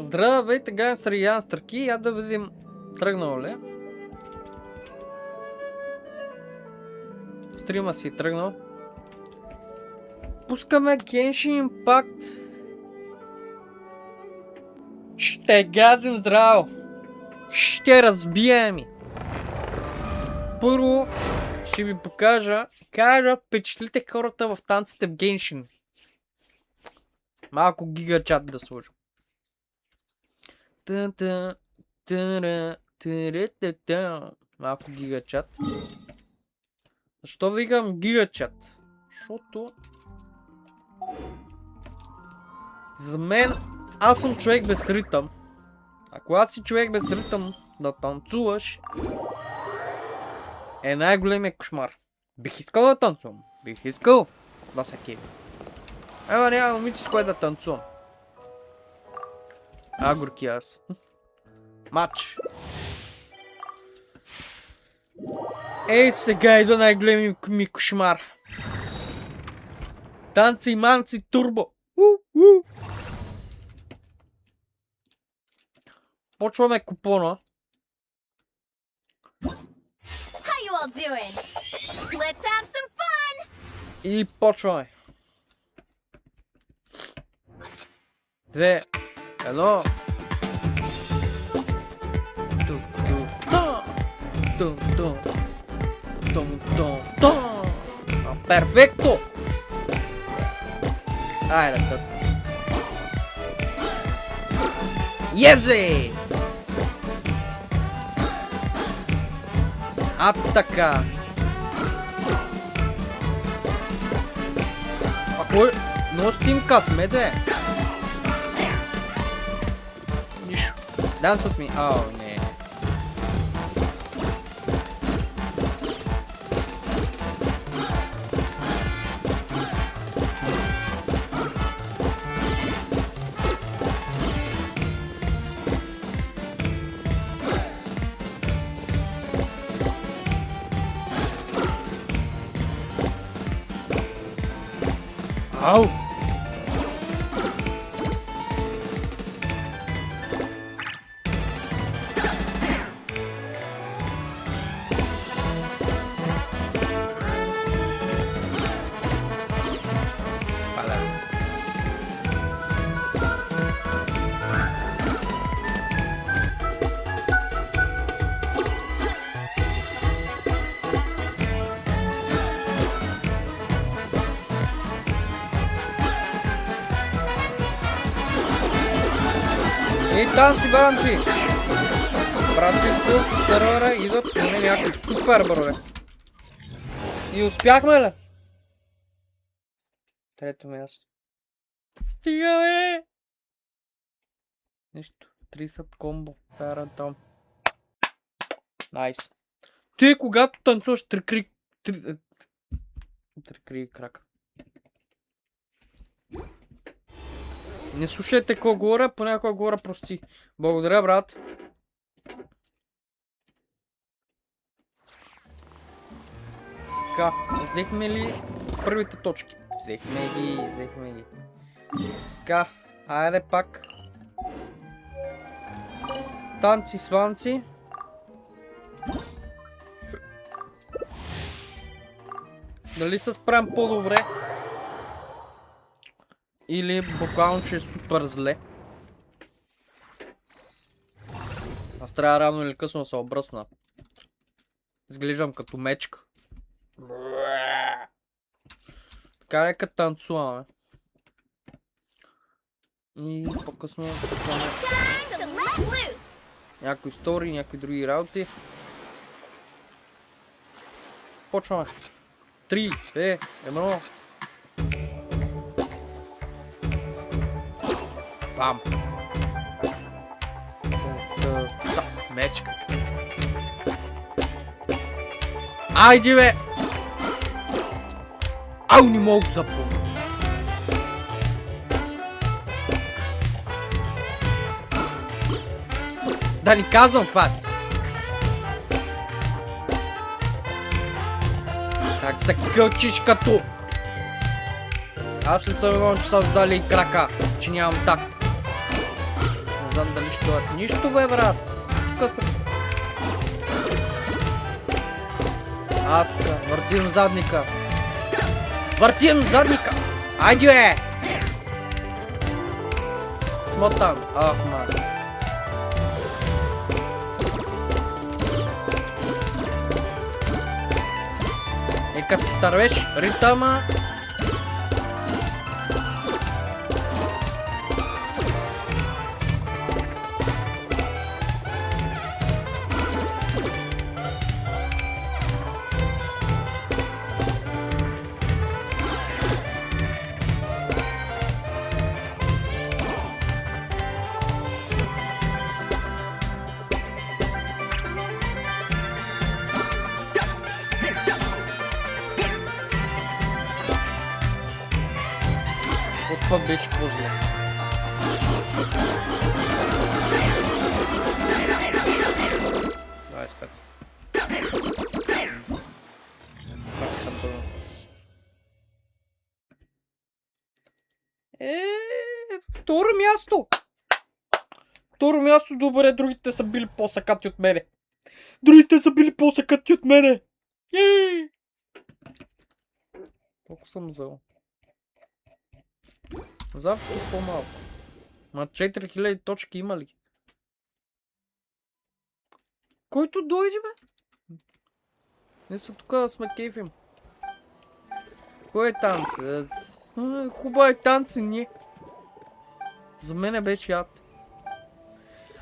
Здравейте, гангстери и янстърки. Я да видим тръгнал ли. Стрима си тръгнал. Пускаме Genshin Impact. Ще газим здраво. Ще разбием. Първо ще ви покажа как впечатлите хората в танците в Genshin. Малко гигачат да сложим. Малко гигачат. Защо викам гигачат? Защото за мен аз съм човек без ритъм. А когато си човек без ритъм да танцуваш е най-големия кошмар. Бих искал да танцувам. Бих искал да се кеви. Ама няма момиче с кое да танцувам. Горки аз. Матч. Ей, сега идва най-големия ми кошмар. Танци, манци, турбо. Почваме купона. И почваме. 2, 1. Перфекто! Айде, тът. Езе! Така. А кой? Но стим късмете. Нищо. Dance with me. Oh, не. Ау! И танци, банци! Братчето, сервера идват поне някакви супер бърве. И успяхме ли? Трето място. Стига, бе! Нищо. 30 комбо. Парантом. Найс. Ти когато танцуваш три крака. Не слушайте какво говоря, понякога говоря прости. Благодаря, брат. Така, взехме ли първите точки? Взехме ги. Така, айде пак. Танци, сванци. Дали се справям по-добре? Или буквално ще е супер зле. Аз трябва рано или късно да се обръсна. Изглеждам като мечка. Така нека танцуваме. И по-късно някои истории, някои други работи. Почваме. 3, 2, 1. Бам! Мечка. Айде, бе! Ау, не мога да запомня. Да ни казвам това си. Как се кълчиш като? Аз ли съм имам, че са вдали и крака, че нямам такт. Не знам дали ще дойдат. Нищо бе, брат. Тука сме. Така, въртим задника. Въртим задника! Айде, бе! Смотан. Ман. Като стървеш ритъма. Път беше по-зле. Давай спец. Второ място! Второ място, добре, другите са били по-сакати от мене. Другите са били по-сакати от мене! Колко съм взел? Защо по-малко? Ма 4000 точки има ли? Който дойде, бе? Не са тук да сме кейфим. Кой е танци? Хубави танци, не. За мене беше ад.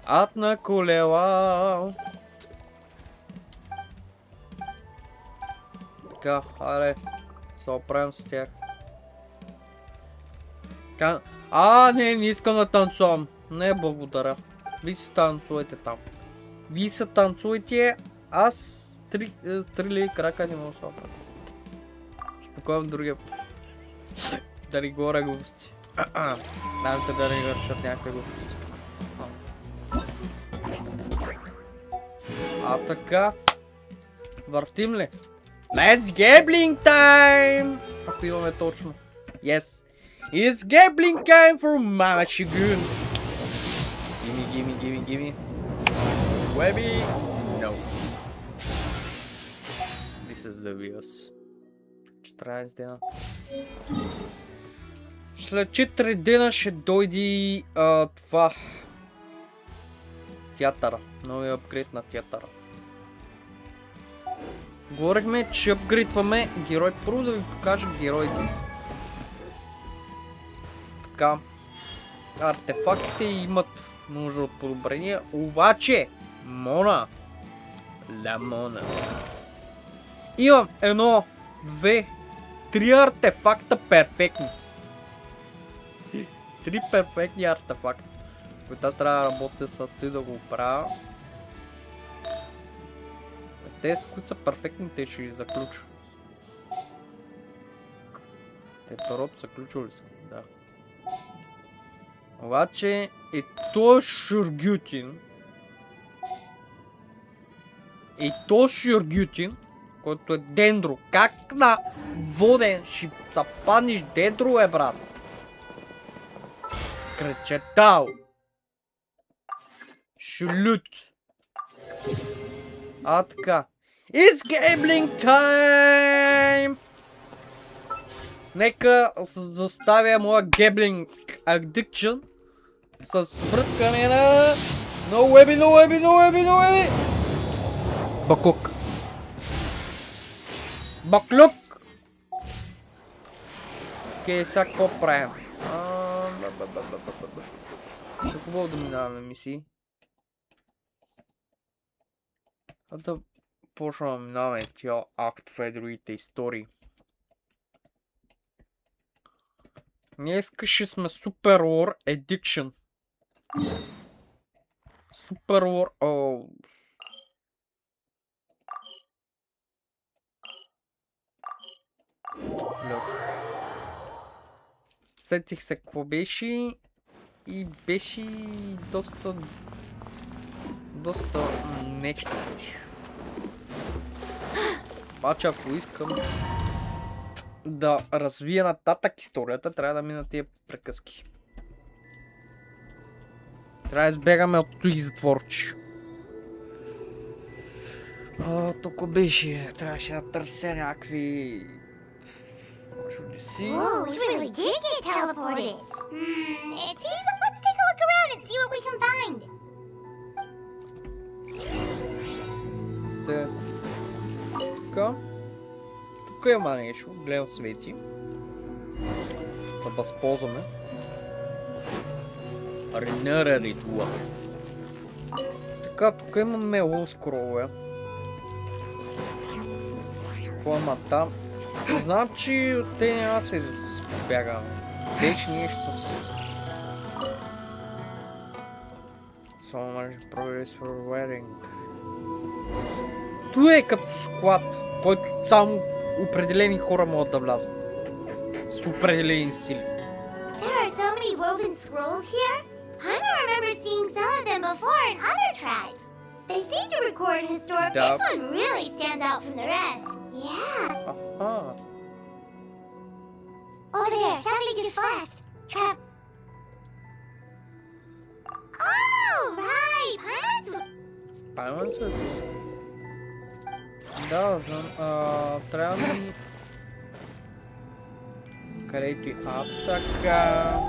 Ад на колела. Така, аре. Се оправим с тях. Не искам да танцувам. Не, благодаря. Вие си танцуете там. Вие се танцуете, аз три крака не мога да се оправя. Спокойно другия. Да ни горе глупости. Дайте да ни вършат някакви глупости. Така. Въртим ли? Let's gambling time! Ако имаме точно. Yes. It's gambling time for Mama Shigun. Gimme. Webby. No. This is the wheels. 14 дена. След 4 дена ще дойде това. Театъра. Новия апгрейд на театъра. Говорихме, че апгрейдваме герой. Първо да ви покажа героите. Така. Артефактите имат нужда от подобрение. Обаче, Мона. Имам 1, 2, 3 артефакта перфектни. 3 перфектни артефакта. Които аз трябва да работя с той да го правя. Те, с които са перфектни, те ще ги заключа. Те първото заключили са, да. Обаче и то Шургютин. Който е дендро. Как на воден ще западнеш дендро, брат? Кръчетал. Шулют. Така. It's gambling time! Нека заставя моя гейблинг addiction с бръткане на... No webby! Бакук. Баклюк! Окей, сега какво правим? Хубаво да минаваме мисии. Да почваме да минаваме тия актове и другите истории. Днеска ще сме Super War Addiction. Super War... Сетих се какво беше и беше доста нещо беше. Обаче ако искам да развия нататък историята, трябва да мина тия приказки. Трябва да избегаме от този затворче. Тук беше. Трябваше да търся някакви... чудеси. Oh, we really did get teleported. It seems like let's take a look around and see what we can find. Така. Тук има нещо. Гледам свети. За да възползваме. Ренера ритуал. Така, тук имаме лоу скролове. Какво има там? Знам, че те няма се избягаме. Беше нещо с... Progress for wearing. Това е като склад, който само определени хора могат да влязат. С определени сили. There are so many woven scrolls here. I remember seeing some of them before in other tribes. They seem to record historic. This one really stands out from the rest. Yeah. Over there, something just flashed. Trap. Oh, right. Пайманс. Да, знам. Трябва да ми... Където и така. Сега.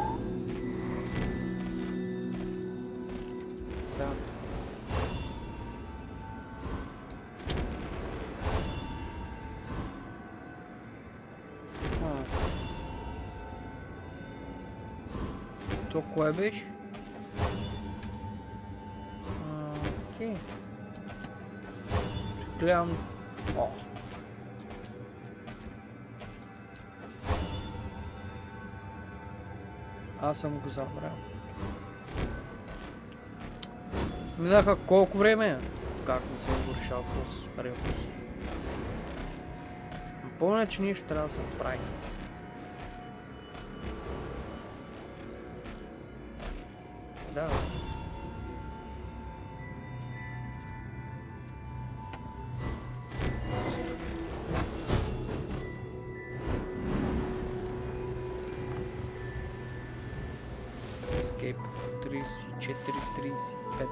То кое беше? Окей. Гледам. О. Аз съм го забрал. Минаха колко време? Как не съм го решал с репус? Помня, че нещо трябва да се прави. Да. Escape 34-35.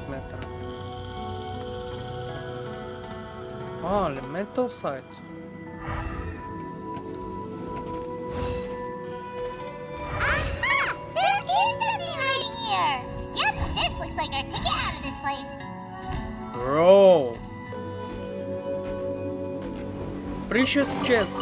Метра. Elemental site. Aha! There is something hiding here. Yep, this looks like our ticket out of this place. Bro. Precious chest.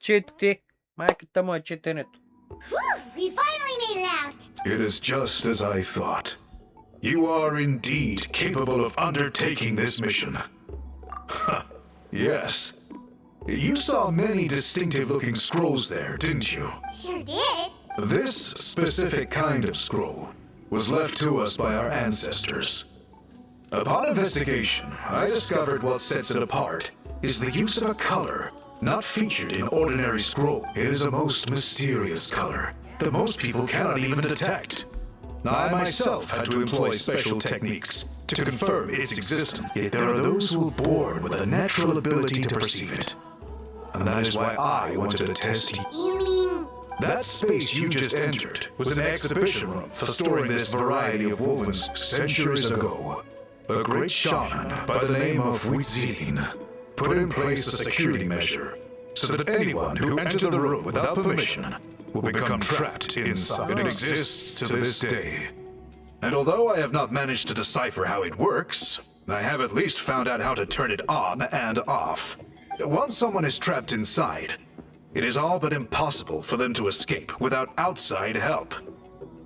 Чете. Майката му е четенето. We finally made it out. It is just as I thought. You are indeed capable of undertaking this mission. Huh. Yes. You saw many distinctive-looking scrolls there, didn't you? Sure did. This specific kind of scroll was left to us by our ancestors. Upon investigation, I discovered what sets it apart is the use of a color not featured in ordinary scroll. It is a most mysterious color that most people cannot even detect. I myself had to employ special techniques to confirm its existence, yet there are those who are born with a natural ability to perceive it. And that is why I wanted to test you. You mean... That space you just entered was an exhibition room for storing this variety of wovens centuries ago. A great shaman by the name of Witzin put in place a security measure so that anyone who entered the room without permission will become trapped inside. It exists to this day. And although I have not managed to decipher how it works, I have at least found out how to turn it on and off. Once someone is trapped inside, it is all but impossible for them to escape without outside help.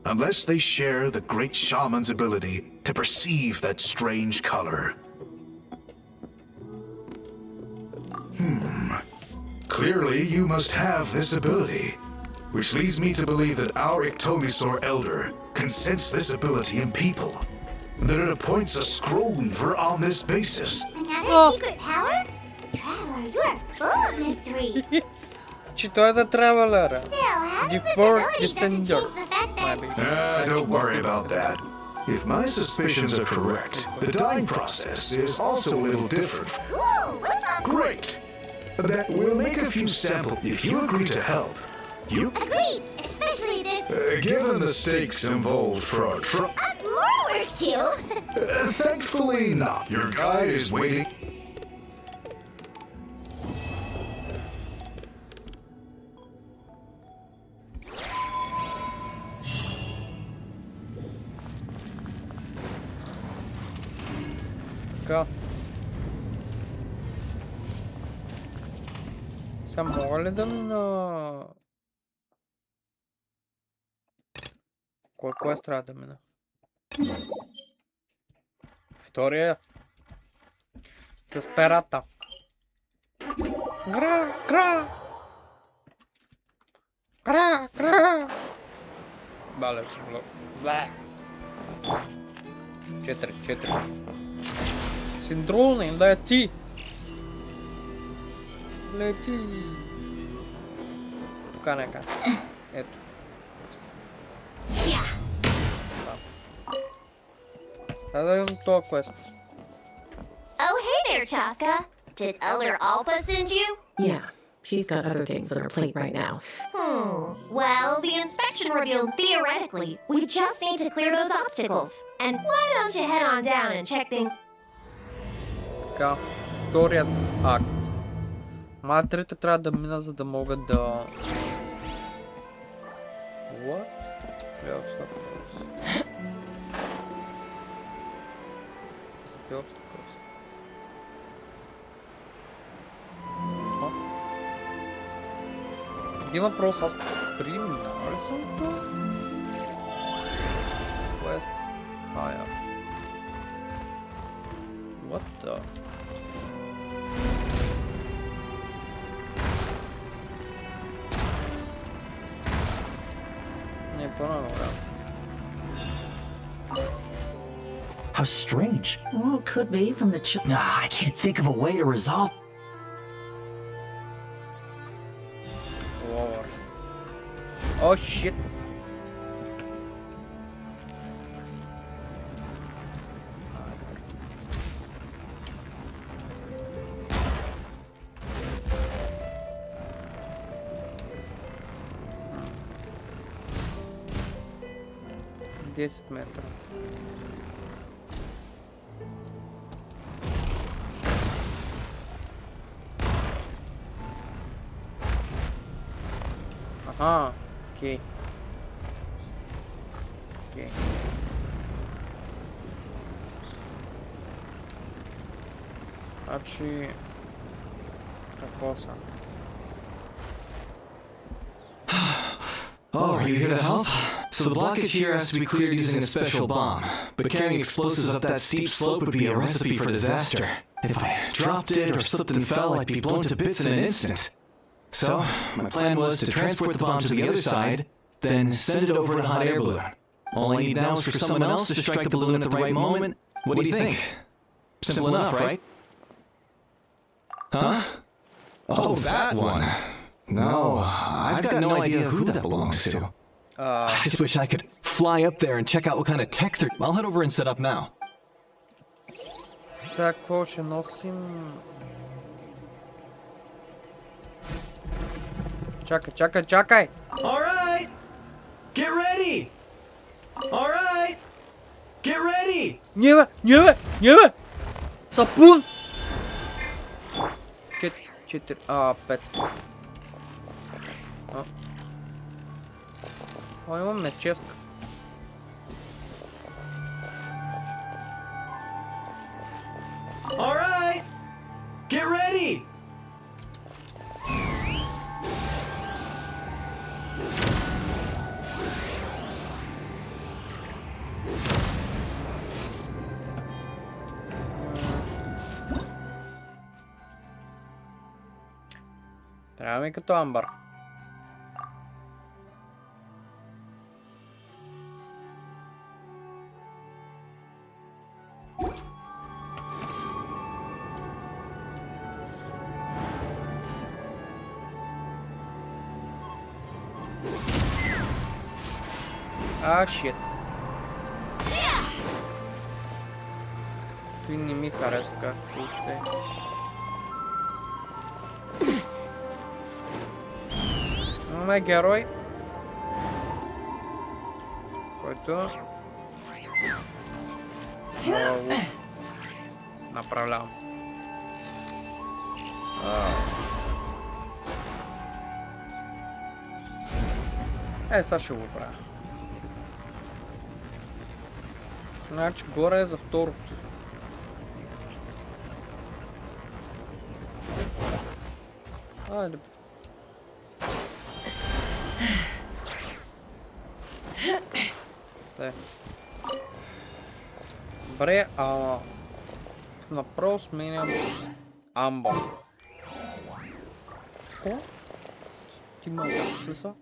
Unless they share the great shaman's ability to perceive that strange color. Clearly, you must have this ability, which leads me to believe that our Ictomisaur Elder can sense this ability in people, and that it appoints a scroll weaver on this basis. Another secret power? Traveler, you are full of mysteries. Че той е да Traveler? Still, having this Default ability doesn't change Descender. the fact that... Don't worry about that. If my suspicions are correct, the dying process is also a little different. Cool, what's up? Great! That we'll make a few samples. If you agree to help, you... Agreed, especially this... given the stakes involved for our trip... more work too. thankfully not. Your guide is waiting. Така. Сега мога ли да мина... Кой квест трябва да мина? Втория. С перата. Гра! Гра! Гра! Гра! Бале, съм много. Бле! 4. Синдролни, лети! Лети! Тук нека. Ето. Да имам този квест. Oh, hey there, Chaska. Did Elder Alpa send you? Yeah, she's got other things on her plate right now. Well, the inspection revealed theoretically we just need to clear those obstacles. And why don't you head on down and check things? Така, вторият акт. Матрите трябва да мина, за да могат да... What? Clear obstacles. Clear obstacles. Един въпрос, аз преминава ли съм това? Quest. Я. What the? Не, по-рано, How strange. Well, it could be from the I can't think of a way to resolve. War. Oh shit. Десять метров. Ага, окей. Окей. Значи... Какво са? Oh, are you here to help? So the blockage here has to be cleared using a special bomb, but carrying explosives up that steep slope would be a recipe for disaster. If I dropped it or slipped and fell, I'd be blown to bits in an instant. So, my plan was to transport the bomb to the other side, then send it over in a hot air balloon. All I need now is for someone else to strike the balloon at the right moment. What do you think? Simple enough, right? Huh? Oh, that one. No, I've got no idea who that belongs to. I just wish I could fly up there and check out what kind of tech they're... I'll head over and set up now. Сега какво ще носим? Чакай! Alright! Get ready! Alright! Get ready! Небе! Сапун! 5. О, имам нечестка. Alright! Get ready! Трябва ми като амбър. Шит. Той не ми харесва как се получите. Имаме герой, който направлявам. Сега ще го правя. Значи горе е за второто. Айде. Добре, направо сменям амбър. Какво? Ти ма как ли са?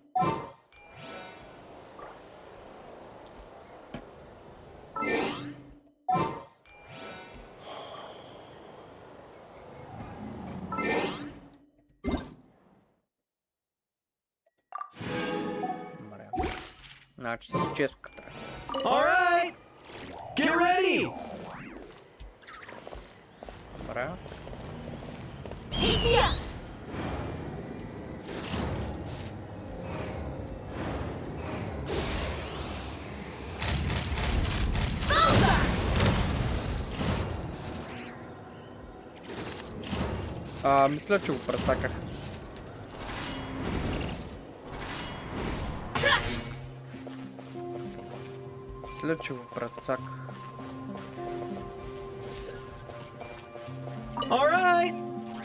Значи с ческата. Alright! Get ready! Добре. Мисля, че го пресаках. Мисля, че го прецаках.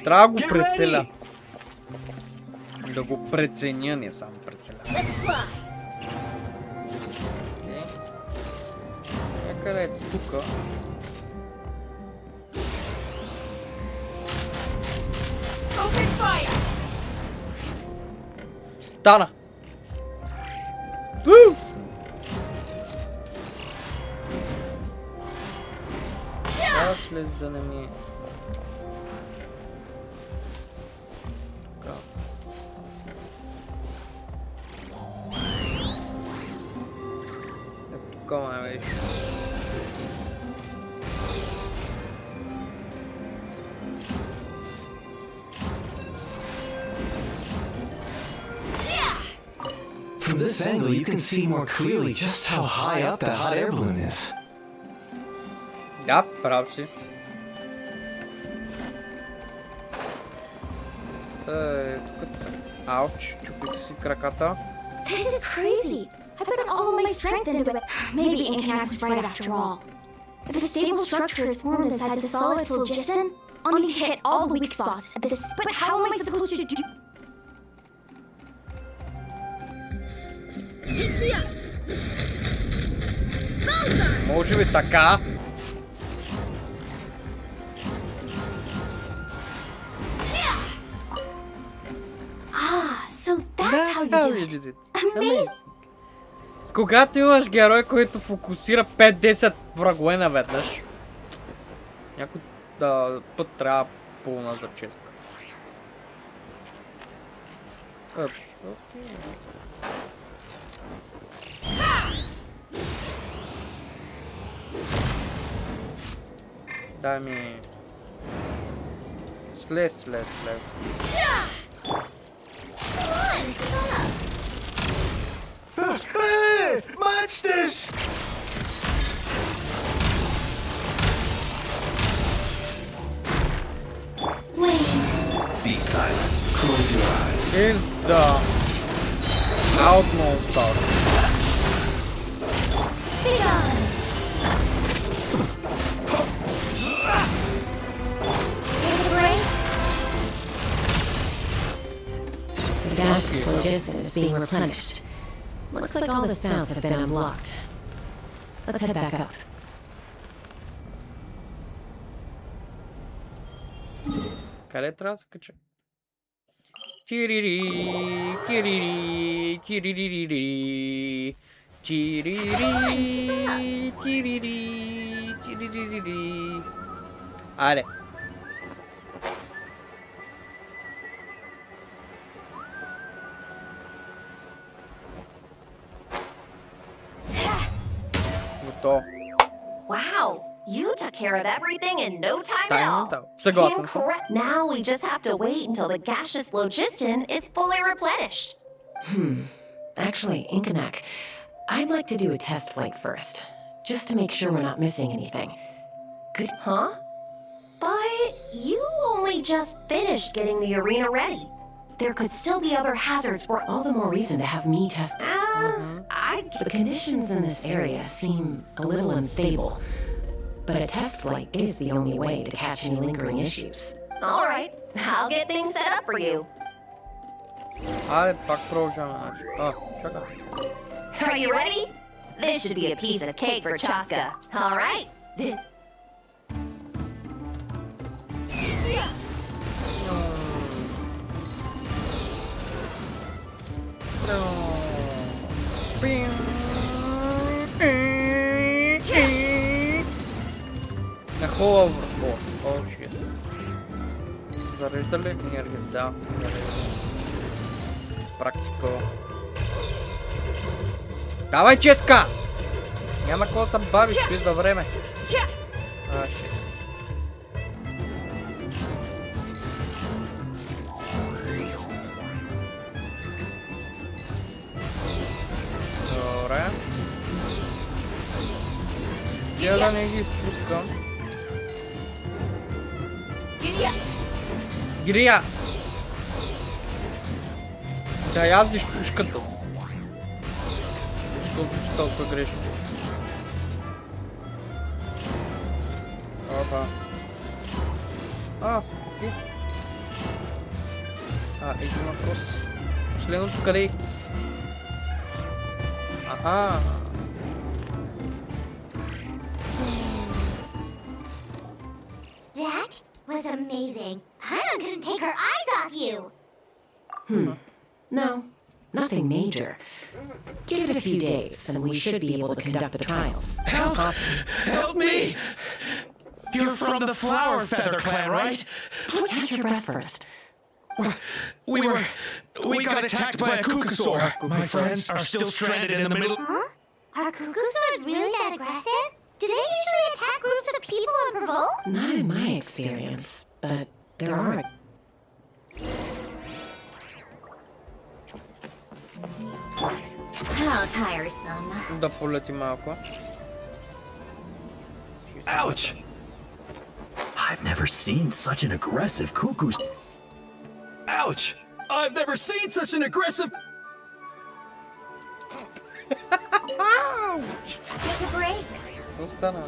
Трябва да го прецеля. Да го преценя, не само прецеля. Някъде е тука. Стана! Аз лез да не ми... Така. Ето тук ме беше. From this angle, you can see more clearly just how high up that hot air balloon is. Да, прав си. Тук... Ауч, чупих си краката. This is crazy. I put all of my strength into it. Maybe Incanap was right after all. If a stable structure is formed inside the solid phlogiston, I'll need to hit all the weak spots at this. But how am I supposed to do? Може би така? So that's how you do it. Amazing. Когато имаш герой, който фокусира 5-10 врагове наведнъж, някой път трябва пълна зачестка. Дай ми... Слез. Hey! Monsters! Be silent. Close your eyes. Here's the outlaw star. The gash's phlogiston is being replenished. Looks like all the spouts have been unlocked. Let's head back up. Къде трябва да се кача? Тирири, тирири, тириририри. Тирири, тирири, тириририри. Аре. Готово. Wow, you took care of everything in no time at all. Согласен съм. Incorrect. Now we just have to wait until the gaseous phlogiston is fully replenished. Actually, Inkanak, I'd like to do a test flight first, just to make sure we're not missing anything. Good. Huh? But you only just finished getting the arena ready. There could still be other hazards or All the more reason to have me test. The conditions in this area seem a little unstable, but a test flight is the only way to catch any lingering issues. All right, I'll get things set up for you. Айде, пак продължаваме. Чакай. Are you ready? This should be a piece of cake for Chaska. All right. Нахова върху. О, шит. Зарежда ли енергия? Да, зарежда. Практика. Давай, Ческа! Няма какво да се бавиш, ти за време. Шит. Добре. Я да не ги изпускам. Гирия! Да яздиш пушката си. Защо звучи толкова грешно? Опа. Ти. Един въпрос. Последното къде е? Аха. That was amazing. Hana couldn't take her eyes off you. No, nothing major. Give it a few days, and we should be able to conduct the trials. Help me! You're from the Flower Feather clan, right? Catch your breath first. We got attacked by a kukusaur. My friends are still stranded in the middle. Huh? Are kukusaurs really that aggressive? Do they usually attack groups of people unprovoked? Not in my experience, but there are. How tiresome. Да полети малко. Ouch! I've never seen such an aggressive cuckoo. Ouch! I've never seen such an aggressive. Take a break. Какво стана?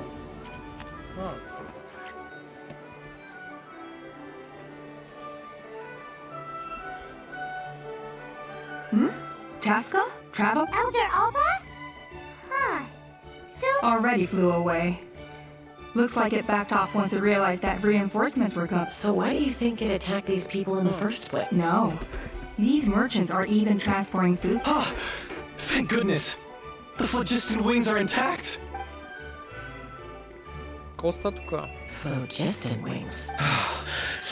Chaska? Travel? Elder Alba? Huh. So, Already flew away. Looks like it backed off once it realized that reinforcements were coming. So why do you think it attacked these people in the first place? No. These merchants are even transporting food. Thank goodness. The phlogiston wings are intact. Какво става тук? Phlogiston wings.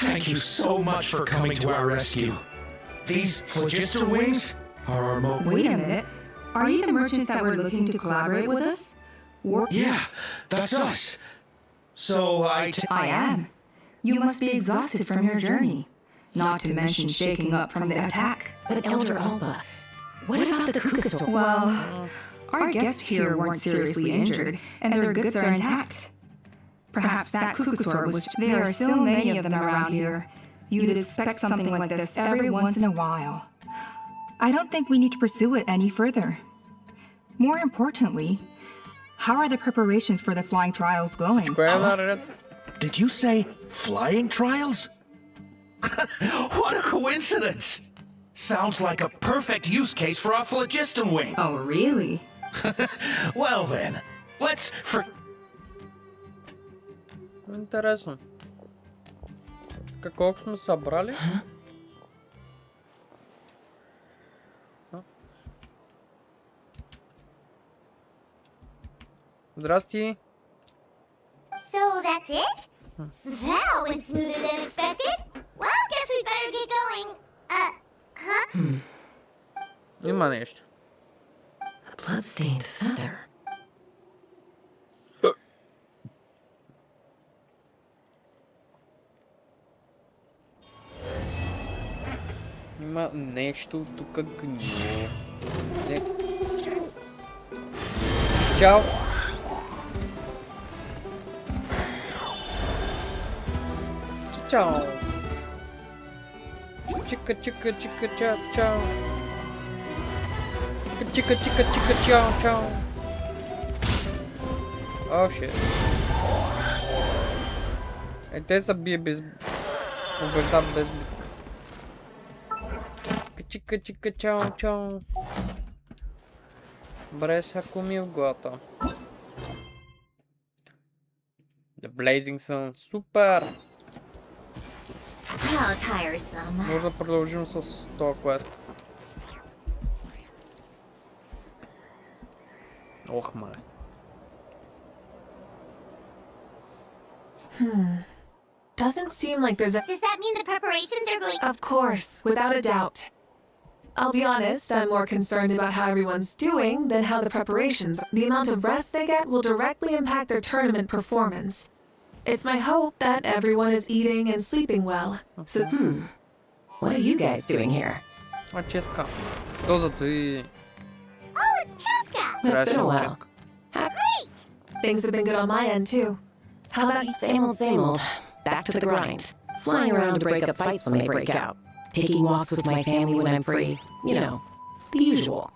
Thank you so much for coming to our rescue. These phlogiston wings are our Wait a minute. Are you the merchants that were looking to collaborate with us? Yeah, that's us. So I am. You must be exhausted from your journey. Not to mention shaking up from the attack. But Elder Alba, what about the kukusaur? Well, our guests here weren't seriously injured, and their goods are intact. Perhaps that kukusaur was. There are so many of them around here. You'd expect something like this every once in a while. I don't think we need to pursue it any further. More importantly, how are the preparations for the flying trials going? Кое е наред? Did you say flying trials? What a coincidence! Sounds like a perfect use case for a phlogiston wing. Oh, really? Well then, let's Интересно. Колко сме събрали? Здрасти. So that's it? That all went smoother than expected. Well, guess we better get going. Huh? Има нещо. A blood-stained feather. Има нещо тук гнило. Не. Чао! Чао! Чика, чика, чика, чао, чао! Чика, чика, чика, чао, чао! О, shit. Те са бие без... Побеждам без... Чика, чика, чао, чао! Бре, сако ми в главата. The Blazing Sun, супер! How tiresome. Може да продължим с този квест. Ох, мале. Doesn't seem like there's a... Does that mean the preparations are going... Of course, without a doubt. I'll be honest, I'm more concerned about how everyone's doing than how the preparations... The amount of rest they get will directly impact their tournament performance. It's my hope that everyone is eating and sleeping well. So, What are you guys doing here? А, Ческа. То за той... Oh, it's Cheska! It's been a while. things have been good on my end, too. How about you? Same old, same old. Back to the grind. Flying around to break up fights when they break out. Taking walks with my family when I'm free. You know, the usual.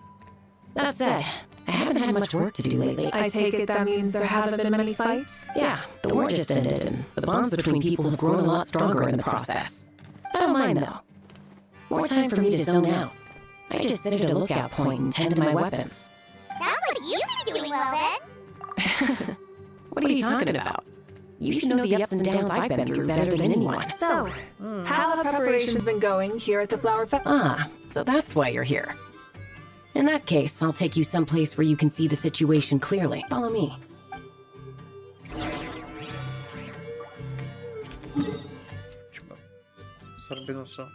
That said, I haven't had much work to do lately. I take it that means there haven't been many fights? Yeah, the war just ended, and the bonds between people have grown a lot stronger in the process. I don't mind, though. More time for me to zone out. I just sit at a lookout point and tend to my weapons. Sounds like you've been doing well then. What are you talking about? You should know the ups and downs I've been through better than anyone. So, how have preparations been going here at the Flower Festival? Ah, so that's why you're here. In that case, I'll take you someplace where you can see the situation clearly. Follow me. Сърбиноса.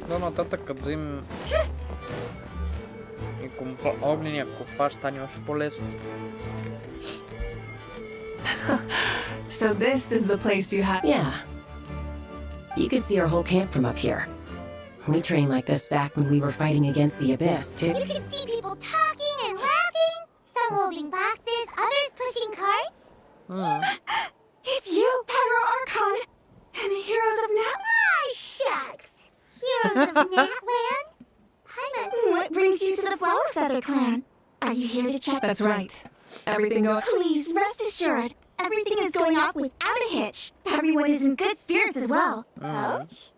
Да, нататък като взем и огнения копаш, стане още по-лесно. So this is the place you have... Yeah. You can see our whole camp from up here. We trained like this back when we were fighting against the Abyss, too. You can see people talking and laughing, some holding boxes, others pushing carts. It's you, Pedro Archon, and the heroes of Nat. Ah, shucks. Heroes of Natland? Paimon, What brings you to the Flower Feather Clan? Are you here to check? That's right. Everything going... Please rest assured, everything is going off without a hitch. Everyone is in good spirits as well. Ouch.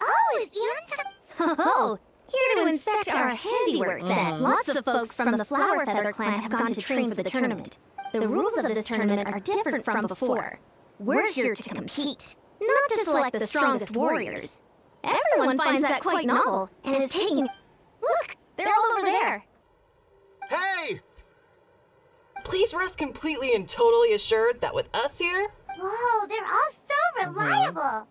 Oh, is Ian Oh, here to inspect our handiwork then. Lots of folks from the Flower Feather Clan have gone to train for the tournament. The rules of this tournament are different from before. We're here to compete, not to select the strongest warriors. Everyone finds that quite novel and is taking... Look, they're all over there. Hey! Please rest completely and totally assured that with us here... Whoa, they're all so reliable.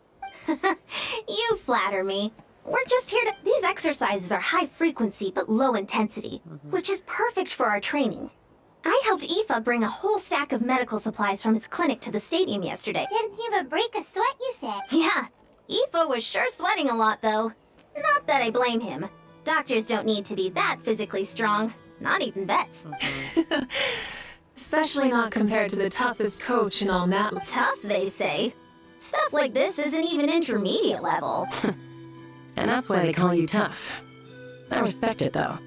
You flatter me. We're just here to... These exercises are high frequency but low intensity, which is perfect for our training. I helped Aoife bring a whole stack of medical supplies from his clinic to the stadium yesterday. Didn't even break a sweat, you said. Yeah, Aoife was sure sweating a lot, though. Not that I blame him. Doctors don't need to be that physically strong. Not even vets. Especially not compared to the toughest coach in all Nat. Tough, they say. Stuff like this isn't even intermediate level. And that's why they call you tough. I respect it, though.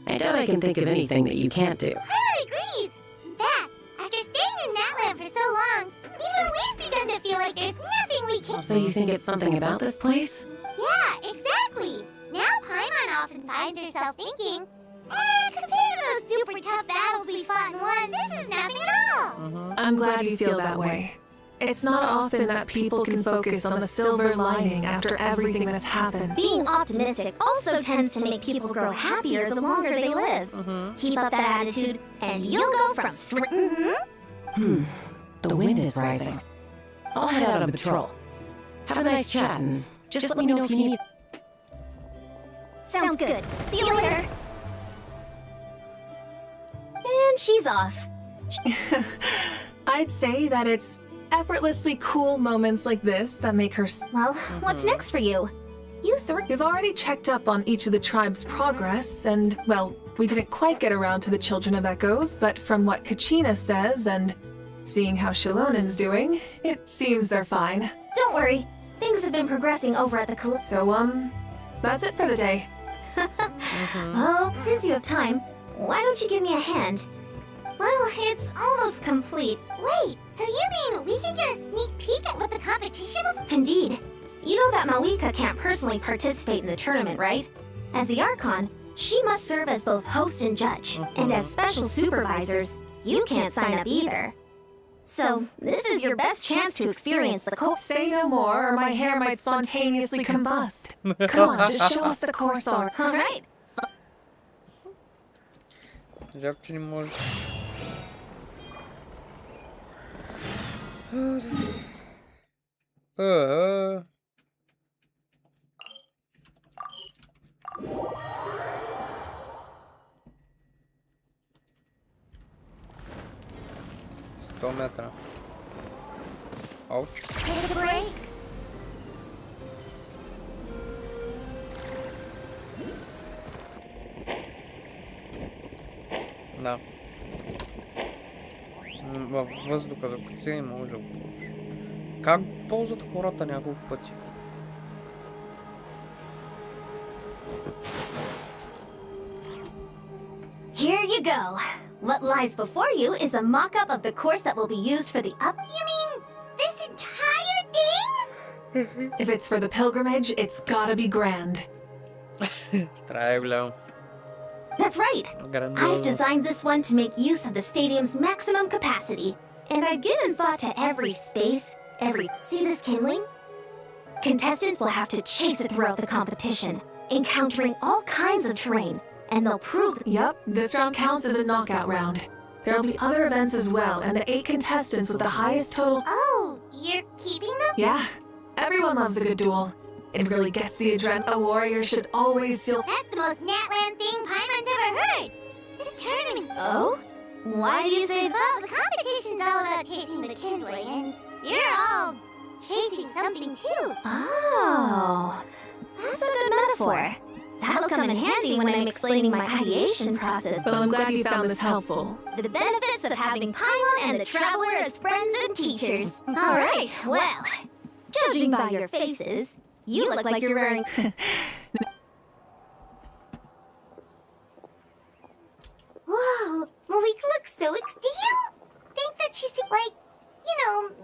I doubt I can think of anything that you can't do. Paimon agrees. In fact, after staying in Natland for so long, even we've begun to feel like there's nothing we can... So you think it's something about this place? Yeah, exactly. Now Paimon often finds herself thinking, compared to those super tough battles we fought and won, this is nothing at all. I'm glad you feel that way. It's not often that people can focus on the silver lining after everything that's happened. Being optimistic also tends to make people grow happier the longer they live. Keep up that attitude, and you'll go from The wind is rising. I'll head out on patrol. Have a nice chat, and just let me know if you need... Sounds good. See you later. And she's off. I'd say that it's effortlessly cool moments like this that make her... Well, what's next for you? We've already checked up on each of the tribe's progress, and, well, we didn't quite get around to the Children of Echoes, but from what Kachina says, and seeing how Shalonen's doing, it seems they're fine. Don't worry. Things have been progressing over at the So, that's it for the day. Oh, since you have time, why don't you give me a hand? Well, it's almost complete. Wait, so you mean we can get a sneak peek at what the competition will be? Indeed. You know that Mawika can't personally participate in the tournament, right? As the Archon, she must serve as both host and judge. And as special supervisors, you can't sign up either. So, this is your best chance to experience the course. Say no more, or my hair might spontaneously combust. Come on, just show us the course art. All right. Жалко, че не може. Сто метра. Ауч. Take a break. Да. Във въздуха, докато си може да го ползваш. Как го ползват хората няколко пъти? Here you go. What lies before you is a mock-up of the course that will be used for the You mean this entire thing? If it's for the pilgrimage, it's gotta be grand. Трябва е голямо. That's right. I've designed this one to make use of the stadium's maximum capacity. And I've given thought to every space, See this kindling? Contestants will have to chase it throughout the competition, encountering all kinds of terrain, and they'll prove... Yep, this round counts as a knockout round. There'll be other events as well, and the 8 contestants with the highest total... Oh, you're keeping them? Yeah, everyone loves a good duel. It really gets the adrenaline. A warrior should always feel... That's the most Natland thing Paimon's ever heard! This tournament... Oh? Why do you say... Well, the competition's all about chasing the kindling, and you're all chasing something too. Oh, that's a good metaphor. That'll come in handy when I'm explaining my ideation process. Well, I'm glad you found this helpful. The benefits of having Paimon and the Traveler as friends and teachers. All right, well, judging by your faces, you look like you're wearing... Whoa, Malik looks so do you think that she's like,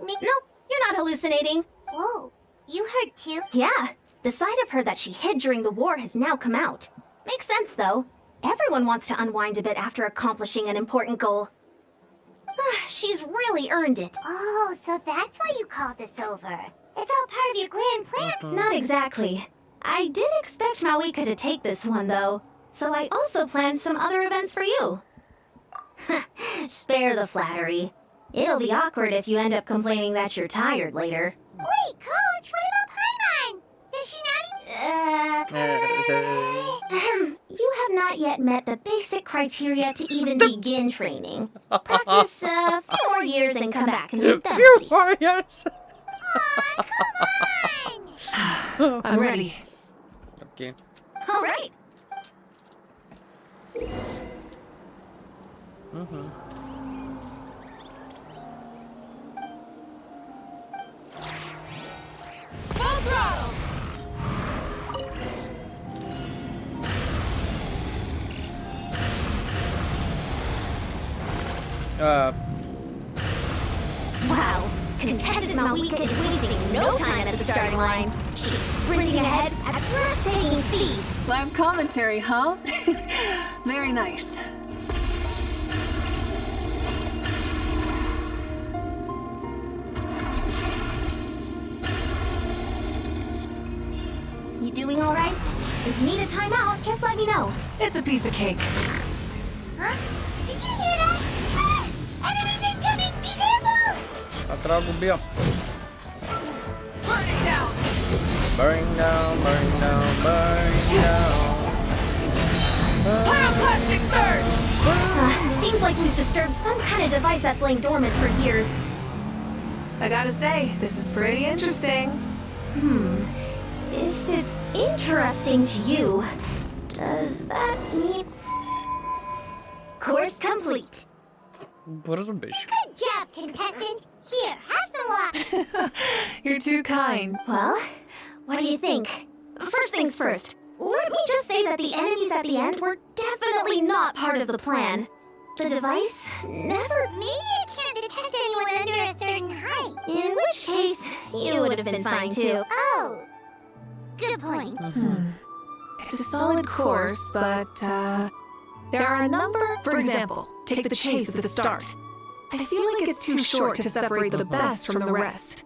maybe... No, you're not hallucinating. Whoa, you heard too? Yeah, the side of her that she hid during the war has now come out. Makes sense, though. Everyone wants to unwind a bit after accomplishing an important goal. She's really earned it. Oh, so that's why you called this over. It's all part of your grand plan? Not exactly. I did expect Mawika to take this one, though. So I also planned some other events for you. Spare the flattery. It'll be awkward if you end up complaining that you're tired later. Wait, Coach, what about Paimon? Does she not even... You have not yet met the basic criteria to even begin training. Practice a few more years and come back and then Few see. more years. Aw, come on! I'm ready. Okay. All right. Wow, contestant Mawika is wasting no time at the starting line. She's sprinting ahead at breathtaking speed. Live commentary, huh? Very nice. doing all right? If you need a timeout, just let me know. It's a piece of cake. Huh? Did you hear that? Ah! Enemies incoming! Be careful! Atrás do Bia. Burn it down! Burn down, burn down, burn down. Plastic surge! Seems like we've disturbed some kind of device that's lain dormant for years. I gotta say, this is pretty interesting. If it's interesting to you, does that mean... Course complete. Por bicho. Good job, contestant. Here, have some water. You're too kind. Well, what do you think? First things first, let me just say that the enemies at the end were definitely not part of the plan. The device never... Maybe it can't detect anyone under a certain height. In which case, you would have been fine too. Oh, good point. It's a solid course, but, there are a number... For example, take the chase at the start. I feel like it's too short to separate the best from the rest.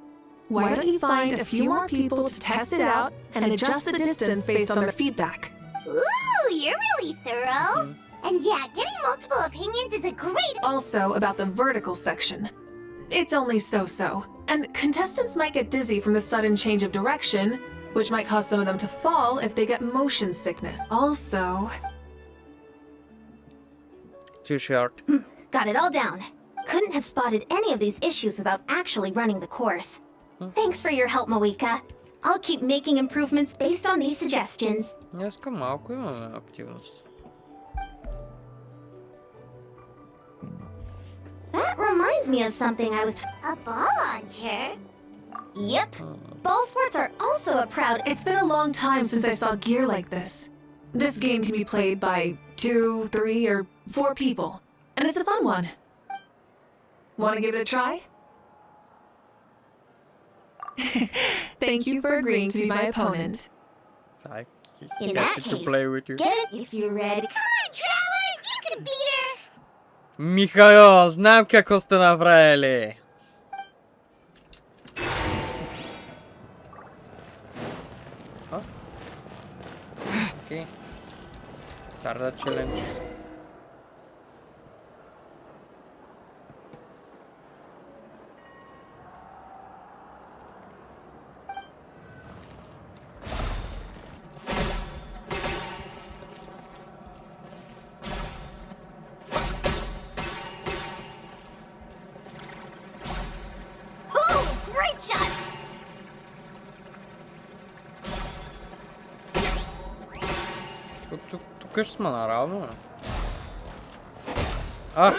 Why don't you find a few more people to test it out and adjust the distance based on their feedback? Ooh, you're really thorough. And yeah, getting multiple opinions is a great... Also about the vertical section. It's only so-so, and contestants might get dizzy from the sudden change of direction, which might cause some of them to fall if they get motion sickness. Also... Too short. Got it all down. Couldn't have spotted any of these issues without actually running the course. Thanks for your help, Moika. I'll keep making improvements based on these suggestions. Несколько малко имаме активност. That reminds me of something I was... A ball launcher? Yep. Ball sports are also a proud... It's been a long time since I saw gear like this. This game can be played by 2, 3, or 4 people, and it's a fun one. Want to give it a try? Thank you for agreeing to be my opponent. Так, In that happy to case, play with you. get it if you're ready. Come on, Traveler! You can beat her! Михаил, знам какво сте направили. Окей. Start the challenge. Ooh, great shot! Тук ще сме наравно. А!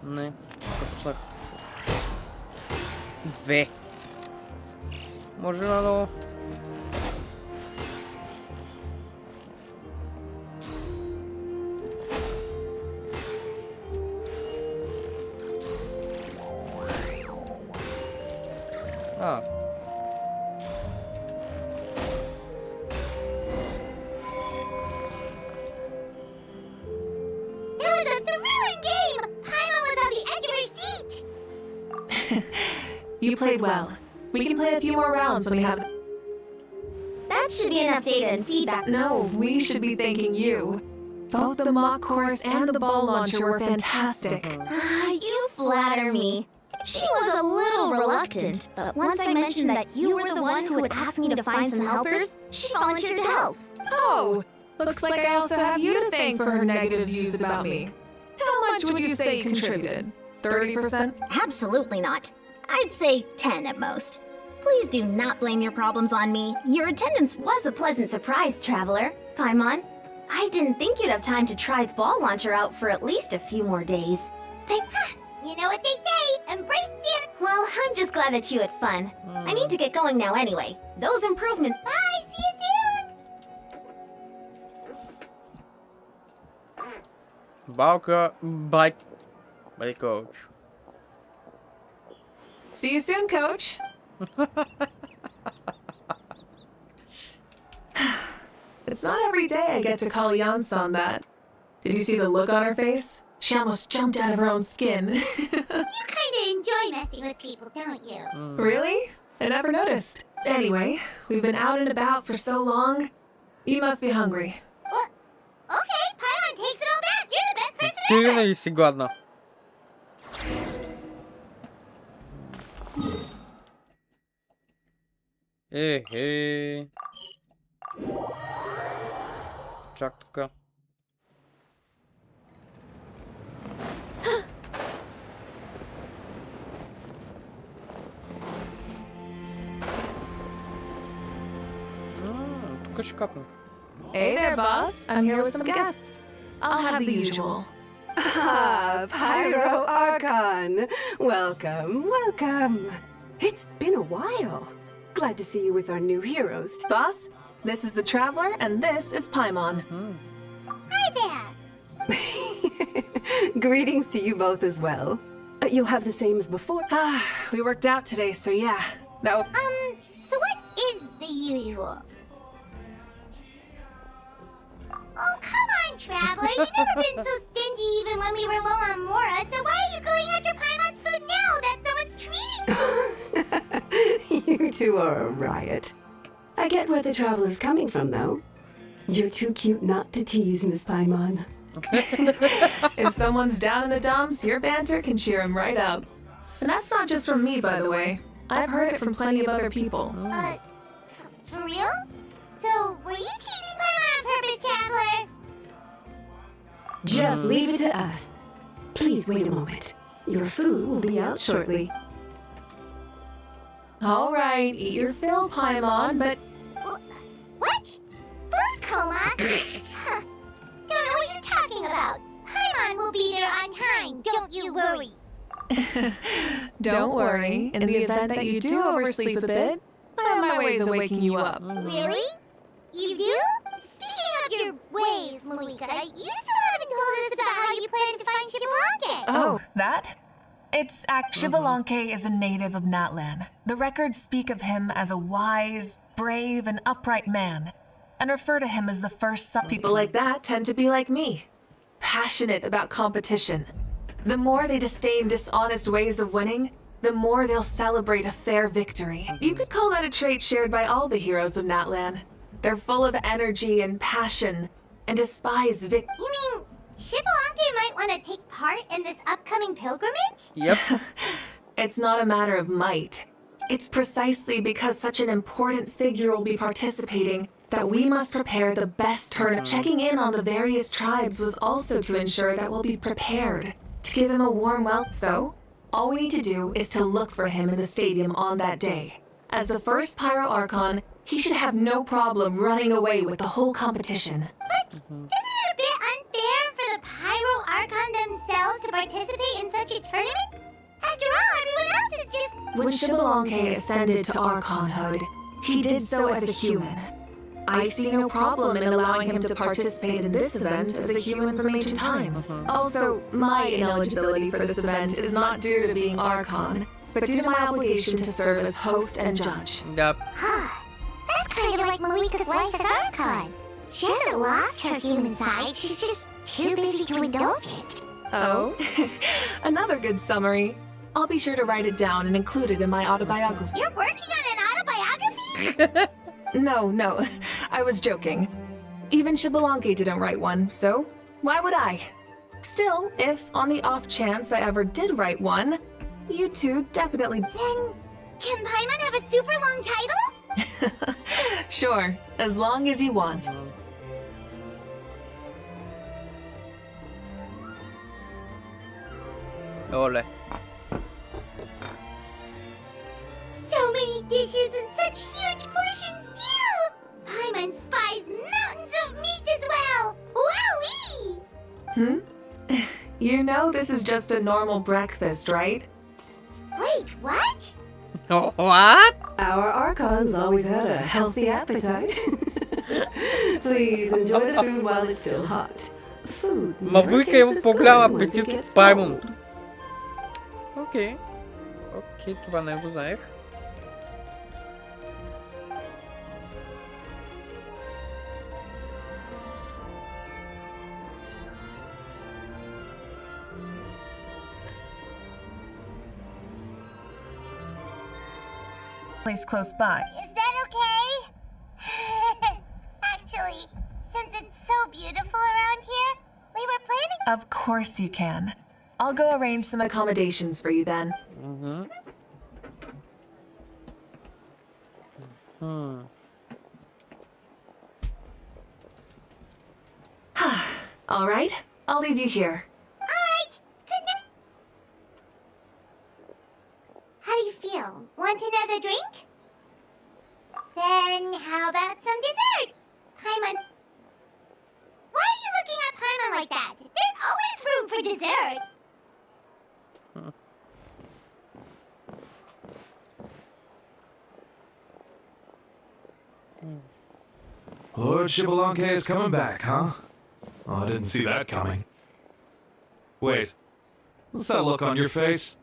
Не, пропуснах. 2. Може надолу. А. That was a thrilling game! Paimon was on the edge of her seat! You played well. We can play a few more rounds when we have... That should be enough data and feedback. No, we should be thanking you. Both the mock course and the ball launcher were fantastic. You flatter me. She was a little reluctant, but once I mentioned that you were the one who would ask me to find some helpers, she volunteered to help. Oh, looks like I also have you to thank for her negative views about me. How much would you say you contributed? 30%? Absolutely not. I'd say 10 at most. Please do not blame your problems on me. Your attendance was a pleasant surprise, Traveler. Paimon, I didn't think you'd have time to try the ball launcher out for at least a few more days. You know what they say, embrace the... Well, I'm just glad that you had fun. I need to get going now anyway. Those improvements... Bye, see you soon! Балка, бай. Бай, coach. See you soon, coach. It's not every day I get to call Yansan that. Did you see the look on her face? She almost jumped out of her own skin. You kinda enjoy messing with people, don't you? Really? I never noticed. Anyway, we've been out and about for so long. You must be hungry. Well, okay, Paimon takes it all back. You're the best person Сильно ever. и си гладна. Чак така. Тук ще капна. Hey there, boss. I'm here with some guests. I'll have the usual. Ah, Pyro Archon. Welcome, welcome. It's been a while. Glad to see you with our new heroes. Boss, this is the Traveler, and this is Paimon. Hi there. Greetings to you both as well. You'll have the same as before. We worked out today, so yeah. That would... So what is the usual? Oh, come on, Traveler. You've never been so stingy even when we were low on Mora, so why are you going after Paimon's food now that someone's treating you? You two are a riot. I get where the Traveler's coming from, though. You're too cute not to tease, Miss Paimon. If someone's down in the dumps, your banter can cheer him right up. And that's not just from me, by the way. I've heard it from plenty of other people. For real? So, were you teasing Paimon on purpose, Traveler? Just leave it to us. Please wait a moment. Your food will be out shortly. All right, eat your fill, Paimon, but... What? Food coma? Huh. Don't know what you're talking about. Paimon will be there on time, don't you worry. Don't worry. In the event that you do oversleep a bit, I have my ways of waking you up. Really? You do? Speaking of your ways, Malika, you still haven't told us about how you plan to find Shibalonke. Oh, that? It's Shibalonke is a native of Natlan. The records speak of him as a wise, brave, and upright man, and refer to him as the first People like that tend to be like me. Passionate about competition. The more they disdain dishonest ways of winning, the more they'll celebrate a fair victory. You could call that a trait shared by all the heroes of Natlan. They're full of energy and passion, and despise You mean Shibalonke might want to take part in this upcoming pilgrimage? Yep. It's not a matter of might. It's precisely because such an important figure will be participating that we must prepare the best tournament. Checking in on the various tribes was also to ensure that we'll be prepared to give him a warm welcome. So, all we need to do is to look for him in the stadium on that day. As the first Pyro Archon, he should have no problem running away with the whole competition. But isn't it a bit unfair for the Pyro Archon themselves to participate in such a tournament? After all, everyone else is just... When Shibalonke ascended to Archonhood, he did so as a human. I see no problem in allowing him to participate in this event as a human from ancient times. Also, my ineligibility for this event is not due to being Archon, but due to my obligation to serve as host and judge. Yep. That's kind of like Malika's life as Archon. She hasn't lost her human side, she's just too busy to indulge it. Oh, another good summary. I'll be sure to write it down and include it in my autobiography. You're working on an autobiography? No, I was joking. Even Shibalonke didn't write one, so why would I? Still, if on the off chance I ever did write one, you two definitely... Then, can Paimon have a super long title? Sure, as long as you want. Ole. So many dishes and such huge portions too! Paimon spies mountains of meat as well! Wowee! You know this is just a normal breakfast, right? Wait, what? What? Our Archons always had a healthy appetite. Please enjoy the food while it's still hot. Food Ма never вика има tastes as по-голям good once it апетит gets от Паймон. cold. Окей, това не го знаех. place close by. Is that okay? Actually, since it's so beautiful around here, we were planning. Of course you can. I'll go arrange some accommodations for you then. All right, I'll leave you here. Alright, good night. How do you feel? Want another drink? Then how about some dessert? Paimon. Why are you looking at Paimon like that? There's always room for dessert. Lord Shibalonke is coming back, huh? Oh, I didn't see that coming. Wait, what's that look on your face?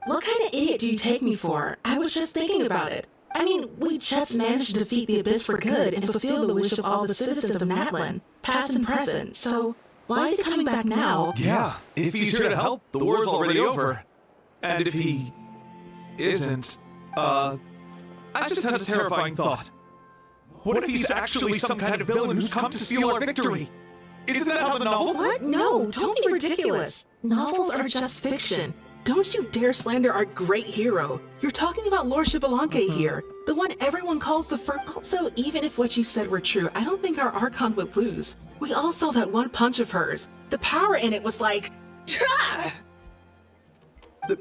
What kind of idiot do you take me for? I was just thinking about it. I mean, we just managed to defeat the Abyss for good and fulfill the wish of all the citizens of Natlan, past and present, so why is he coming back now? Yeah, if he's here to help, the war's already over. And if he isn't, I just had a terrifying thought. What if he's actually some kind of villain who's come to steal our victory? Isn't that how the novel? What? No, don't be ridiculous. Novels are just fiction. Don't you dare slander our great hero. You're talking about Lord Shibalonke here, the one everyone calls the first. Also, even if what you said were true, I don't think our Archon would lose. We all saw that one punch of hers. The power in it was like...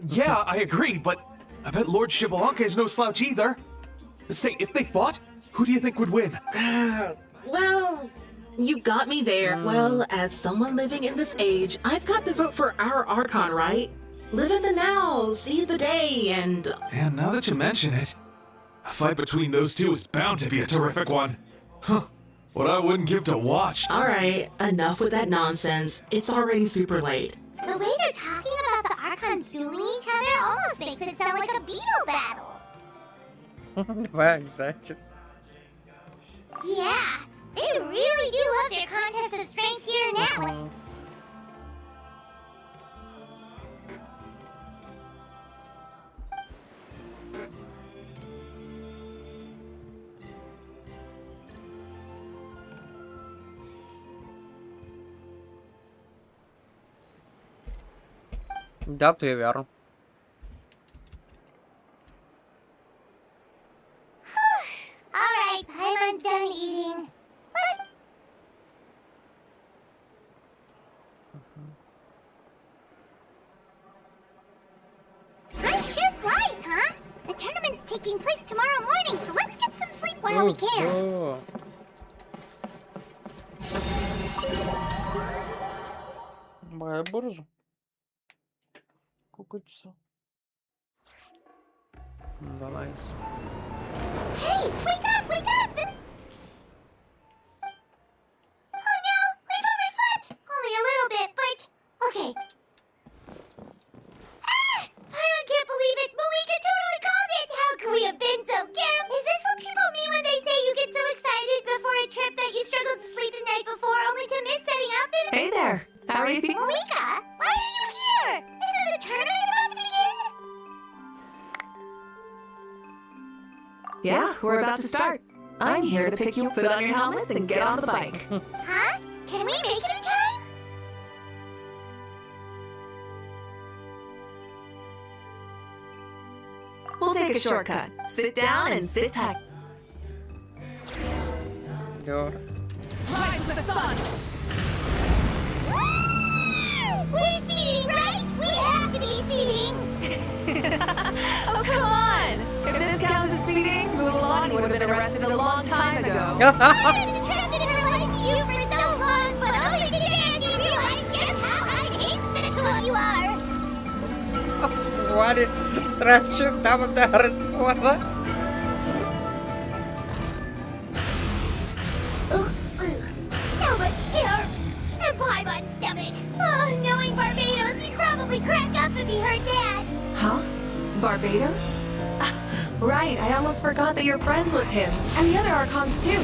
Yeah, I agree, but I bet Lord Shibalonke is no slouch either. Say, if they fought, who do you think would win? Well, you got me there. Well, as someone living in this age, I've got to vote for our Archon, right? Live in the now, seize the day, and... And now that you mention it, a fight between those two is bound to be a terrific one. Huh, what I wouldn't give to watch. Alright, enough with that nonsense. It's already super late. The way they're talking about the Archons dueling each other almost makes it sound like a beetle battle. Wow, exactly. Yeah, they really do love their contest of strength here in Natlan. Да, то е вярно. Alright, Paimon's done eating. What? Time sure flies, huh? The tournament's taking place tomorrow morning, so let's get some sleep while we can. Бая бързо. Колко часа? 12. Hey, wake up, wake up! Oh no, we've overslept! Only a little bit, but... Okay. Ah! I can't believe it, but we could totally called it! How could we have been so careless? Is this what people mean when they say you get so excited before a trip that you struggled to sleep the night before only to miss setting out the... Hey there, how are you feeling? Malika, why are you here? Isn't the tournament about to begin? Yeah, we're about to start. I'm here to pick you up, put on your helmets, and get on the bike. Huh? Can we make it in time? We'll take a shortcut. Sit down and sit tight. Добре. Rise with the sun! We're speeding, right? We have to be speeding! Oh, come on! If this counts as speeding, Mulan would have been arrested a long time ago. I wanted to transmit her life to you for so long, but only today she realized just how unhinged the two of you are! Говори, трябваше там да арестува. So much air! And Paimon's stomach! Oh, knowing Barbados, he'd probably crack up if he heard that! Huh? Barbados? Right, I almost forgot that you're friends with him. And the other Archons too.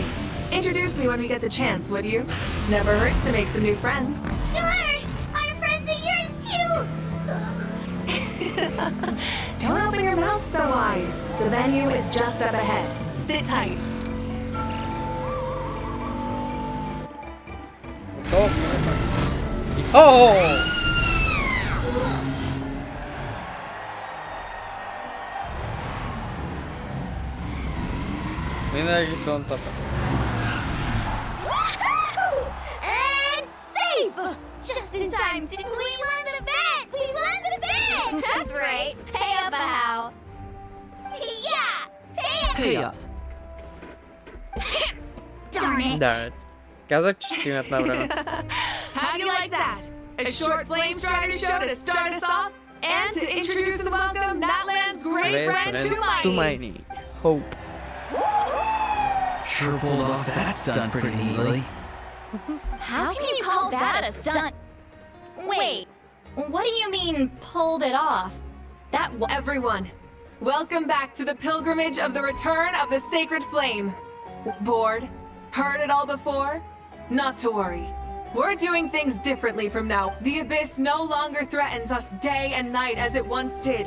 Introduce me when we get the chance, would you? Never hurts to make some new friends. Sure! Our friends are yours too! Don't open your mouth so wide. by. The venue is just up ahead. Sit tight. Oh! Minęli słońca. And safe! Just in time to... We won the bet! We won the bet! That's right. Pay up a how. Yeah! Pay up! Darn it! Darn it. Казах, че ще имат на време. How do you like that? A short flame strider show to start us off and to introduce and welcome Natlan's great friend Tumaini. Hope. Sure pulled off that stunt pretty neatly. How can you call that a stunt? Wait, what do you mean, pulled it off? Everyone, welcome back to the pilgrimage of the return of the sacred flame. Bored? Heard it all before? Not to worry. We're doing things differently from now. The abyss no longer threatens us day and night as it once did.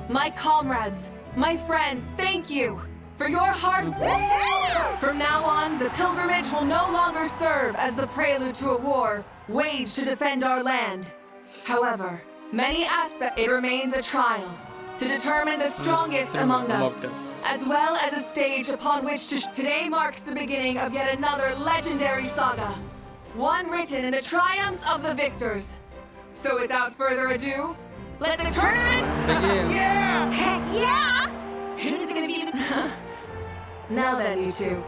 My comrades, my friends, thank you for your hard work. From now on, the pilgrimage will no longer serve as the prelude to a war waged to defend our land. However, many aspects, it remains a trial to determine the strongest among us, as well as a stage upon which today marks the beginning of yet another legendary saga, one written in the triumphs of the victors. So without further ado, let the tournament begin. Yeah! Heck yeah! Who's gonna be the... Now then, you two.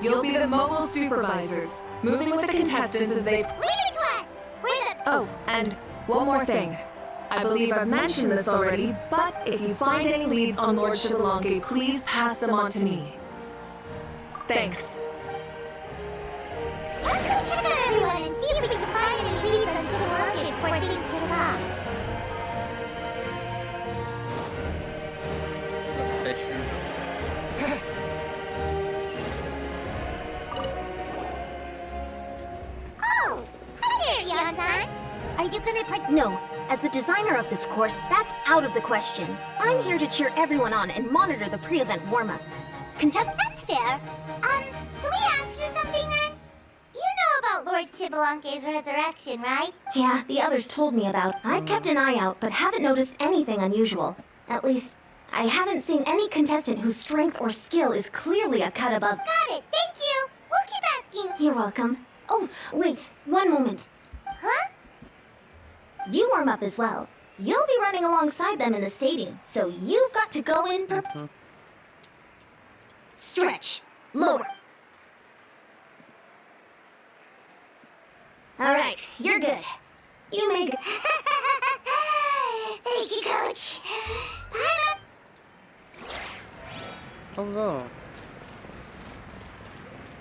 You'll be the mobile supervisors, moving with the contestants as they... Leave it to us! We're the... Oh, and one more thing. I believe I've mentioned this already, but if you find any leads on Lord Shibalanke, please pass them on to me. Thanks. Let's go check on everyone and see if we can find any leads on Shibalanke before things take off. Oh! Hi there, Yanzan! Are you gonna No, as the designer of this course, that's out of the question. I'm here to cheer everyone on and monitor the pre-event warm-up. That's fair. Can we ask you something then? You know about Lord Shibalanke's resurrection, right? Yeah, the others told me about. I've kept an eye out, but haven't noticed anything unusual. At least, I haven't seen any contestant whose strength or skill is clearly a cut above. Got it, thank you! We'll keep asking. You're welcome. Oh, wait, one moment. Huh? You warm up as well. You'll be running alongside them in the stadium, so you've got to go in Stretch. Lower. Alright, you're good. You may go. Thank you, Coach. Ого.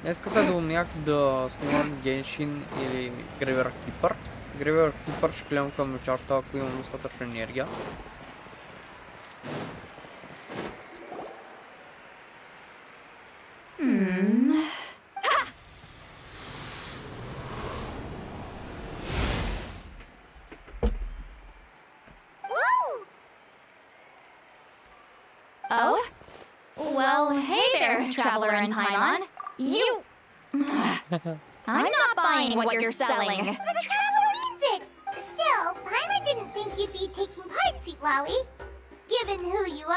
Днеска се думях да снимам Геншин или Гревер Кипър. Гревер Кипър ще гледам към вечерта, ако имам достатъчно енергия. Oh? Well, hey there, Traveler in Paimon. You... I'm not buying what you're selling. The Traveler needs it! Still, Paimon didn't think you'd be taking part, Sweetwowie. Given who you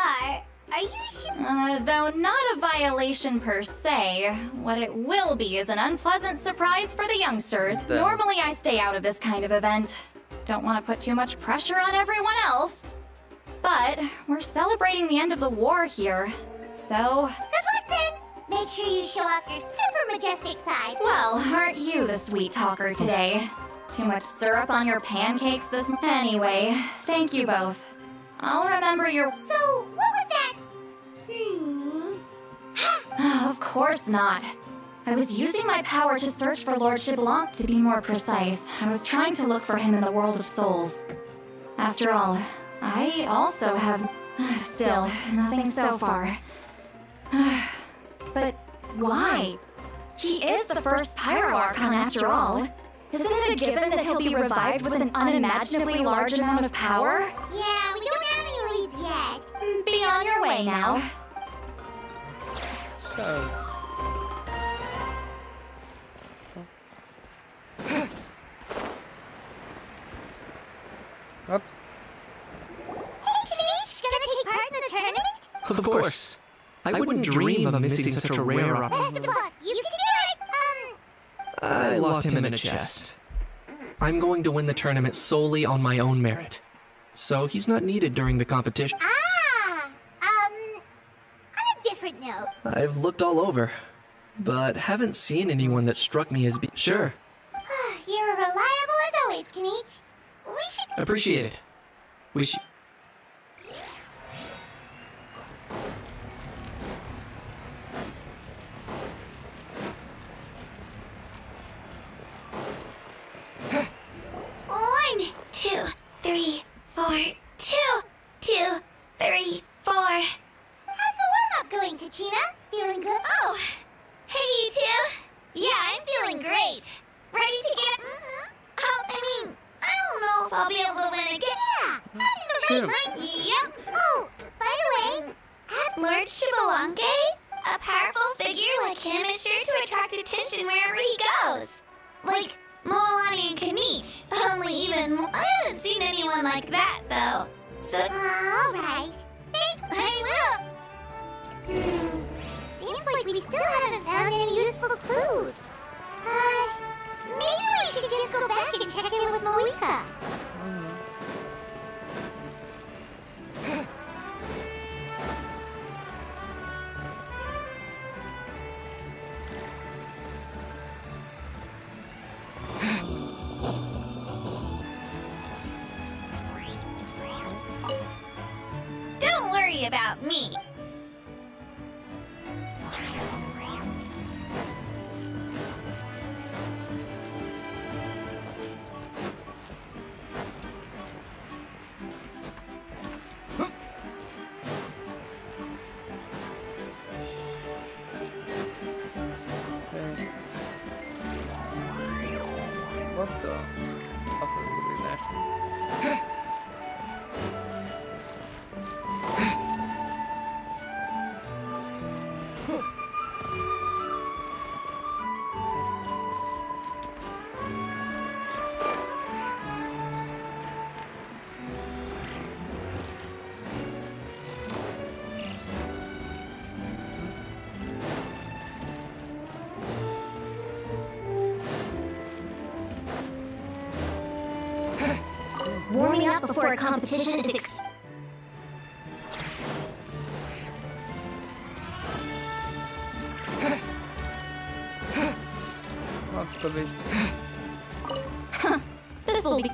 are you sure? Though not a violation per se, what it will be is an unpleasant surprise for the youngsters. Normally I stay out of this kind of event. Don't want to put too much pressure on everyone else. But we're celebrating the end of the war here, so... Good luck then! Make sure you show off your super majestic side. Well, aren't you the sweet talker today? Too much syrup on your pancakes this... Anyway, thank you both. I'll remember your... So, what was that? Of course not. I was using my power to search for Lord Shibalanke, to be more precise. I was trying to look for him in the world of souls. After all, I also have... Still, nothing so far. But why? He is the first Pyro Archon after all. Isn't it a given that he'll be revived with an unimaginably large amount of power? Yeah, we don't have any leads yet. Be on your way now. So. Up. Hey, Kanish, gonna take part in the tournament? Of course. I wouldn't dream of missing such a rare opportunity. Best of luck. You can do it. I locked him in a chest. I'm going to win the tournament solely on my own merit. So he's not needed during the competition. On a different note. I've looked all over, but haven't seen anyone that struck me as Sure. You're reliable as always, Kanish. We should... Appreciate it. We should... One, 2, 3, 4. 2, 2, 3, 4. How's the warm-up going, Kachina? Feeling good? Oh, hey you two. Yeah, I'm feeling great. Ready to get... Oh, I mean, I don't know if I'll be able to win again. Yeah, having the right mind. Yep. Oh, by the way, Lord Shibalange? A powerful figure like him is sure to attract attention wherever he goes. Like Moalani and Kanish. I haven't seen anyone like that, though. So... all right. Thanks. I will. Seems like we still haven't found any useful clues. Maybe we should just go back and check in with Moika. Don't worry about me. What the fuck is doing that? Warming up before a competition is This'll be...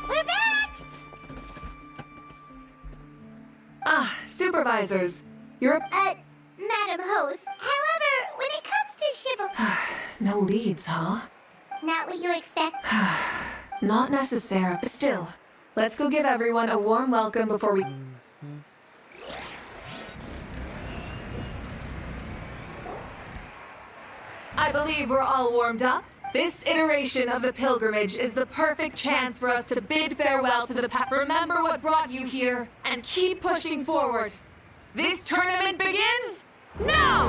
We're back! Ah, supervisors. You're... Madam Host. However, when it comes to Shibble... No leads, huh? Not what you expect. Not necessary. Still, let's go give everyone a warm welcome before we... I believe we're all warmed up. This iteration of the pilgrimage is the perfect chance for us to bid farewell to the past. Remember what brought you here and keep pushing forward. This tournament begins now!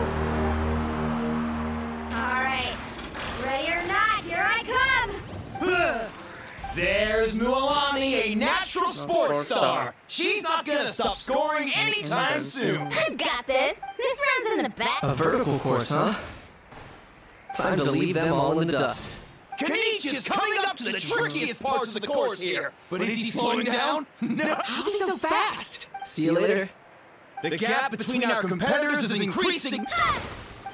All right. Ready or not, here I come! There's Mualani, a natural sports star. She's not gonna stop scoring anytime soon. I've got this. This runs in the back. A vertical course, huh? Time to leave them all in the dust. Kanish is coming up to the trickiest parts of the course here. But is he slowing down? No. How's he so fast? See you later. The gap between our competitors is increasing.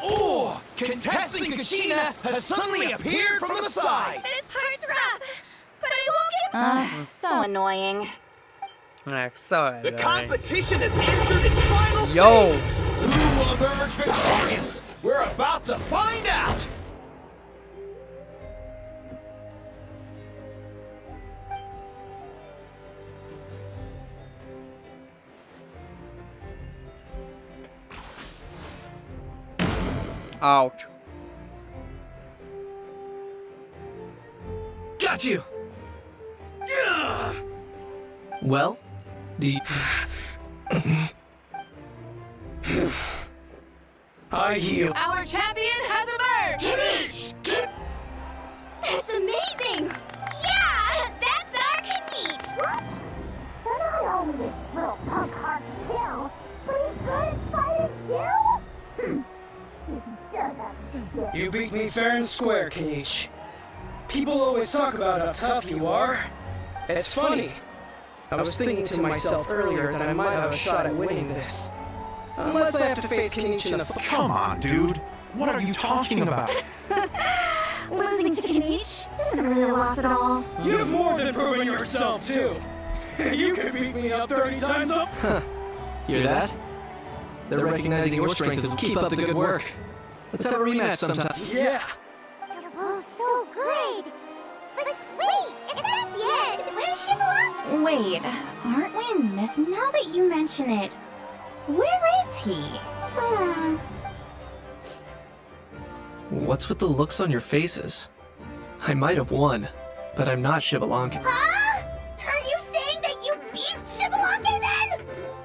Oh! Contestant Kachina has suddenly appeared from the side. This part's rough, but I won't give... So annoying. Sorry. The competition has entered its final Yo. phase. Who will emerge victorious? We're about to find out! Ouch. Got you! Well, I heal. Our champion has emerged! That's amazing! Yeah, that's our Kanish! Not only this little punk hard to kill, but he's good at fighting too? You beat me fair and square, Kanish. People always talk about how tough you are. It's funny. I was thinking to myself earlier that I might have a shot at winning this. Unless I have to face Kanish in the Come on, dude. What are you talking about? Losing to Kanish isn't really a loss at all. You've more than proven yourself, too. You could beat me up 30 times up. Hear that? They're recognizing your strength as keep up the good work. Let's have a rematch sometime. Yeah. You're both so good! But wait, if that's the end, where's Shibboleth? Wait, aren't we now that you mention it, where is he? What's with the looks on your faces? I might have won, but I'm not Shibboleth. Huh? Are you saying that you beat Shibboleth then?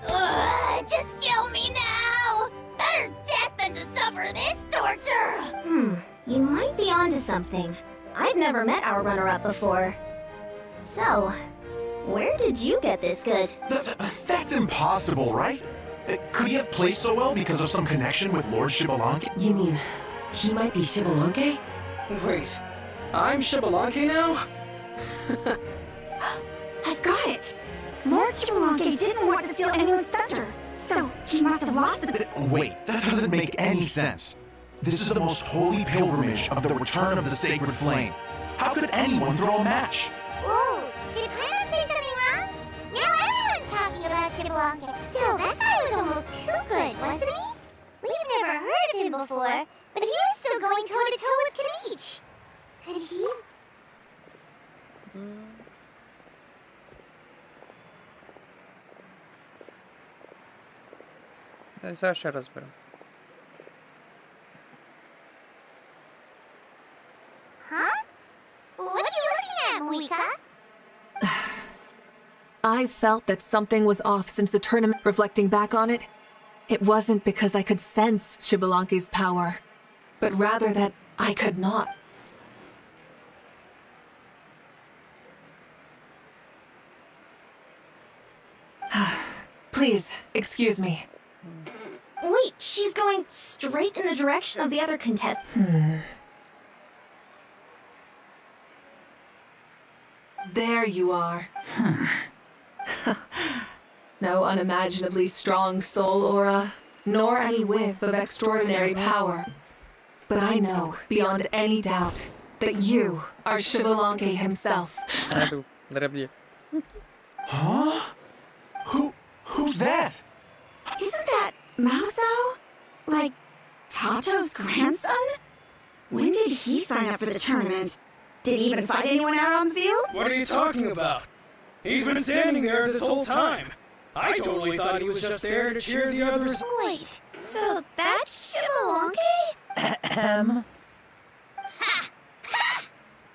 Ugh, just kill me now! Better death than to suffer this torture! You might be onto something. I've never met our runner-up before. So, where did you get this good? That's impossible, right? Could he have placed so well because of some connection with Lord Shibboleth? You mean, he might be Shibboleth? Wait, I'm Shibboleth now? I've got it! Lord Shibboleth didn't want to steal anyone's thunder, so he must have lost the... Wait, that doesn't make any sense. This is the most holy pilgrimage of the return of the sacred flame. How could anyone throw a match? Whoa, did Paimon say something wrong? Now everyone's talking about Shibboleth. Still, that guy was almost too good, wasn't he? We've never heard of him before, but he was still going toe-to-toe with Kanish. Could he? Zaraz rozbieram. Huh? What are you looking at, Moika? I felt that something was off since the tournament. Reflecting back on it, it wasn't because I could sense Shibboleth's power, but rather that I could not. Please, excuse me. Wait, she's going straight in the direction of the other contestant. There you are. No unimaginably strong soul aura, nor any whiff of extraordinary power. But I know, beyond any doubt, that you are Shibboleth himself. Huh? Who's that? Isn't that Mauso? Like, Tato's grandson? When did he sign up for the tournament? Did he even fight anyone out on the field? What are you talking about? He's been standing there this whole time. I totally thought he was just there to cheer the others. Wait, so that's Shibboleth? Ha! Ha!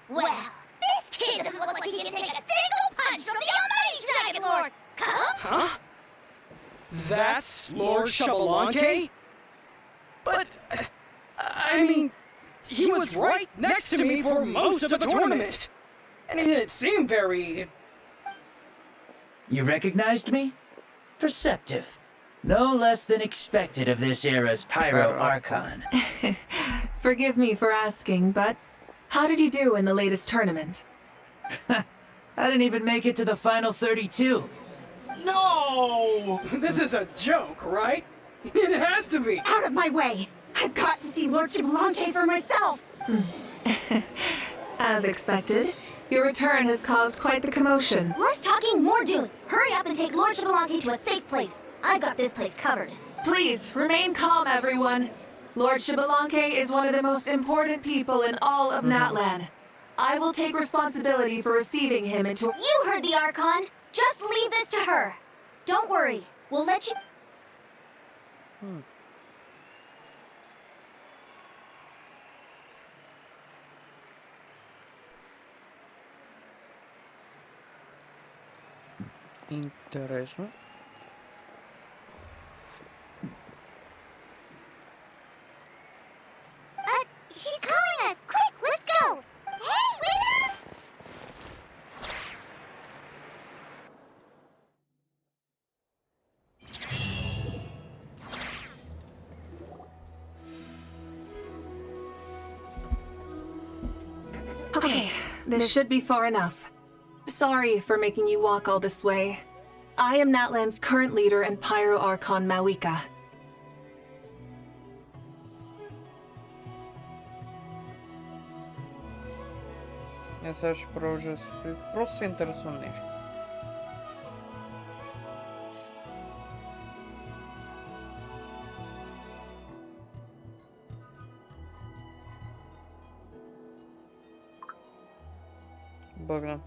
Well, this kid doesn't look like he can take a single punch from the almighty Dragon Lord! Huh? That's Lord Shibboleth? But, I mean, he was right next to me for most of the tournament. And he didn't seem very... You recognized me? Perceptive. No less than expected of this era's Pyro Archon. Forgive me for asking, but how did you do in the latest tournament? I didn't even make it to the final 32. No! This is a joke, right? It has to be! Out of my way! I've got to see Lord Shibboleth for myself! As expected, your return has caused quite the commotion. Less talking, more doing. Hurry up and take Lord Shibboleth to a safe place. I've got this place covered. Please, remain calm, everyone. Lord Shibalanke is one of the most important people in all of Natlan. I will take responsibility for receiving him into— You heard the Archon! Just leave this to her! Don't worry, we'll let you— Интересно. She's calling us! Quick, let's go! Hey, wait up! Okay, this should be far enough. Sorry for making you walk all this way. I am Natlan's current leader and Pyro Archon Mawika. Я сега ще продължа. Просто се интересувам нещо. Бъгна.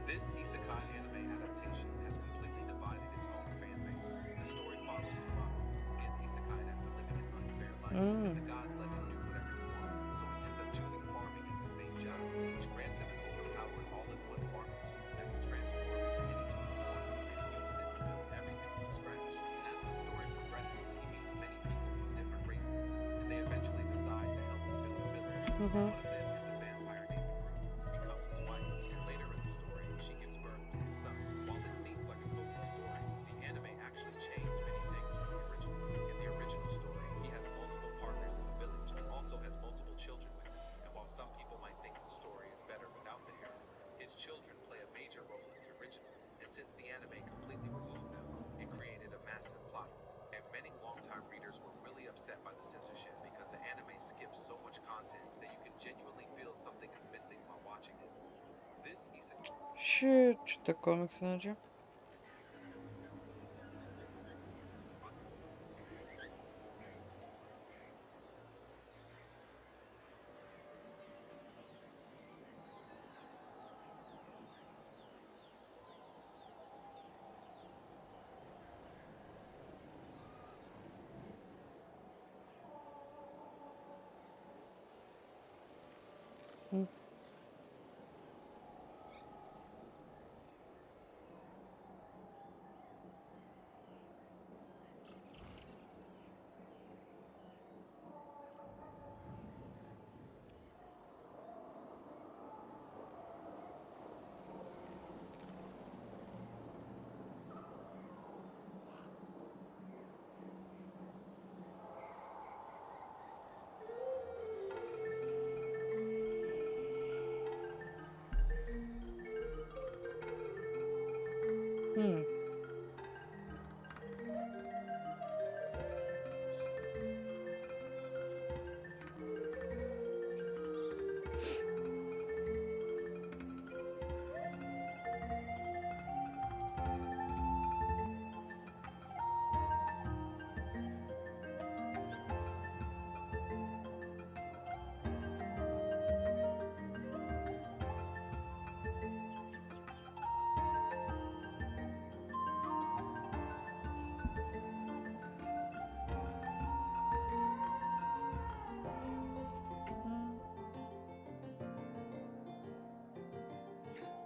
This isekai anime adaptation has completely divided its own fan base. The story follows Mako, gets isekai after living an unfair life, and the gods let him do whatever he wants, so he ends up choosing farming as his main job, which grants him an overpowered all-in-one farming tool that can transform into any tool he wants, and he uses it to build everything from scratch. And as the story progresses, he meets many people from different races, and they eventually decide to help him build a village. One of them is a vampire named Rue, who becomes his wife, and later in the story, she gives birth to his son. While this seems like a cozy story, the anime actually changed many things from the original. In the original story, he has multiple partners in the village and also has multiple children with him. And while some people might think the story is better without the hero, his children play a major role in the original. And since the anime completely removed them, it created a massive plot hole. And many longtime readers were really upset by the censorship because the anime skips so much content that you can genuinely feel something is missing while watching it. This isekai. Ще чета комикс, значи.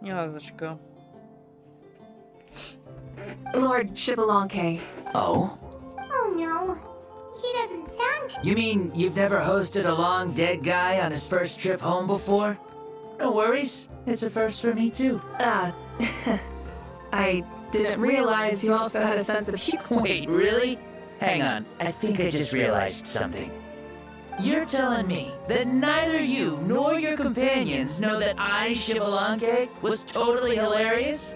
Няма да чека. Lord Shibalanke. Oh? Oh no, he doesn't sound. You mean you've never hosted a long dead guy on his first trip home before? No worries. It's a first for me too. I didn't realize you also had a sense of humor. Wait, really? Hang on. I think I just realized something. You're telling me that neither you nor your companions know that I, Shibalanke, was totally hilarious?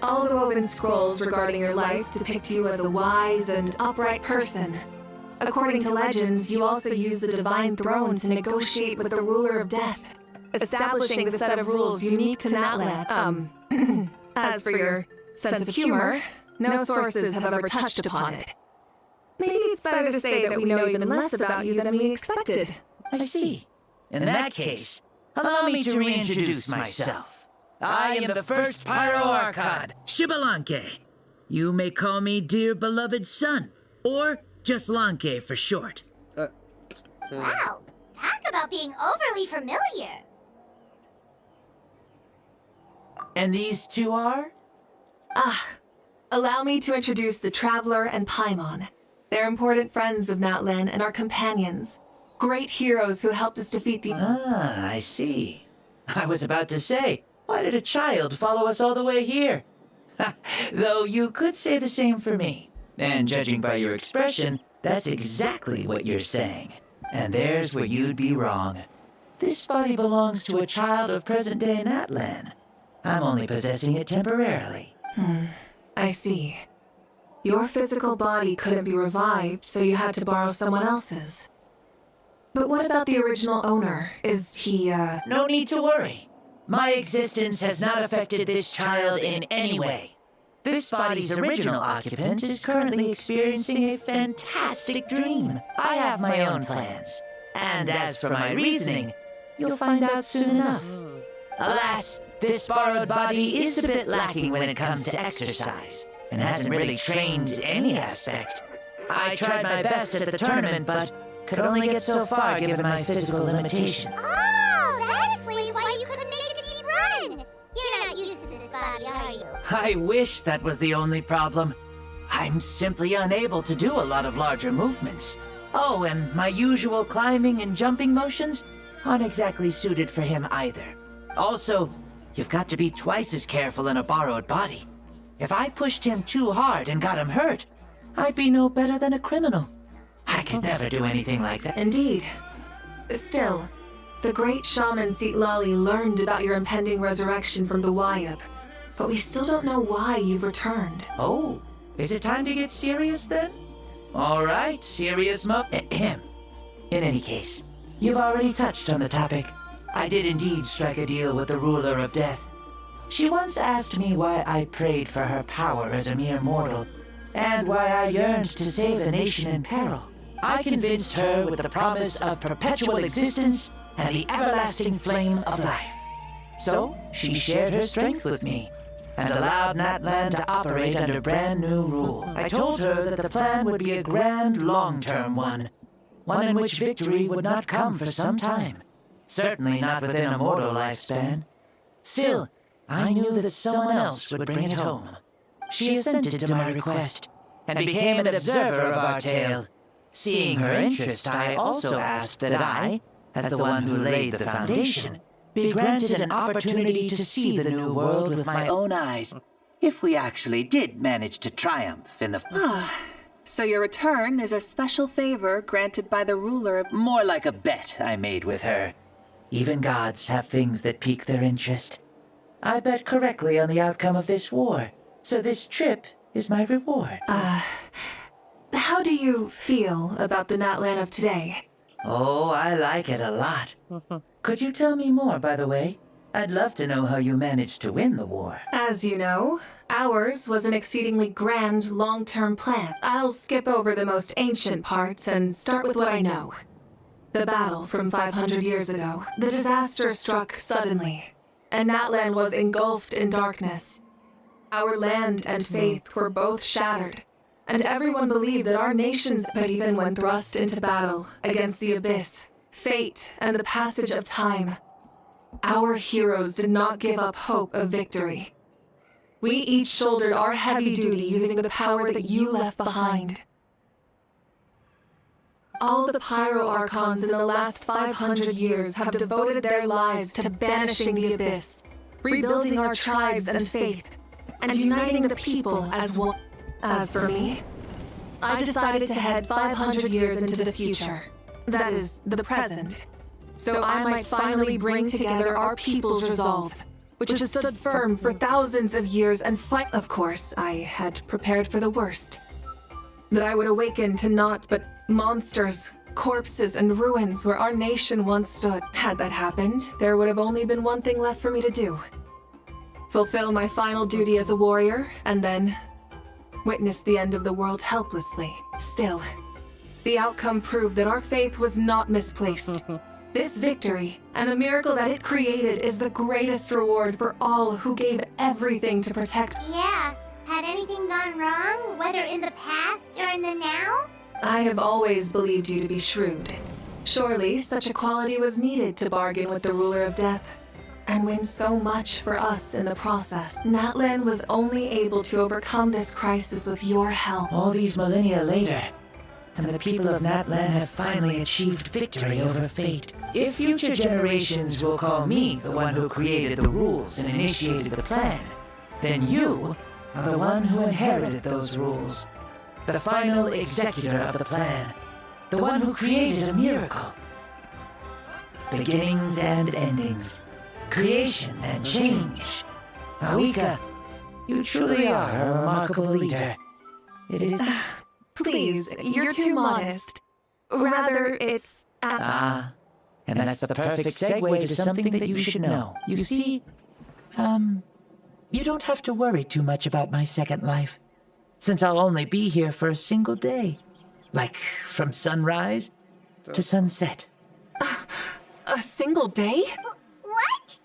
All the woven scrolls regarding your life depict you as a wise and upright person. According to legends, you also use the divine throne to negotiate with the ruler of death. establishing the set of rules unique to Natlan. As for your sense of humor, no sources have ever touched upon it. Maybe it's better to say that we know even less about you than we expected. I see. In that case, allow me to reintroduce myself. I am the first Pyro Archon, Shibalanke. You may call me dear beloved son, or just Lanke for short. Wow, talk about being overly familiar. And these two are? Allow me to introduce the Traveler and Paimon. They're important friends of Natlan and our companions. Great heroes who helped us defeat the— I see. I was about to say, why did a child follow us all the way here? Though you could say the same for me. And judging by your expression, that's exactly what you're saying. And there's where you'd be wrong. This body belongs to a child of present-day Natlan. I'm only possessing it temporarily. I see. Your physical body couldn't be revived, so you had to borrow someone else's. But what about the original owner? Is he, No need to worry. My existence has not affected this child in any way. This body's original occupant is currently experiencing a fantastic dream. I have my own plans. And as for my reasoning, you'll find out soon enough. Alas, this borrowed body is a bit lacking when it comes to exercise, and hasn't really trained in any aspect. I tried my best at the tournament, but could only get so far given my physical limitation. Oh, that explains why you couldn't make a deep run. You're not used to this body, are you? I wish that was the only problem. I'm simply unable to do a lot of larger movements. Oh, and my usual climbing and jumping motions aren't exactly suited for him either. Also, you've got to be twice as careful in a borrowed body. If I pushed him too hard and got him hurt, I'd be no better than a criminal. I could never do anything like that. Indeed. Still, the great shaman Seatlali learned about your impending resurrection from the Wayab, but we still don't know why you've returned. Oh, is it time to get serious then? All right, serious In any case, you've already touched on the topic. I did indeed strike a deal with the ruler of death. She once asked me why I prayed for her power as a mere mortal, and why I yearned to save a nation in peril. I convinced her with the promise of perpetual existence and the everlasting flame of life. So, she shared her strength with me, and allowed Natlan to operate under brand new rule. I told her that the plan would be a grand, long-term one in which victory would not come for some time. Certainly not within a mortal lifespan. Still, I knew that someone else would bring it home. She assented to my request, and became an observer of our tale. Seeing her interest, I also asked that I, as the one who laid the foundation, be granted an opportunity to see the new world with my own eyes, if we actually did manage to triumph in the... So your return is a special favor granted by the ruler. More like a bet I made with her. Even gods have things that pique their interest. I bet correctly on the outcome of this war, so this trip is my reward. How do you feel about the Natlan of today? Oh, I like it a lot. Could you tell me more, by the way? I'd love to know how you managed to win the war. As you know, ours was an exceedingly grand, long-term plan. I'll skip over the most ancient parts and start with what I know. The battle from 500 years ago. The disaster struck suddenly, and Natlan was engulfed in darkness. Our land and faith were both shattered, and everyone believed that our nations, but even when thrust into battle against the abyss, fate, and the passage of time, our heroes did not give up hope of victory. We each shouldered our heavy duty using the power that you left behind. All the Pyro Archons in the last 500 years have devoted their lives to banishing the abyss, rebuilding our tribes and faith, and uniting the people as one. As for me, I decided to head 500 years into the future. That is, the present. So I might finally bring together our people's resolve, which has stood firm for thousands of years and fight. Of course, I had prepared for the worst. That I would awaken to naught but monsters, corpses and ruins where our nation once stood. Had that happened, there would have only been one thing left for me to do. Fulfill my final duty as a warrior, and then witness the end of the world helplessly. Still, the outcome proved that our faith was not misplaced. This victory, and the miracle that it created, is the greatest reward for all who gave everything to protect. Yeah. Had anything gone wrong, whether in the past or in the now? I have always believed you to be shrewd. Surely, such a quality was needed to bargain with the ruler of death, and win so much for us in the process. Natlan was only able to overcome this crisis with your help. All these millennia later, and the people of Natlan have finally achieved victory over fate. If future generations will call me the one who created the rules and initiated the plan, then you are the one who inherited those rules. The final executor of the plan. The one who created a miracle. Beginnings and endings. Creation and change. Mawika, you truly are a remarkable leader. It is... Please, you're too modest. Rather, it's... And that's the perfect segue to something that you should know. You see, you don't have to worry too much about my second life, since I'll only be here for a single day. Like, from sunrise to sunset. A single day? What?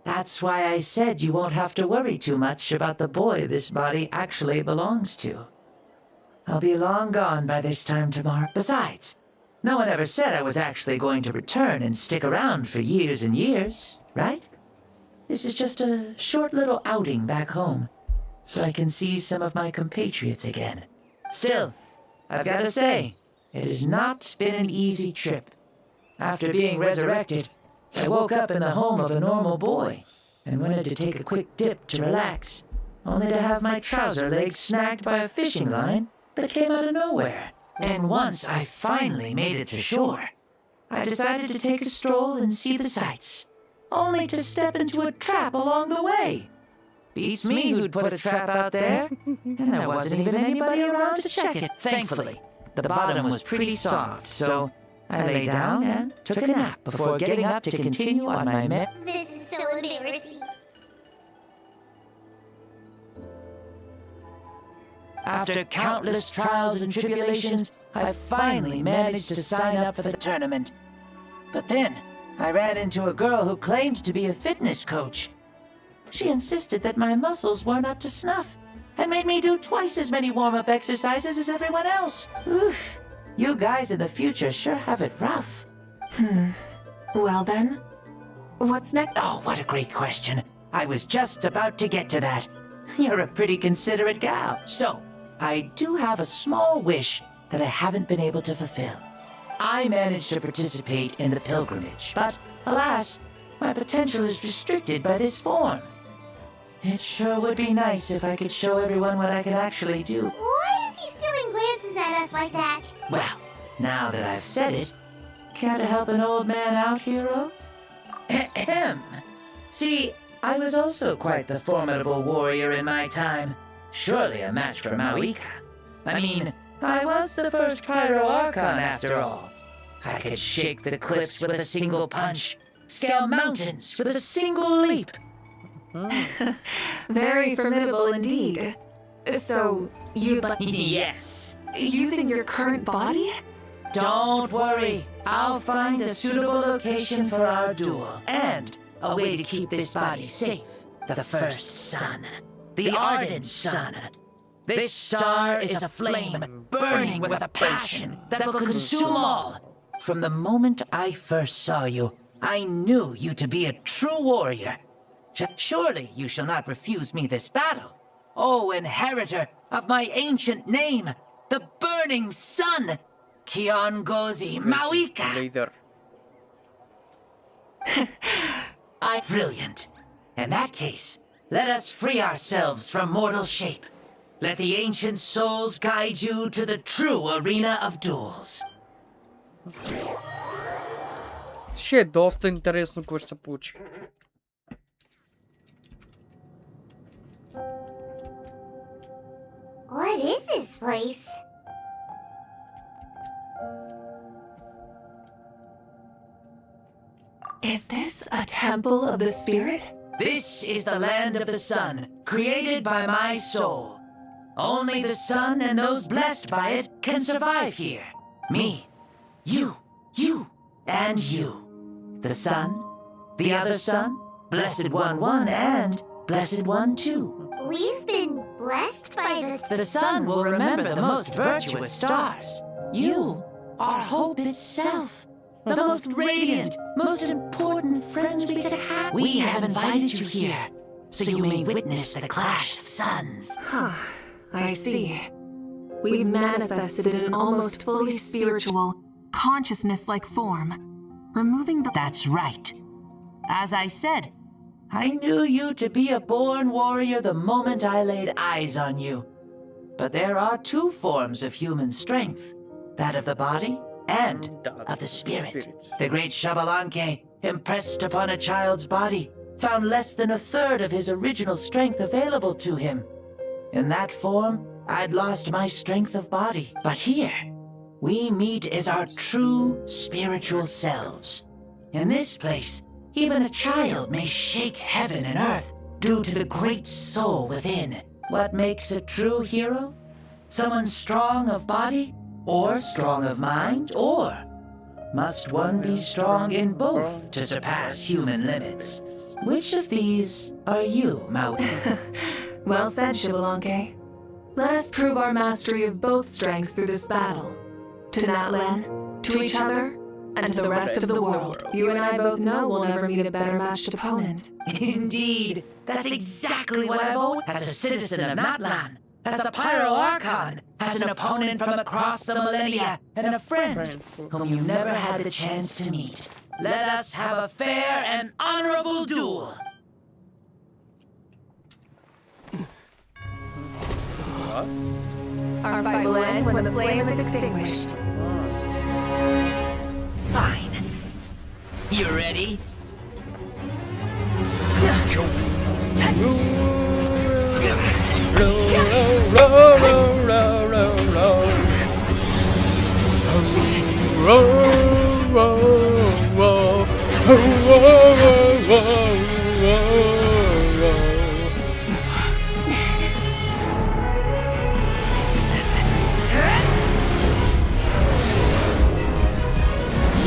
That's why I said you won't have to worry too much about the boy this body actually belongs to. I'll be long gone by this time tomorrow. Besides, no one ever said I was actually going to return and stick around for years and years, right? This is just a short little outing back home, so I can see some of my compatriots again. Still, I've got to say, it has not been an easy trip. After being resurrected, I woke up in the home of a normal boy and wanted to take a quick dip to relax, only to have my trouser legs snagged by a fishing line that came out of nowhere. And once I finally made it to shore, I decided to take a stroll and see the sights, only to step into a trap along the way. Beats me who'd put a trap out there, and there wasn't even anybody around to check it. Thankfully, the bottom was pretty soft, so I lay down and took a nap before getting up to continue on my This is so embarrassing. After countless trials and tribulations, I finally managed to sign up for the tournament. But then, I ran into a girl who claimed to be a fitness coach. She insisted that my muscles weren't up to snuff, and made me do twice as many warm-up exercises as everyone else. Oof. You guys in the future sure have it rough. Well then, what's next? Oh, what a great question. I was just about to get to that. You're a pretty considerate gal. So, I do have a small wish that I haven't been able to fulfill. I managed to participate in the pilgrimage, but alas, my potential is restricted by this form. It sure would be nice if I could show everyone what I can actually do. Why is he stealing glances at us like that? Well, now that I've said it, care to help an old man out, hero? Ahem. See, I was also quite the formidable warrior in my time. Surely a match for Mawika. I mean, I was the first Pyro Archon after all. I could shake the cliffs with a single punch, scale mountains with a single leap. Very formidable indeed. So, you'd like... Yes. Using your current body? Don't worry. I'll find a suitable location for our duel, and a way to keep this body safe. The first sun. The ardent sun. This star is a flame, burning with a passion that will consume all. From the moment I first saw you, I knew you to be a true warrior. Surely you shall not refuse me this battle. O inheritor of my ancient name, the burning sun, Kiongozi Mawika. Brilliant. In that case, let us free ourselves from mortal shape. Let the ancient souls guide you to the true arena of duels. Ще е доста интересно какво ще се получи. this place? Is this a temple of the spirit? This is the land of the sun, created by my soul. Only the sun and those blessed by it can survive here. Me, you, and you. The sun, the other sun, Blessed One 1, and Blessed One 2. We've been blessed by this. The sun will remember the most virtuous stars. You are hope itself. The most radiant, most important friends we could have. We have invited you here, so you may witness the clash of suns. I see. We've manifested in an almost fully spiritual, consciousness-like form, removing the— That's right. As I said, I knew you to be a born warrior the moment I laid eyes on you. But there are two forms of human strength, that of the body and of the spirit. The great Xbalanque, impressed upon a child's body, found less than a third of his original strength available to him. In that form, I'd lost my strength of body. But here, we meet as our true spiritual selves. In this place, even a child may shake heaven and earth due to the great soul within. What makes a true hero? Someone strong of body, or strong of mind, or must one be strong in both to surpass human limits? Which of these are you, Maui? Well said, Xbalanque. Let us prove our mastery of both strengths through this battle. To Natlan, to each other, and to the rest of the world. You and I both know we'll never meet a better matched opponent. Indeed. That's exactly what I've always— As a citizen of Natlan, as the Pyro Archon, as an opponent from across the millennia, and a friend whom you never had the chance to meet. Let us have a fair and honorable duel. Our fight will end when the flame is extinguished. Fine. You ready?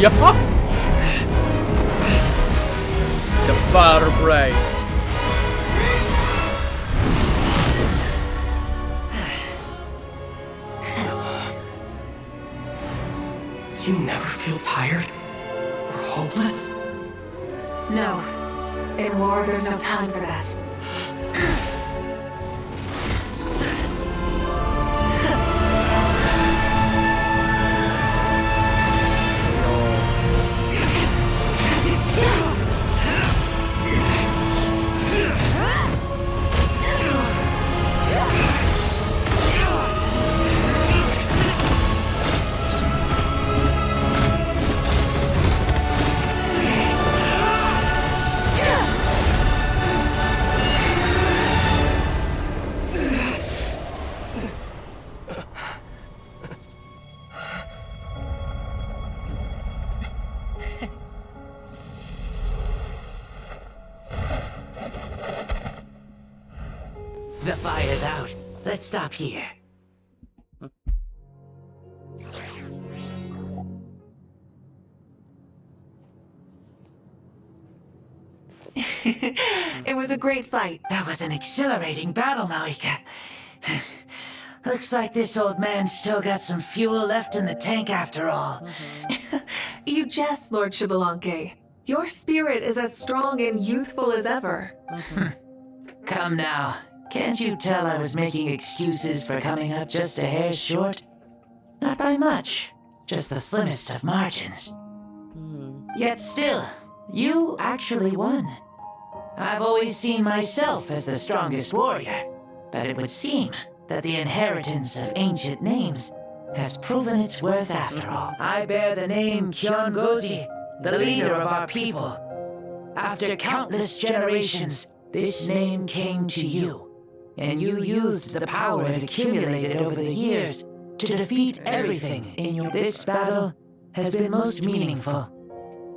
Yeah. The fire bright. Do you never feel tired or hopeless? No. In war, there's no time for that. The fire's out. Let's stop here. It was a great fight. That was an exhilarating battle, Maika. Looks like this old man's still got some fuel left in the tank after all. You jest, Lord Xbalanque. Your spirit is as strong and youthful as ever. Come now. Can't you tell I was making excuses for coming up just a hair short? Not by much. Just the slimmest of margins. Yet still, you actually won. I've always seen myself as the strongest warrior, but it would seem that the inheritance of ancient names has proven its worth after all. I bear the name Kyongozi, the leader of our people. After countless generations, this name came to you. and you used the power it accumulated over the years to defeat everything in your... This battle has been most meaningful.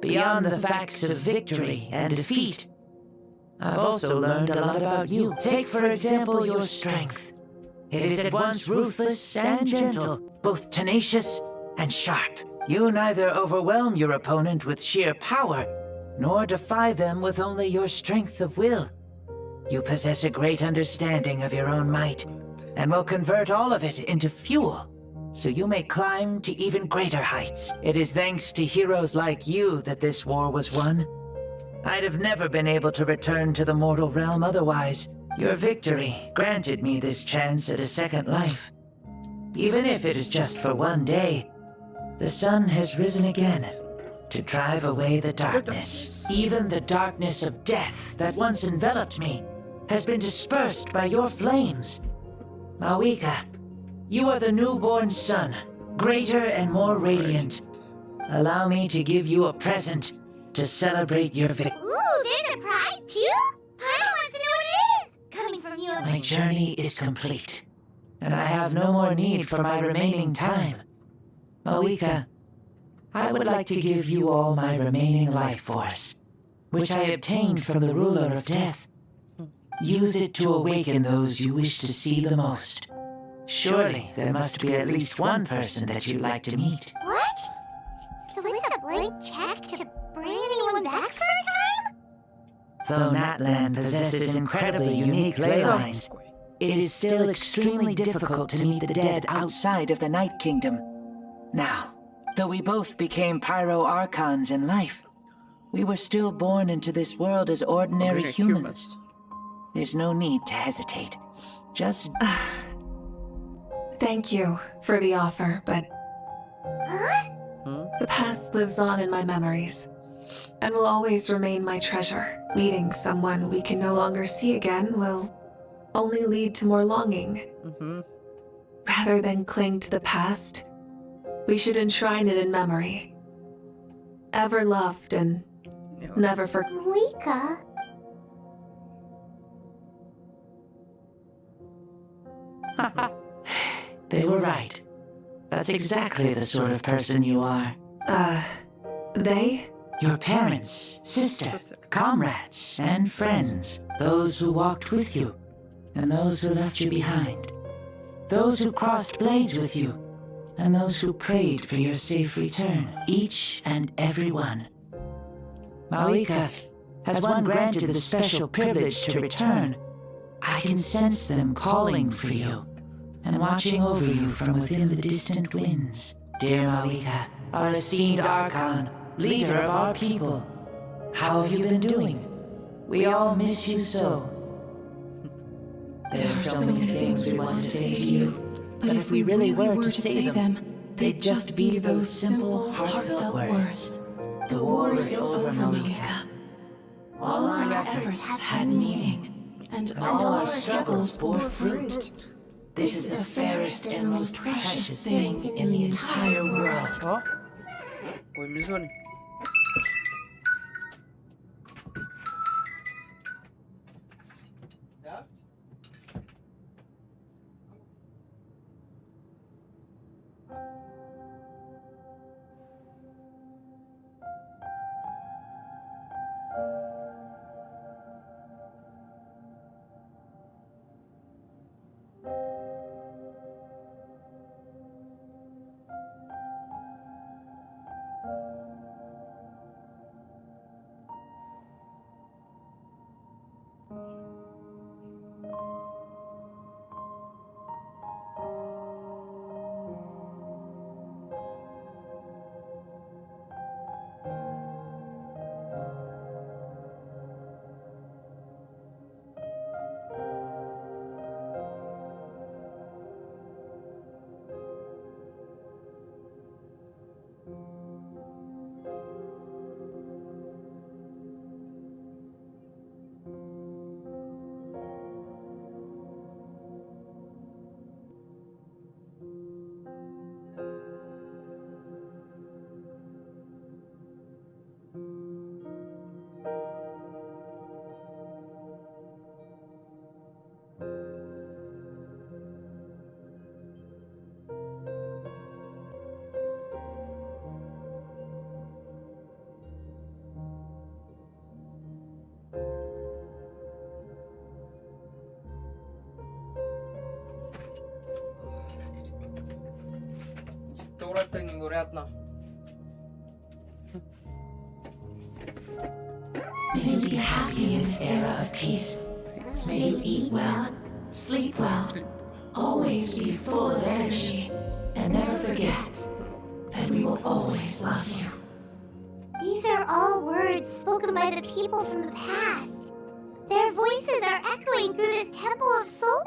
Beyond the facts of victory and defeat, I've also learned a lot about you. Take, for example, your strength. It is at once ruthless and gentle, both tenacious and sharp. You neither overwhelm your opponent with sheer power, nor defy them with only your strength of will. You possess a great understanding of your own might, and will convert all of it into fuel, so you may climb to even greater heights. It is thanks to heroes like you that this war was won. I'd have never been able to return to the mortal realm otherwise. Your victory granted me this chance at a second life. Even if it is just for one day, the sun has risen again to drive away the darkness. Even the darkness of death that once enveloped me has been dispersed by your flames. Mawika, you are the newborn sun, greater and more radiant. Allow me to give you a present to celebrate your victory. Ooh, there's a prize too? I want to know what it is! Coming from you. My journey is complete, and I have no more need for my remaining time. Mawika, I would like to give you all my remaining life force, which I obtained from the ruler of death. Use it to awaken those you wish to see the most. Surely there must be at least one person that you'd like to meet. What? So it's a blank check to bring anyone back for a time? Though Natlan possesses incredibly unique ley lines, it is still extremely difficult to meet the dead outside of the Night Kingdom. Now, though we both became Pyro Archons in life, we were still born into this world as ordinary humans. There's no need to hesitate. Just... Thank you for the offer, but... Huh? The past lives on in my memories, and will always remain my treasure. Meeting someone we can no longer see again will only lead to more longing. Rather than cling to the past, we should enshrine it in memory. Ever loved and never forgotten. Mawika? They were right. That's exactly the sort of person you are. They? Your parents, sister, comrades, and friends. Those who walked with you, and those who left you behind. Those who crossed blades with you, and those who prayed for your safe return. Each and every one. Mawika, as one granted the special privilege to return, I can sense them calling for you, and watching over you from within the distant winds. Dear Mawika, our esteemed Archon, leader of our people, how have you been doing? We all miss you so. There are so many things we want to say to you, but if we really were to say them, they'd just be those simple, heartfelt words. The war is over, Mawika. All our efforts had meaning, and all our struggles bore fruit. This is the fairest and most precious thing in the entire world. Ой, мне звонит. Историята е невероятна. May you be happy in this era of peace. May you eat well, sleep well, always be full of energy, and never forget that we will always love you. These are all words spoken by the people from the past. Their voices are echoing through this temple of soul.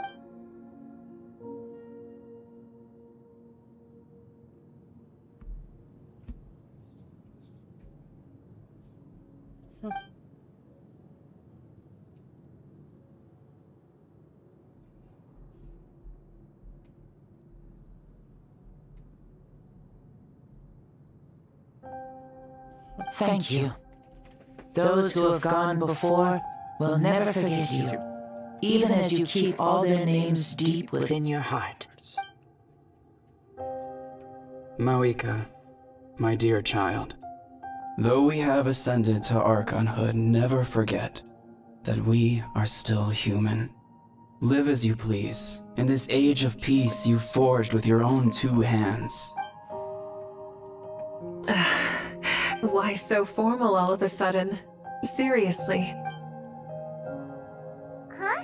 Thank you. Those who have gone before will never forget you, even as you keep all their names deep within your heart. Mawika, my dear child, though we have ascended to Archonhood, never forget that we are still human. Live as you please, in this age of peace you forged with your own 2 hands. Why so formal all of a sudden? Seriously. Huh?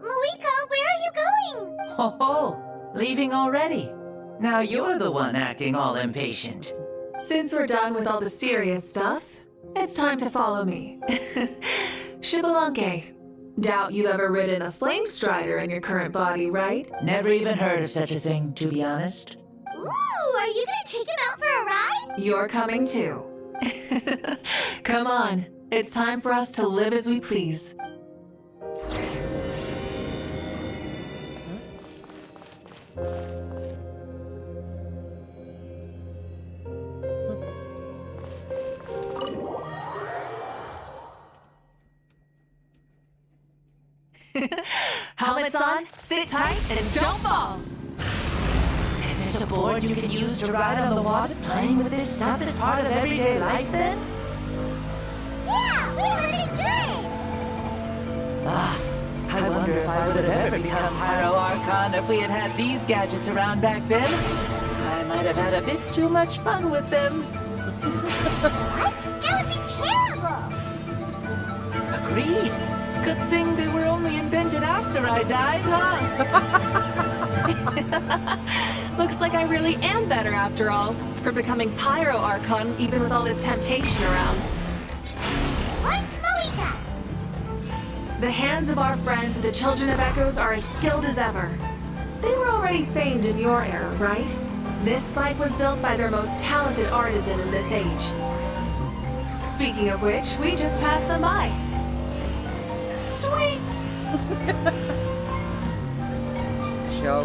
Mawika, where are you going? Ho, leaving already? Now you're the one acting all impatient. Since we're done with all the serious stuff, it's time to follow me. Shibalanke. Doubt you've ever ridden a flame strider in your current body, right? Never even heard of such a thing, to be honest. Ooh, are you gonna take him out for a ride? You're coming too. Come on, it's time for us to live as we please. Helmets on, sit tight, and don't fall! Is this a board you can use to ride on the water? Playing with this stuff is part of everyday life then? Yeah, we're living good! I wonder if I would have ever become Pyro Archon if we had had these gadgets around back then. I might have had a bit too much fun with them. What? That would be terrible! Agreed. Good thing they were only invented after I died, huh? Looks like I really am better after all, for becoming Pyro Archon even with all this temptation around. Point Mawika! The hands of our friends, the Children of Echoes, are as skilled as ever. They were already famed in your era, right? This spike was built by their most talented artisan in this age. Speaking of which, we just passed them by. Sweet! Show.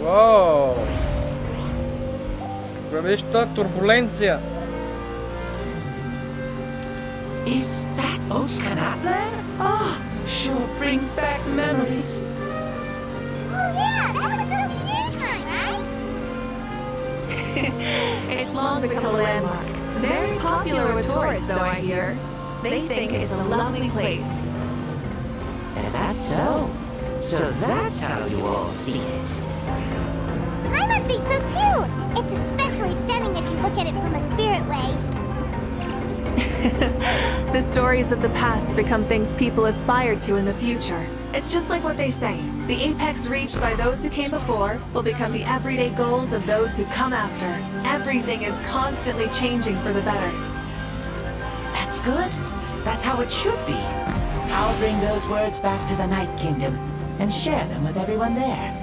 Wow! Виж турбуленция. Is that Oshkanatlan? Sure brings back memories. Oh yeah, that was built in your time, right? It's long become a landmark. Very popular with tourists, so I hear. They think it's a lovely place. Is that so? So that's how you all see it. I think so too! It's especially stunning if you look at it from a spirit way. The stories of the past become things people aspire to in the future. It's just like what they say. The apex reached by those who came before will become the everyday goals of those who come after. Everything is constantly changing for the better. That's good. That's how it should be. I'll bring those words back to the Night Kingdom and share them with everyone there.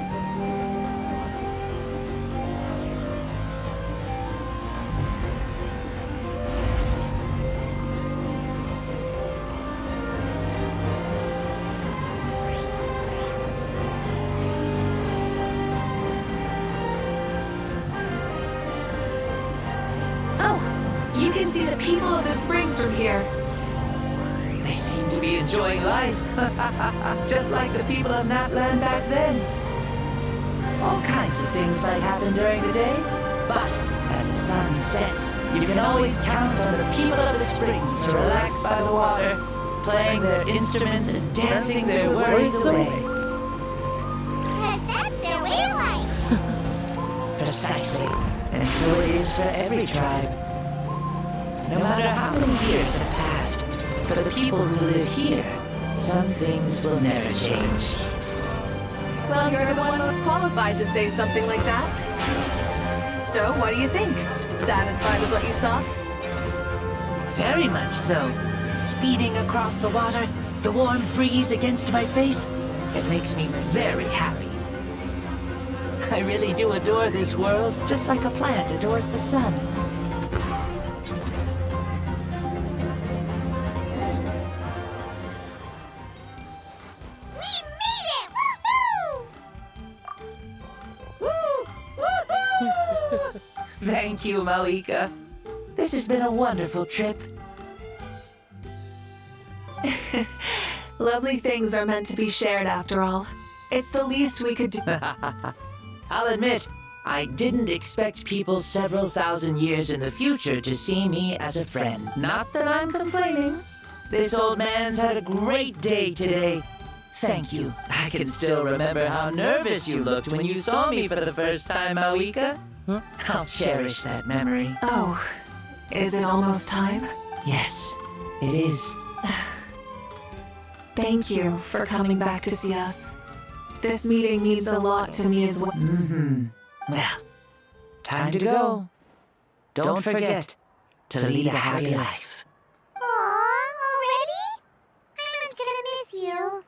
You can see the people of the springs from here. They seem to be enjoying life, just like the people of Natland back then. All kinds of things might happen during the day, but as as the sun sets, you can always count on the people of the springs to relax by the water, playing their instruments and dancing their worries away. Cause that's their way of life. Precisely. And so it is for every tribe. No matter how many years have passed, for the people who live here, some things will never change. Well, you're the one most qualified to say something like that. So, what do you think? Satisfied with what you saw? Very much so. Speeding across the water, the warm breeze against my face, it makes me very happy. I really do adore this world, just like a plant adores the sun. Thank you, Mauika. This has been a wonderful trip. Lovely things are meant to be shared after all. It's the least we could do. I'll admit, I didn't expect people several thousand years in the future to see me as a friend. Not that I'm complaining. This old man's had a great day today. Thank you. I can still remember how nervous you looked when you saw me for the first time, Mauika. I'll cherish that memory. Oh, is it almost time? Yes, it is. Thank you for coming back to see us. This meeting means a lot to me as well. Well, time to go. Don't forget to lead a happy life. Aww, already? Hyman's gonna miss you.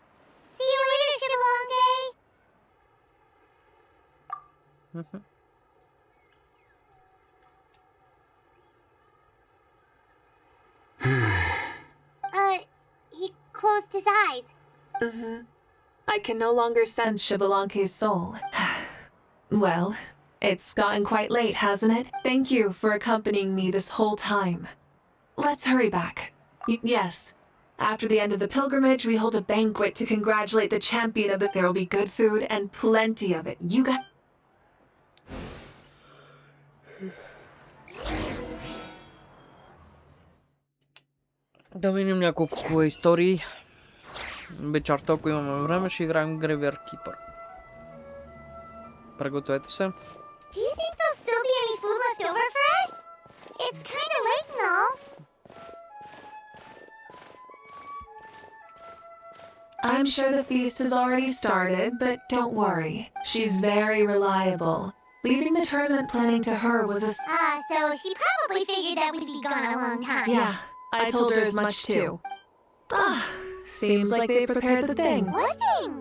See you later, Shibbolonke. He closed his eyes. I can no longer sense Shibbolonke's soul. Well, it's gotten quite late, hasn't it? Thank you for accompanying me this whole time. Let's hurry back. Yes. After the end of the pilgrimage, we hold a banquet to congratulate the champion of the... There will be good food and plenty of it. You got... Да видим няколко истории. Вечерта, ако имаме време, ще играем Graveyard Keeper. Пригответе се. Do you think there'll still be any food left over for us? It's kind of late and all. I'm sure the feast has already started, but don't worry. She's very reliable. Leaving the tournament planning to her was a... So she probably figured that we'd be gone a long time. Yeah, I told her as much too. Seems like they prepared the thing. What thing?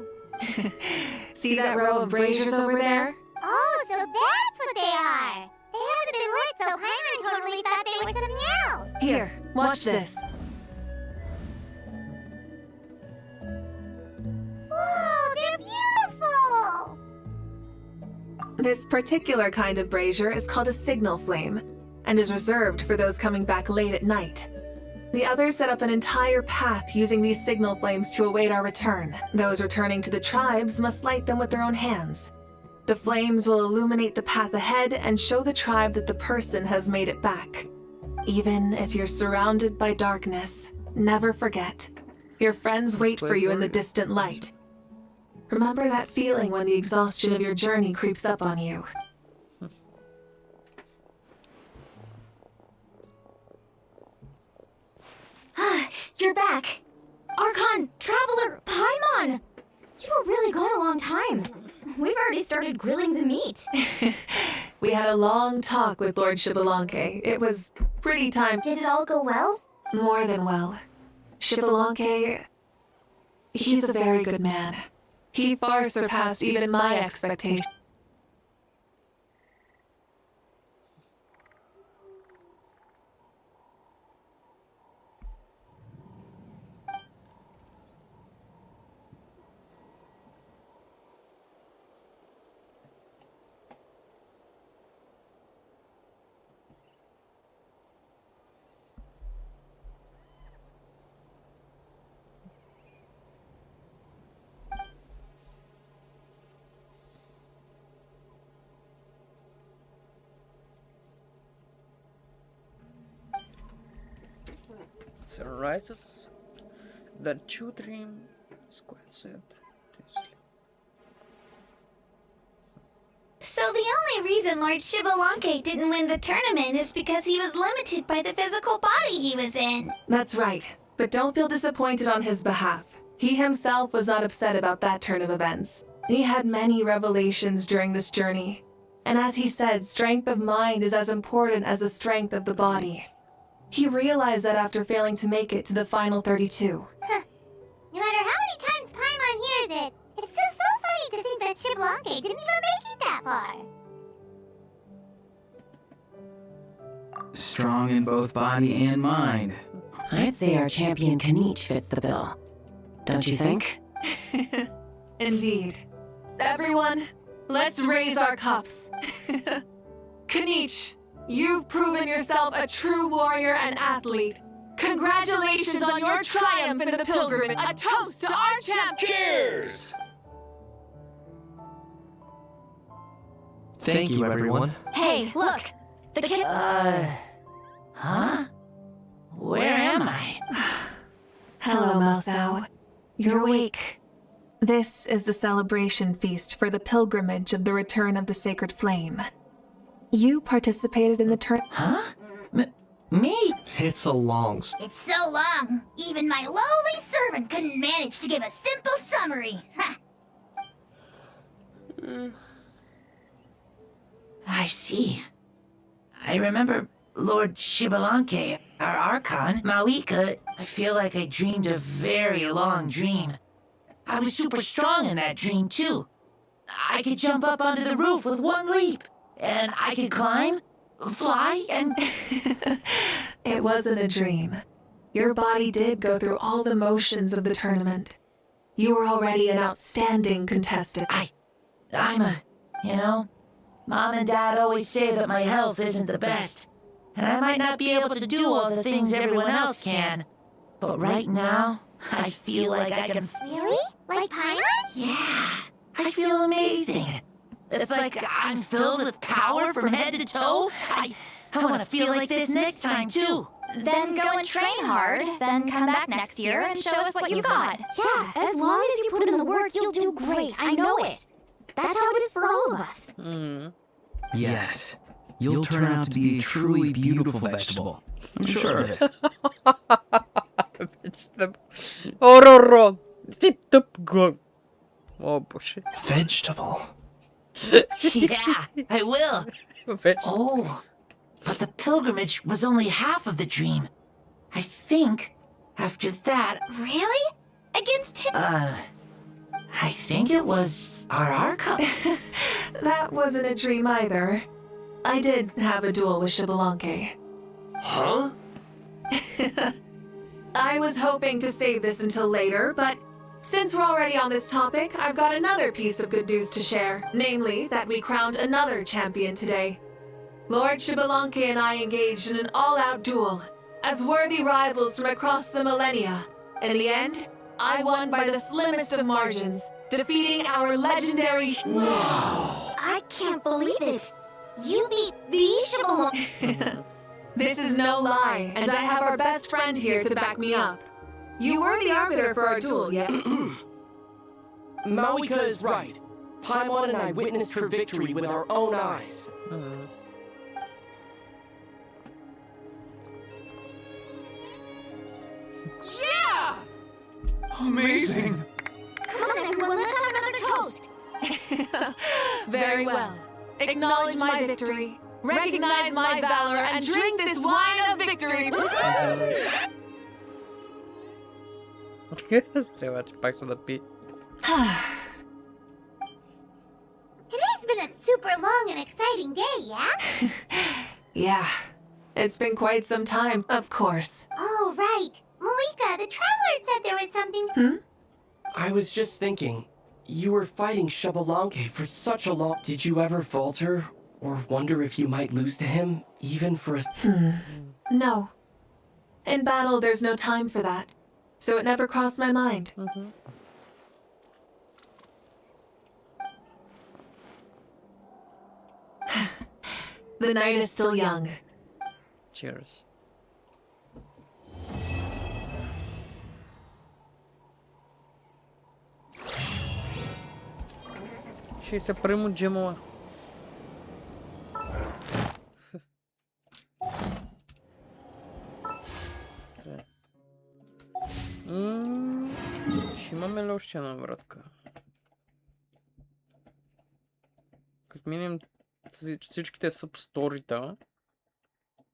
See that row of braziers over there? Oh, so that's what they are. They haven't been lit, so Hyman totally thought they were something else. Here, watch this. Whoa, they're beautiful! This particular kind of brazier is called a signal flame, and is reserved for those coming back late at night. The others set up an entire path using these signal flames to await our return. Those returning to the tribes must light them with their own hands. The flames will illuminate the path ahead and show the tribe that the person has made it back. Even if you're surrounded by darkness, never forget. Your friends wait for you in the distant light. Remember that feeling when the exhaustion of your journey creeps up on you. You're back. Archon, Traveler, Paimon! You were really gone a long time. We've already started grilling the meat. We had a long talk with Lord Shibbolonke. It was pretty time. Did it all go well? More than well. Shibbolonke... He's a very good man. He far surpassed even my expectations. Sun rises. The two dream squares. So the only reason Lord Shibalanke didn't win the tournament is because he was limited by the physical body he was in. That's right, but don't feel disappointed on his behalf. He himself was not upset about that turn of events. He had many revelations during this journey. And as he said, strength of mind is as important as the strength of the body. He realized that after failing to make it to the final 32. Huh. No matter how many times Paimon hears it, it's still so funny to think that Shibalanke didn't even make it that far. Strong in both body and mind. I'd say our champion Kanich fits the bill. Don't you think? Indeed. Everyone, let's raise our cups. Kanich, you've proven yourself a true warrior and athlete. Congratulations on your triumph in the pilgrimage. A toast to our champ. Cheers! Thank you, everyone. Hey, look! The kid. Huh? Where am I? Hello, Maosao. You're awake. This is the celebration feast for the pilgrimage of the return of the sacred flame. You participated in the Huh? Me? It's a long story. It's so long, even my lowly servant couldn't manage to give a simple summary. Ha! I see. I remember Lord Shibalanke, our Archon, Mawika. I feel like I dreamed a very long dream. I was super strong in that dream, too. I could jump up onto the roof with one leap. And I could climb, fly, and... It wasn't a dream. Your body did go through all the motions of the tournament. You were already an outstanding contestant. Mom and Dad always say that my health isn't the best. And I might not be able to do all the things everyone else can. But right now, I feel like I can... Really? Like Paimon? Yeah, I feel amazing. It's like I'm filled with power from head to toe. I want to feel like this next time, too. Then go and train hard, then come back next year and show us what you've got. Yeah, as long as you put in the work, you'll do great. I know it. That's how it is for all of us. Yes, you'll turn out to be a truly beautiful vegetable. I'm sure of it. Oh, bullshit. Vegetable. Yeah, I will. Oh, but the pilgrimage was only half of the dream. I think after that... Really? Against him? I think it was our Archon. That wasn't a dream either. I did have a duel with Shibalanke. Huh? I was hoping to save this until later, but since we're already on this topic, I've got another piece of good news to share. Namely, that we crowned another champion today. Lord Shibalanke and I engaged in an all-out duel, as worthy rivals from across the millennia. In the end, I won by the slimmest of margins, defeating our legendary... Wow! I can't believe it! You beat the Shibalanke! This is no lie, and I have our best friend here to back me up. You were the arbiter for our duel, yeah? Mawika is right. Paimon and I witnessed her victory with our own eyes. Yeah! Amazing! Come on, everyone, let's have another toast! Very well. Acknowledge my victory, recognize my valor, and drink this wine of victory! Too much back to the beat. Today's been a super long and exciting day, yeah? Yeah. It's been quite some time, of course. Oh, right. Malika, the Traveler said there was something... I was just thinking, you were fighting Shibalanke for such a long... Did you ever falter, or wonder if you might lose to him, even for a... No. In battle, there's no time for that. So it never crossed my mind. The night is still young. Cheers. Ще се приму джемова. Ще имаме ли още една вратка? Като минем всичките събсторита,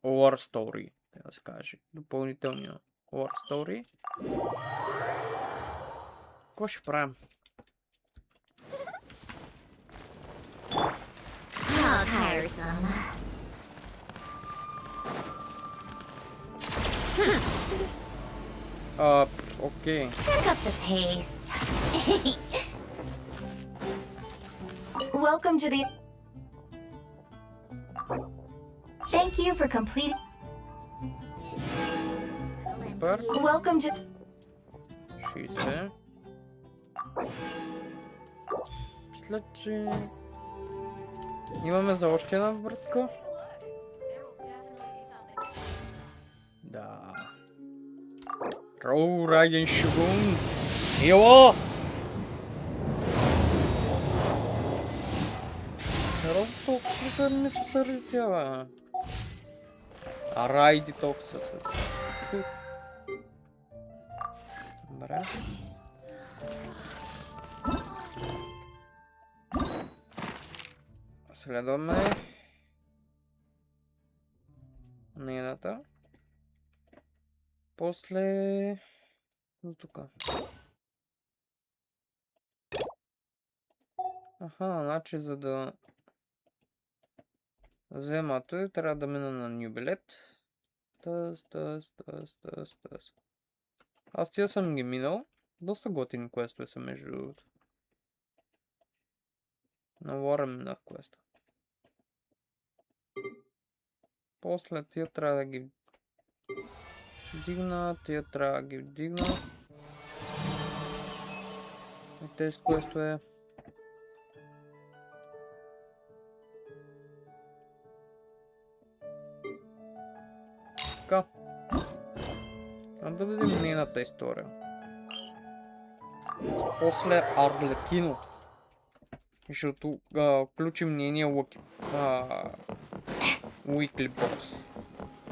War Story, да се каже, допълнителния War Story. Какво ще правим? How tiresome. Okay. Pick up the pace. Welcome to the... Thank you for completing... Welcome to... 60. Мисля, че... Имаме за още една вратка. Да. Роу, Райден Шугун. Ево! Роу, толкова са не се сърдитява. А Райди толкова са сърдитява. Добре. Следваме нейната. После до тук. Аха, значи за да взема той, трябва да мина на New билет. Тъс. Аз тия съм ги минал. Доста готини квестове са между другото. На Лора минах квеста. После тия трябва да ги вдигна, тия трябва да ги вдигна. И тези квестове. Така. А да видим нейната история. После Арлекино. Защото включим нейния Weekly Boss.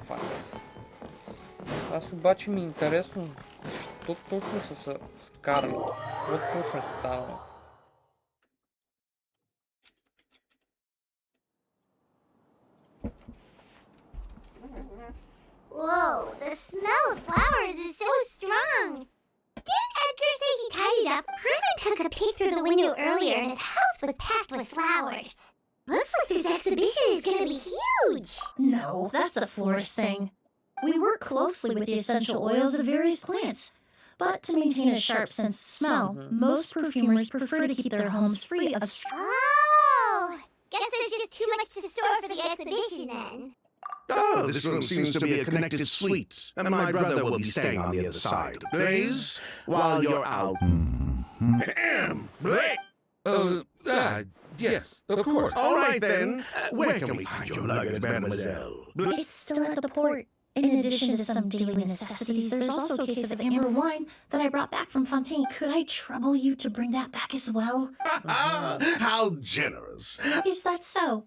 Факт. Аз обаче ми е интересно, защо точно са се скарали. Какво точно е станало. Whoa, the smell of flowers is so strong. Didn't Edgar say he tidied up? Hyman took a peek through the window earlier and his house was packed with flowers. Looks like this exhibition is gonna be huge. No, that's a florist thing. We work closely with the essential oils of various plants. But to maintain a sharp sense of smell, most perfumers prefer to keep their homes free of Oh, guess there's just too much to store for the exhibition then. Oh, this room seems to be a connected suite, and my brother will be staying on the other side. Blaze, while you're out. Blaze! Yes, of course. All right then. Where can we find your luggage, mademoiselle? It's still at the port. In addition to some daily necessities, there's also a case of amber wine that I brought back from Fontaine. Could I trouble you to bring that back as well? How generous. Is that so?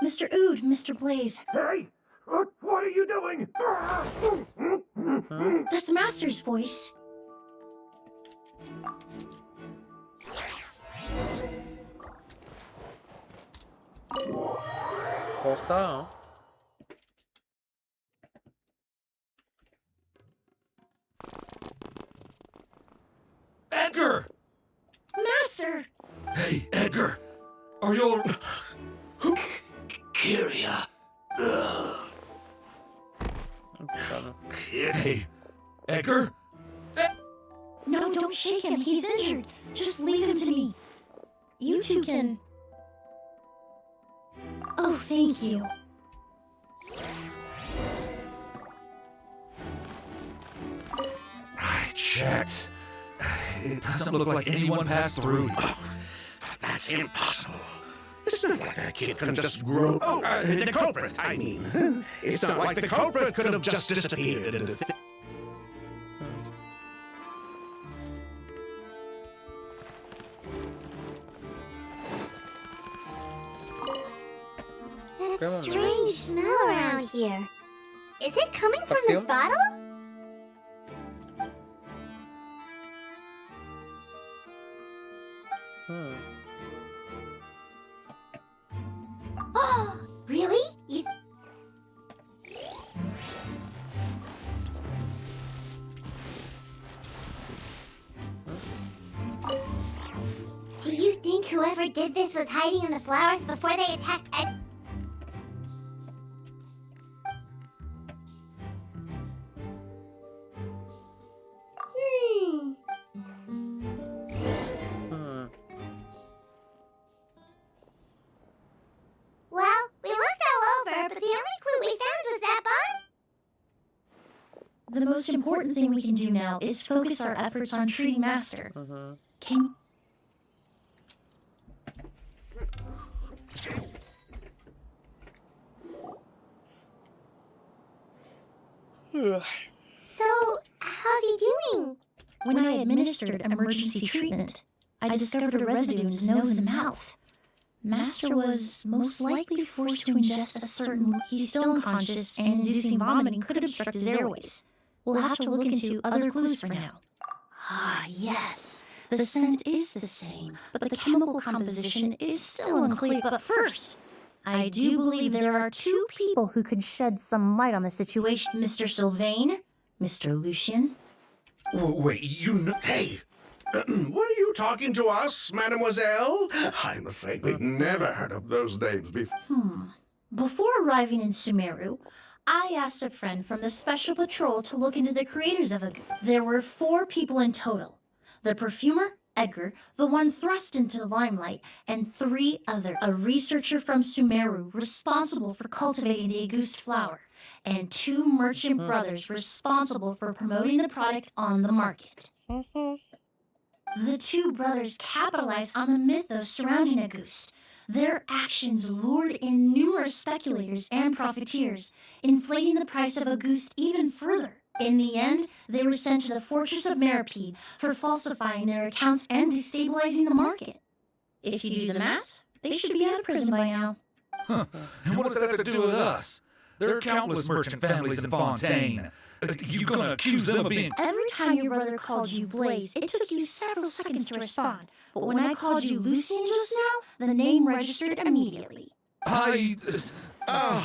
Mr. Ood, Mr. Blaze. Hey! What are you doing? That's Master's voice. Costa. Edgar! Master! Hey, Edgar! Are you all... Kyria. Hey, Edgar? No, don't shake him. He's injured. Just leave him to me. You two can... Oh, thank you. I checked. It doesn't look like anyone passed through. That's impossible. It's not like that kid can just grow. Oh, the culprit, I mean. It's not like the culprit could have just disappeared into the... here. Is it coming from this bottle? Oh, really? Do you think whoever did this was hiding in the flowers before they attacked Ed? Well, we looked all over, but the only clue we found was that bottle. The most important thing we can do now is focus our efforts on treating Master. Can... So, how's he doing? When I administered emergency treatment, I discovered a residue in his nose and mouth. Master was most likely forced to ingest a certain... He's still unconscious, and inducing vomiting could obstruct his airways. We'll have to look into other clues for now. Ah, yes. The scent is the same, but the chemical composition is still unclear. But first, I do believe there are two people who could shed some light on the situation. Mr. Sylvain, Mr. Lucien. Wait, you know... Hey! Were you talking to us, mademoiselle? I'm afraid we've never heard of those names before. Before arriving in Sumeru, I asked a friend from the Special Patrol to look into the creators of the goo. There were 4 people in total. The perfumer, Edgar, the one thrust into the limelight, and 3 other. A researcher from Sumeru responsible for cultivating the Auguste flower, and 2 merchant brothers responsible for promoting the product on the market. The 2 brothers capitalized on the mythos surrounding Auguste. Their actions lured in numerous speculators and profiteers, inflating the price of Auguste even further. In the end, they were sent to the fortress of Meripede for falsifying their accounts and destabilizing the market. If you do the math, they should be out of prison by now. Huh. And what does that have to do with us? There are countless merchant families in Fontaine. You gonna accuse them of being... Every time your brother called you Blaze, it took you several seconds to respond. But when I called you Lucien just now, the name registered immediately.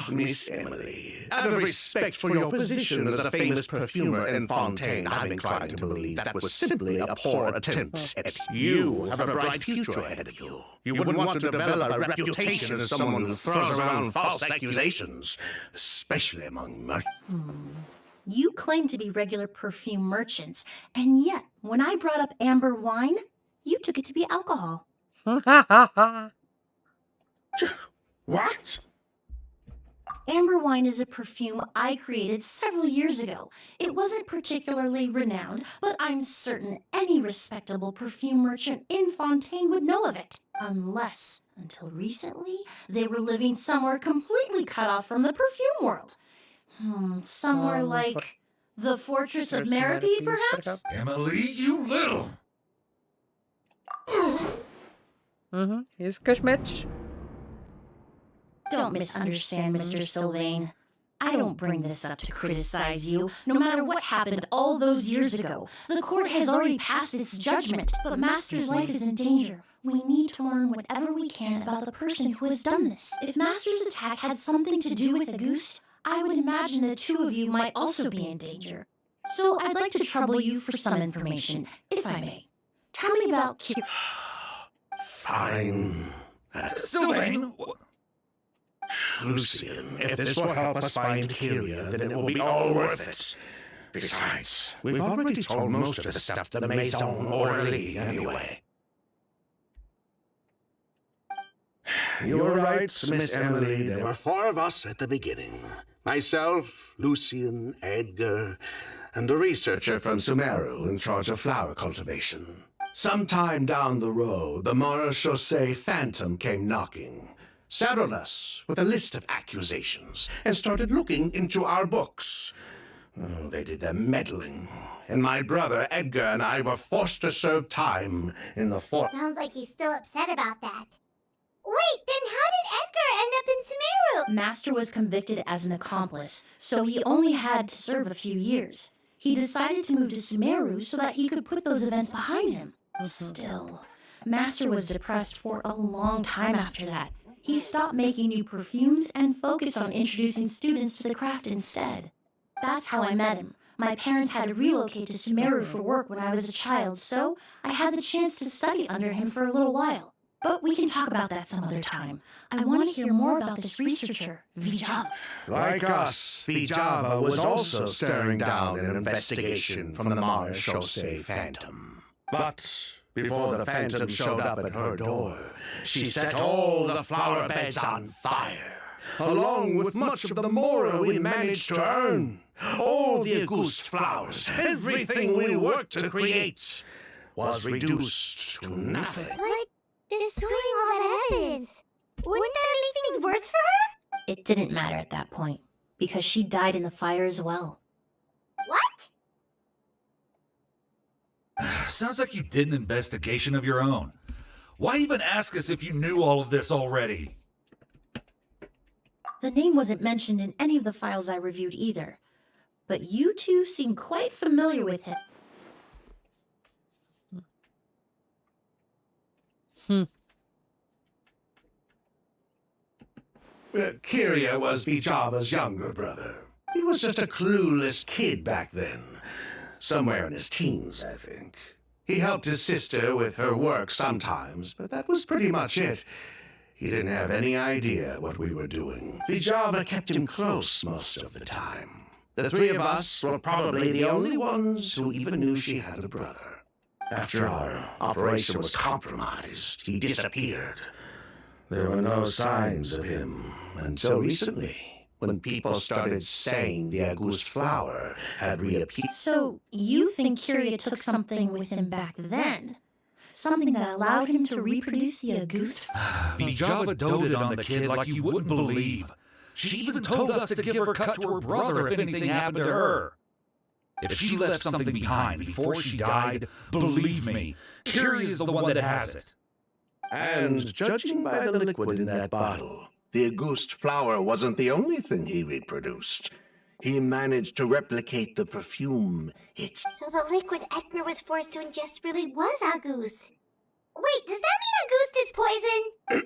Miss Emily, out of respect for your position as a famous perfumer in Fontaine, I'm inclined to believe that was simply a poor attempt at you. Have a bright future ahead of you. You wouldn't want to develop a reputation as someone who throws around false accusations, especially among merchants. You claim to be regular perfume merchants, and yet, when I brought up amber wine, you took it to be alcohol. What? Amber wine is a perfume I created several years ago. It wasn't particularly renowned, but I'm certain any respectable perfume merchant in Fontaine would know of it. Unless, until recently, they were living somewhere completely cut off from the perfume world. Somewhere like the Fortress of Meripede, perhaps? Emily, you little... Here's Kashmich. Don't misunderstand, Mr. Sylvain. I don't bring this up to criticize you, no matter what happened all those years ago. The court has already passed its judgment, but Master's life is in danger. We need to learn whatever we can about the person who has done this. If Master's attack had something to do with Auguste, I would imagine the 2 of you might also be in danger. So I'd like to trouble you for some information, if I may. Tell me about Fine. Sylvain! Lucien, if this will help us find Kyria, then it will be all worth it. Besides, we've already told most of the stuff to the Maison orally, anyway. You're right, Miss Emily. There were 4 of us at the beginning. Myself, Lucien, Edgar, and a researcher from Sumeru in charge of flower cultivation. Sometime down the road, the Marechaussee Phantom came knocking, saddled us with a list of accusations, and started looking into our books. They did their meddling, and my brother Edgar and I were forced to serve time in the fort. Sounds like he's still upset about that. Wait, then how did Edgar end up in Sumeru? Master was convicted as an accomplice, so he only had to serve a few years. He decided to move to Sumeru so that he could put those events behind him. Still, Master was depressed for a long time after that. He stopped making new perfumes and focused on introducing students to the craft instead. That's how I met him. My parents had to relocate to Sumeru for work when I was a child, so I had the chance to study under him for a little while. But we can talk about that some other time. I want to hear more about this researcher, Vijava. Like us, Vijava was also staring down an investigation from the Marechaussee Phantom. But before the Phantom showed up at her door, she set all the flower beds on fire, along with much of the mora we managed to earn. All the Auguste flowers, everything we worked to create, was reduced to nothing. But destroying all that evidence, wouldn't that make things worse for her? It didn't matter at that point, because she died in the fire as well. What? Sounds like you did an investigation of your own. Why even ask us if you knew all of this already? The name wasn't mentioned in any of the files I reviewed either, but you two seem quite familiar with him. Kiria was Vijava's younger brother. He was just a clueless kid back then. Somewhere in his teens, I think. He helped his sister with her work sometimes, but that was pretty much it. He didn't have any idea what we were doing. Vijava kept him close most of the time. The three of us were probably the only ones who even knew she had a brother. After our operation was compromised, he disappeared. There were no signs of him until recently, when people started saying the Auguste flower had reappeared. So, you think Kiria took something with him back then? Something that allowed him to reproduce the Auguste flower? Vijava doted on the kid like you wouldn't believe. She even told us to give her cut to her brother if anything happened to her. If she left something behind before she died, believe me, Kiria's the one that has it. And judging by the liquid in that bottle, the Auguste flower wasn't the only thing he reproduced. He managed to replicate the perfume. So the liquid Edgar was forced to ingest really was Auguste. Wait, does that mean Auguste is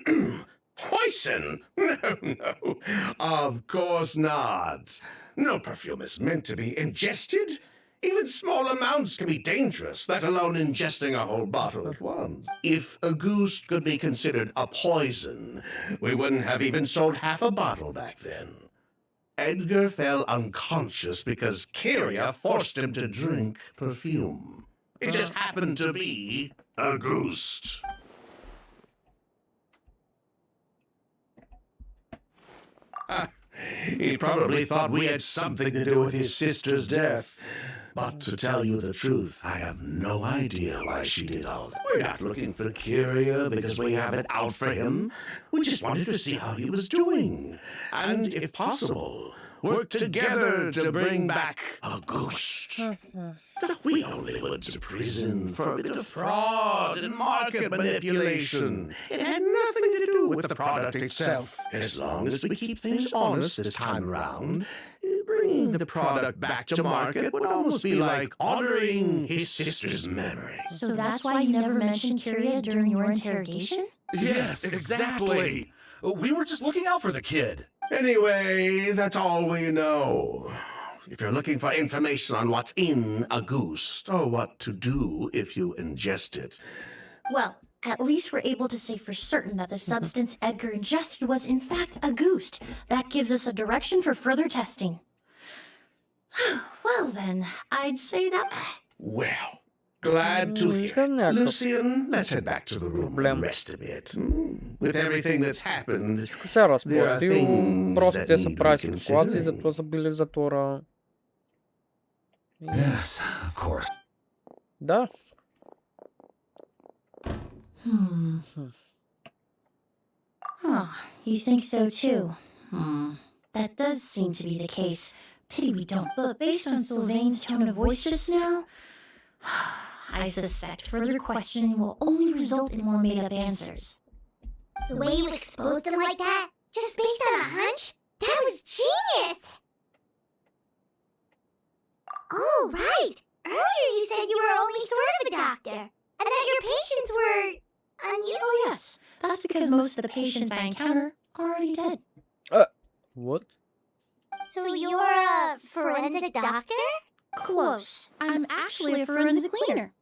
poison? Poison? No. Of course not. No perfume is meant to be ingested. Even small amounts can be dangerous, let alone ingesting a whole bottle at once. If Auguste could be considered a poison, we wouldn't have even sold half a bottle back then. Edgar fell unconscious because Kiria forced him to drink perfume. It just happened to be Auguste. He probably thought we had something to do with his sister's death. But to tell you the truth, I have no idea why she did all that. We're not looking for Kiria because we have it out for him. We just wanted to see how he was doing. And, if possible, work together to bring back Auguste. We only went to prison for a bit of fraud and market manipulation. It had nothing to do with the product itself. As long as we keep things honest this time around, bringing the product back to market would almost be like honoring his sister's memory. So that's why you never mentioned Kiria during your interrogation? Yes, exactly. We were just looking out for the kid. Anyway, that's all we know. If you're looking for information on what's in Auguste, or what to do if you ingest it. Well, at least we're able to say for certain that the substance Edgar ingested was in fact Auguste. That gives us a direction for further testing. Well then, I'd say that... Well, glad to hear it. Lucian, let's head back to the room and rest a bit. With everything that's happened, there are things Просто that те са need прави спекулации, reconsidering. затова са били в затвора. Yes, of course. Да. Huh, you think so too? That does seem to be the case. Pity we don't, but based on Sylvain's tone of voice just now, I suspect further questioning will only result in more made-up answers. The way you exposed them like that? Just based on a hunch? That was genius! Oh, right! Earlier you said you were only sort of a doctor, and that your patients were unusual. Oh, yes. That's because most of the patients I encounter are already dead. What? So you're a forensic doctor? Close. I'm actually a forensic cleaner.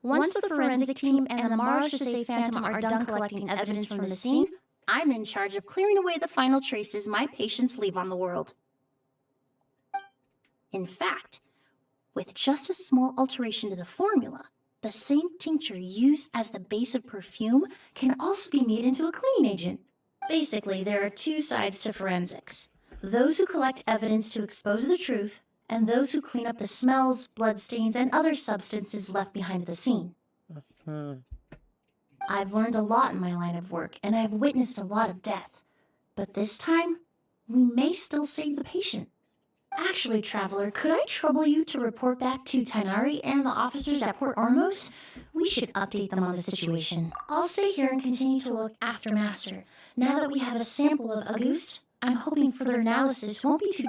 Once the forensic team and the Marche Phantom are done collecting evidence from the scene, I'm in charge of clearing away the final traces my patients leave on the world. In fact, with just a small alteration to the formula, the same tincture used as the base of perfume can also be made into a cleaning agent. Basically, there are two sides to forensics. Those who collect evidence to expose the truth, and those who clean up the smells, bloodstains, and other substances left behind at the scene. I've learned a lot in my line of work, and I've witnessed a lot of death. But this time, we may still save the patient. Actually, Traveler, could I trouble you to report back to Tainari and the officers at Port Ormos? We should update them on the situation. I'll stay here and continue to look after Master. Now that we have a sample of Auguste, I'm hoping further analysis won't be too...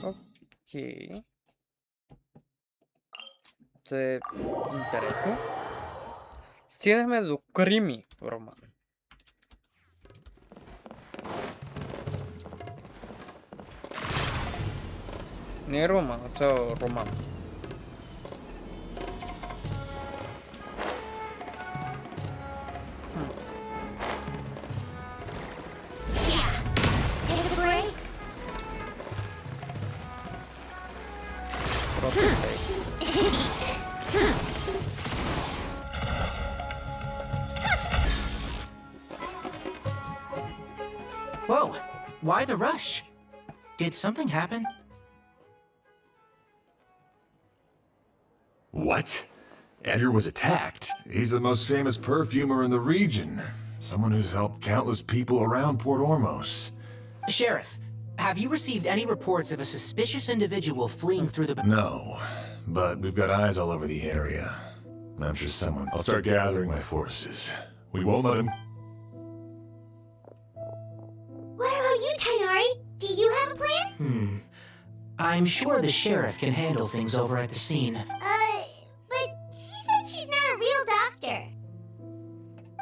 Окей. Това е интересно. Стигнахме до крими роман. Не е роман, а цял роман. Whoa, why the rush? Did something happen? What? Edgar was attacked. He's the most famous perfumer in the region. Someone who's helped countless people around Port Ormos. Sheriff, have you received any reports of a suspicious individual fleeing through the... No, but we've got eyes all over the area. I'm sure someone... I'll start gathering my forces. We won't let him... What about you, Tainari? Do you have a plan? I'm sure the sheriff can handle things over at the scene. But she said she's not a real doctor.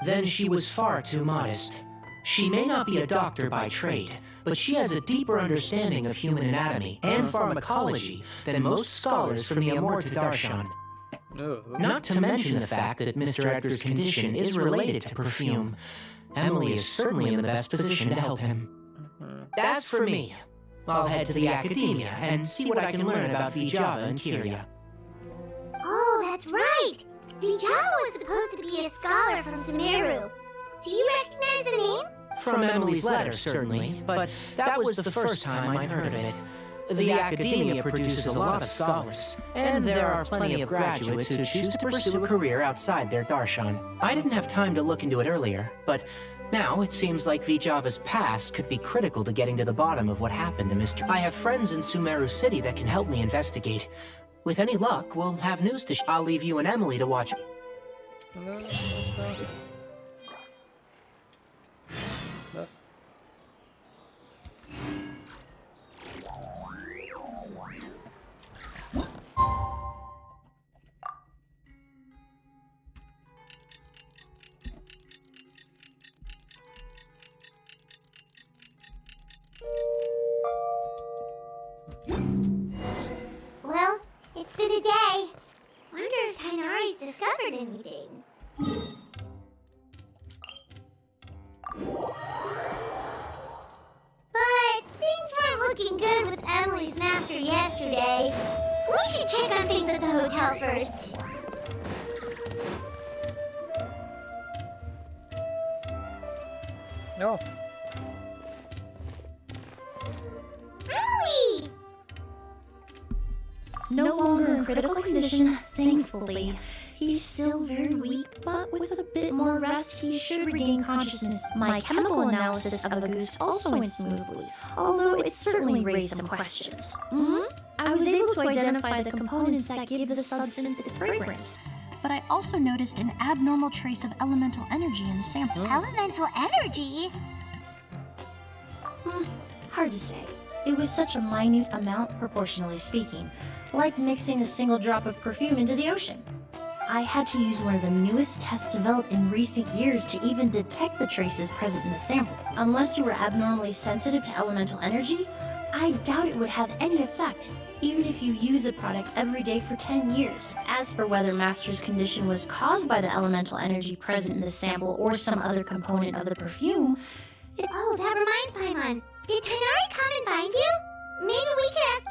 Then she was far too modest. She may not be a doctor by trade, but she has a deeper understanding of human anatomy and pharmacology than most scholars from the Amorta Darshan. Not to mention the fact that Mr. Edgar's condition is related to perfume. Emily is certainly in the best position to help him. As for me, I'll head to the academia and see what I can learn about Vijava and Kiria. Oh, that's right! Vijava was supposed to be a scholar from Sumeru. Do you recognize the name? From Emily's letter, certainly, but that was the first time I heard of it. The academia produces a lot of scholars, and there are plenty of graduates who choose to pursue a career outside their darshan. I didn't have time to look into it earlier, but now it seems like Vijava's past could be critical to getting to the bottom of what happened to Mr. I have friends in Sumeru City that can help me investigate. With any luck, we'll have news to I'll leave you and Emily to watch. Well, it's been a day. Wonder if Tainari's discovered anything. But things weren't looking good with Emily's master yesterday. We should check on things at the hotel first. No. Emily! No longer in critical condition, thankfully. He's still very weak, but with a bit more rest, he should regain consciousness. My chemical analysis of Auguste also went smoothly, although it certainly raised some questions. I was able to identify the components that give the substance its fragrance, but I also noticed an abnormal trace of elemental energy in the sample. Elemental energy? Hard to say. It was such a minute amount, proportionally speaking, like mixing a single drop of perfume into the ocean. I had to use one of the newest tests developed in recent years to even detect the traces present in the sample. Unless you were abnormally sensitive to elemental energy, I doubt it would have any effect, even if you use the product every day for 10 years. As for whether Master's condition was caused by the elemental energy present in the sample or some other component of the perfume, Oh, that reminds Paimon. Did Tainari come and find you? Maybe we could ask...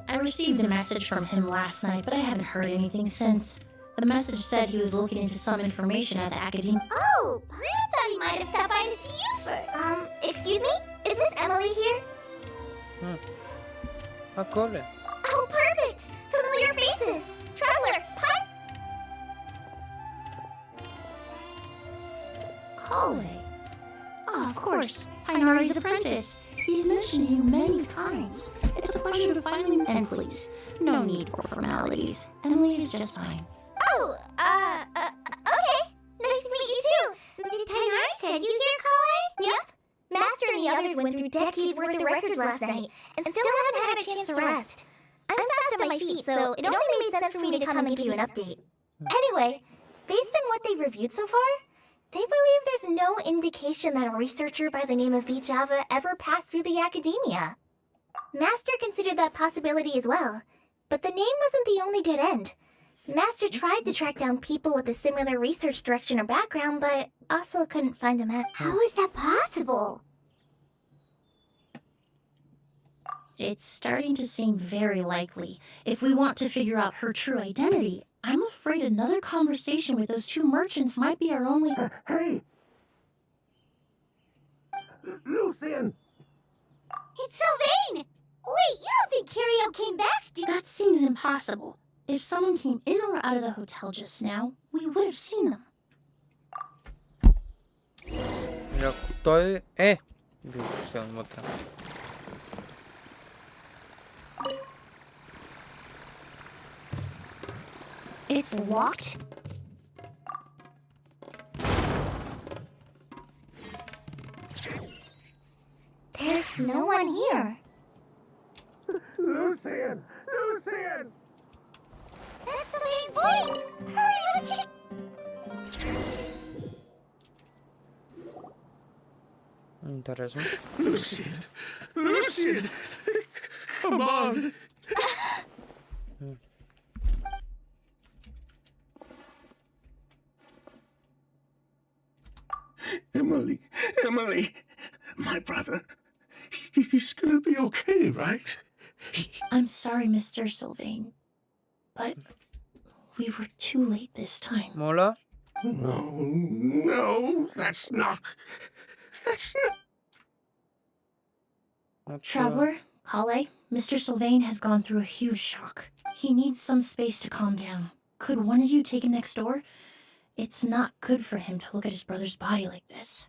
I received a message from him last night, but I haven't heard anything since. The message said he was looking into some information at the academy. Oh, Paimon thought he might have stopped by to see you first. Excuse me? Is Miss Emily here? Acolo. Oh, perfect! Familiar faces! Traveler, Kale. Oh, of course. Painari's apprentice. He's mentioned you many times. It's a pleasure to finally... And please, no need for formalities. Emily is just fine. Oh, okay. Nice to meet you too. Did Tainari send you here, Kale? Yep. Master and the others went through decades worth of records last night, and still haven't had a chance to rest. I'm fast on my feet, so it only made sense for me to come and give you an update. Anyway, based on what they've reviewed so far, they believe there's no indication that a researcher by the name of Vijava ever passed through the academia. Master considered that possibility as well, but the name wasn't the only dead end. Master tried to track down people with a similar research direction or background, but also couldn't find a match. How is that possible? It's starting to seem very likely. If we want to figure out her true identity, I'm afraid another conversation with those two merchants might be our only... Hey! Lucian! It's Sylvain! Wait, you don't think Curio came back, do you? That seems impossible. If someone came in or out of the hotel just now, we would have seen them. Mira, той е. Бил се вътре. It's locked? There's no one here. Lucian! Lucian! That's Sylvain's voice! Hurry, let's check! Интересно. Lucian! Lucian! Come on! Emily! Emily! My brother! He's gonna be okay, right? I'm sorry, Mr. Sylvain, but we were too late this time. Моля? No, that's not... Traveler, Kale, Mr. Sylvain has gone through a huge shock. He needs some space to calm down. Could one of you take him next door? It's not good for him to look at his brother's body like this.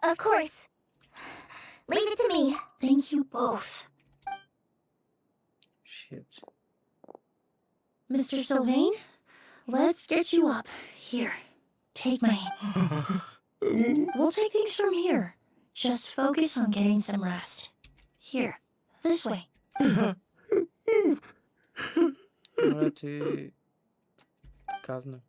Of course. Leave it to me. Thank you both. Shit. Mr. Sylvain, let's get you up. Here, take my hand. We'll take things from here. Just focus on getting some rest. Here, this way. Моля ти... Казно.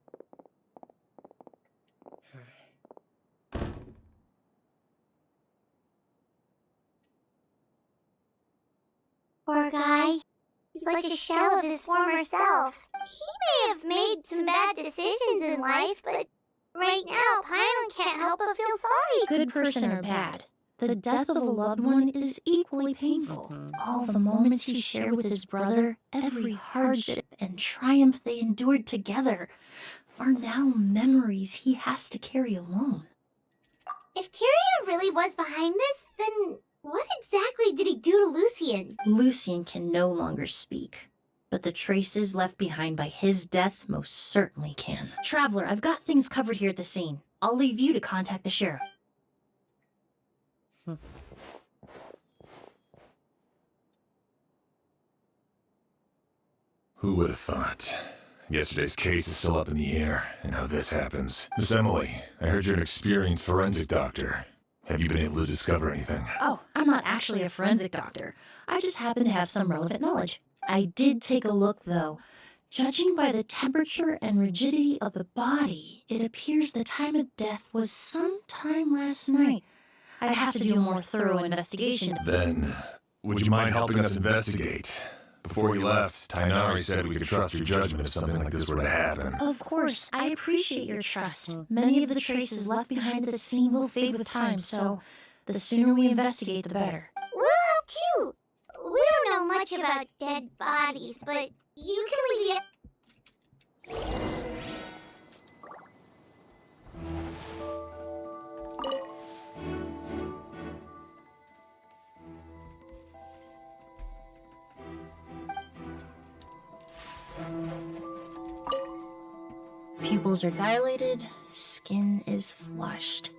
Poor guy. He's like a shell of his former self. He may have made some bad decisions in life, but right now, Paimon can't help but feel sorry. Good person or bad, the death of a loved one is equally painful. All the moments he shared with his brother, every hardship and triumph they endured together, are now memories he has to carry alone. If Curio really was behind this, then what exactly did he do to Lucian? Lucian can no longer speak, but the traces left behind by his death most certainly can. Traveler, I've got things covered here at the scene. I'll leave you to contact the sheriff. Who would have thought? Yesterday's case is still up in the air, and how this happens. Miss Emily, I heard you're an experienced forensic doctor. Have you been able to discover anything? Oh, I'm not actually a forensic doctor. I just happen to have some relevant knowledge. I did take a look, though. Judging by the temperature and rigidity of the body, it appears the time of death was sometime last night. I'd have to do a more thorough investigation. Then, would you mind helping us investigate? Before you left, Tainari said we could trust your judgment if something like this were to happen. Of course, I appreciate your trust. Many of the traces left behind at the scene will fade with time, so the sooner we investigate, the better. We'll help too. We don't know much about dead bodies, but you can leave it. Pupils are dilated, skin is flushed.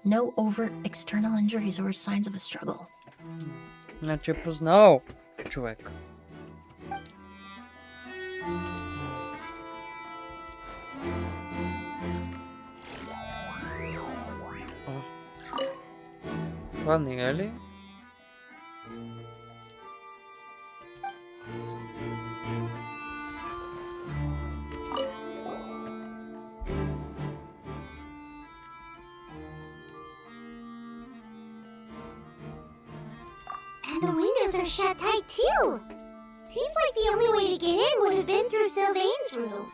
No overt external injuries or signs of a struggle. Значи познал човек. Това не е ли? And the windows are shut tight too. Seems like the only way to get in would have been through Sylvain's room.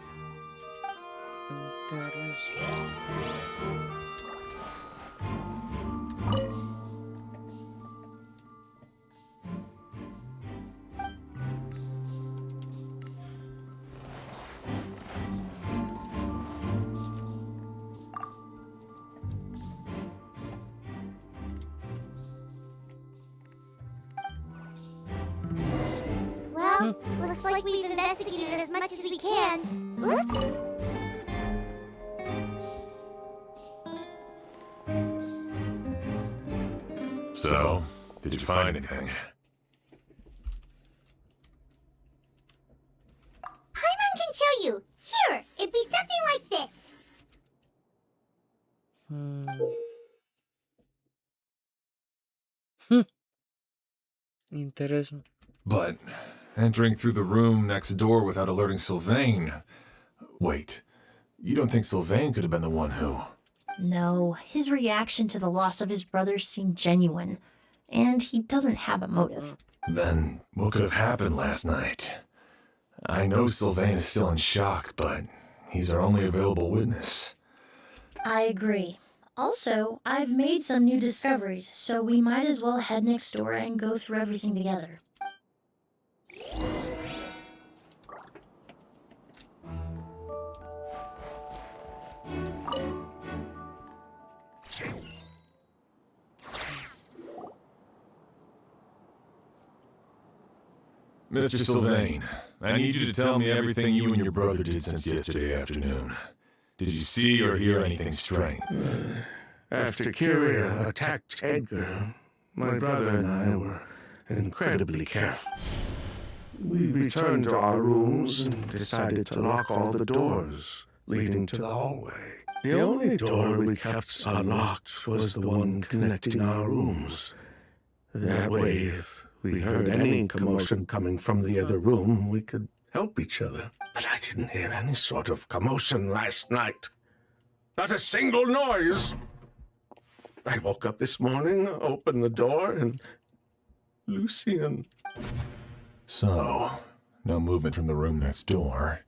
Well, looks like we've investigated as much as we can. Let's go. So, did you find anything? Paimon can show you. Here, it'd be something like this. Интересно. But entering through the room next door without alerting Sylvain... Wait, you don't think Sylvain could have been the one who... No, his reaction to the loss of his brother seemed genuine, and he doesn't have a motive. Then what could have happened last night? I know Sylvain is still in shock, but he's our only available witness. I agree. Also, I've made some new discoveries, so we might as well head next door and go through everything together. Mr. Sylvain, I need you to tell me everything you and your brother did since yesterday afternoon. Did you see or hear anything strange? After Kyria attacked Edgar, my brother and I were incredibly careful. We returned to our rooms and decided to lock all the doors leading to the hallway. The only door we kept unlocked was the one connecting our rooms. That way, if we heard any commotion coming from the other room, we could help each other. But I didn't hear any sort of commotion last night. Not a single noise. I woke up this morning, opened the door, and Lucien. So, no movement from the room next door.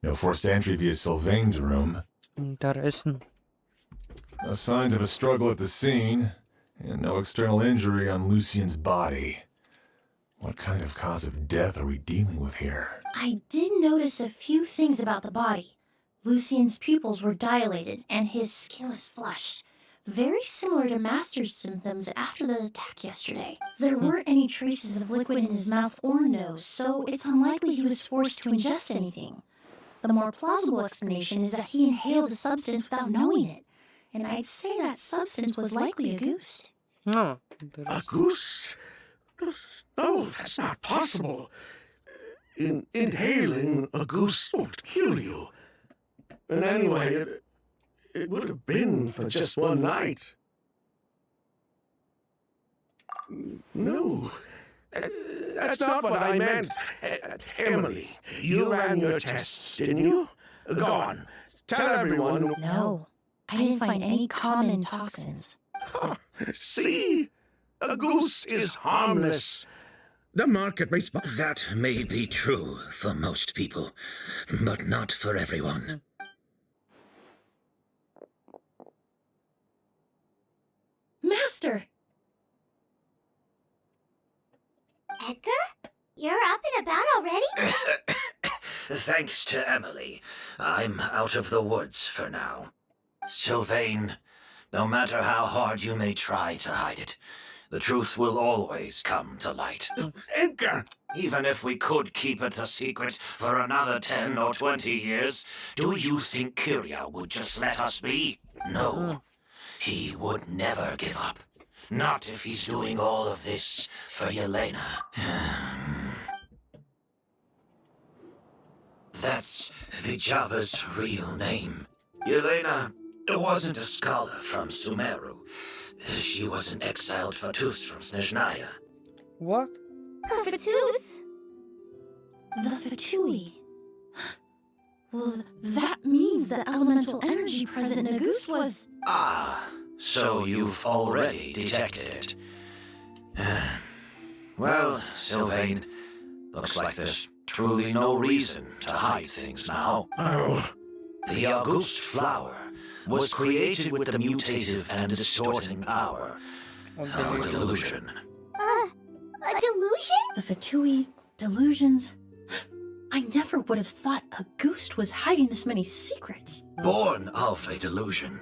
No forced entry via Sylvain's room. Интересно. No signs of a struggle at the scene, and no external injury on Lucien's body. What kind of cause of death are we dealing with here? I did notice a few things about the body. Lucien's pupils were dilated, and his skin was flushed. Very similar to Master's symptoms after the attack yesterday. There weren't any traces of liquid in his mouth or nose, so it's unlikely he was forced to ingest anything. The more plausible explanation is that he inhaled a substance without knowing it, and I'd say that substance was likely a goose. A goose? No, that's not possible. inhaling a goose won't kill you. And anyway, it would have been for just one night. No, that's not what I meant. Emily, you ran your tests, didn't you? Go on, tell everyone. No, I didn't find any common toxins. See? A goose is harmless. The market responds. That may be true for most people, but not for everyone. Master! Edgar? You're up and about already? Thanks to Emily, I'm out of the woods for now. Sylvain, no matter how hard you may try to hide it, the truth will always come to light. Edgar! Even if we could keep it a secret for another 10 or 20 years, do you think Kyria would just let us be? No. He would never give up. Not if he's doing all of this for Yelena. That's Vijava's real name. Yelena wasn't a scholar from Sumeru. She was an exiled Fatus from Snezhnaya. What? A Fatus? The Fatui. Well, that means the elemental energy present in a goose was... Ah, so you've already detected it. Well, Sylvain, looks like there's truly no reason to hide things now. Oh. The August flower was created with the mutative and distorting power of delusion. A delusion? The Fatui, delusions... I never would have thought a goose was hiding this many secrets. Born of a delusion,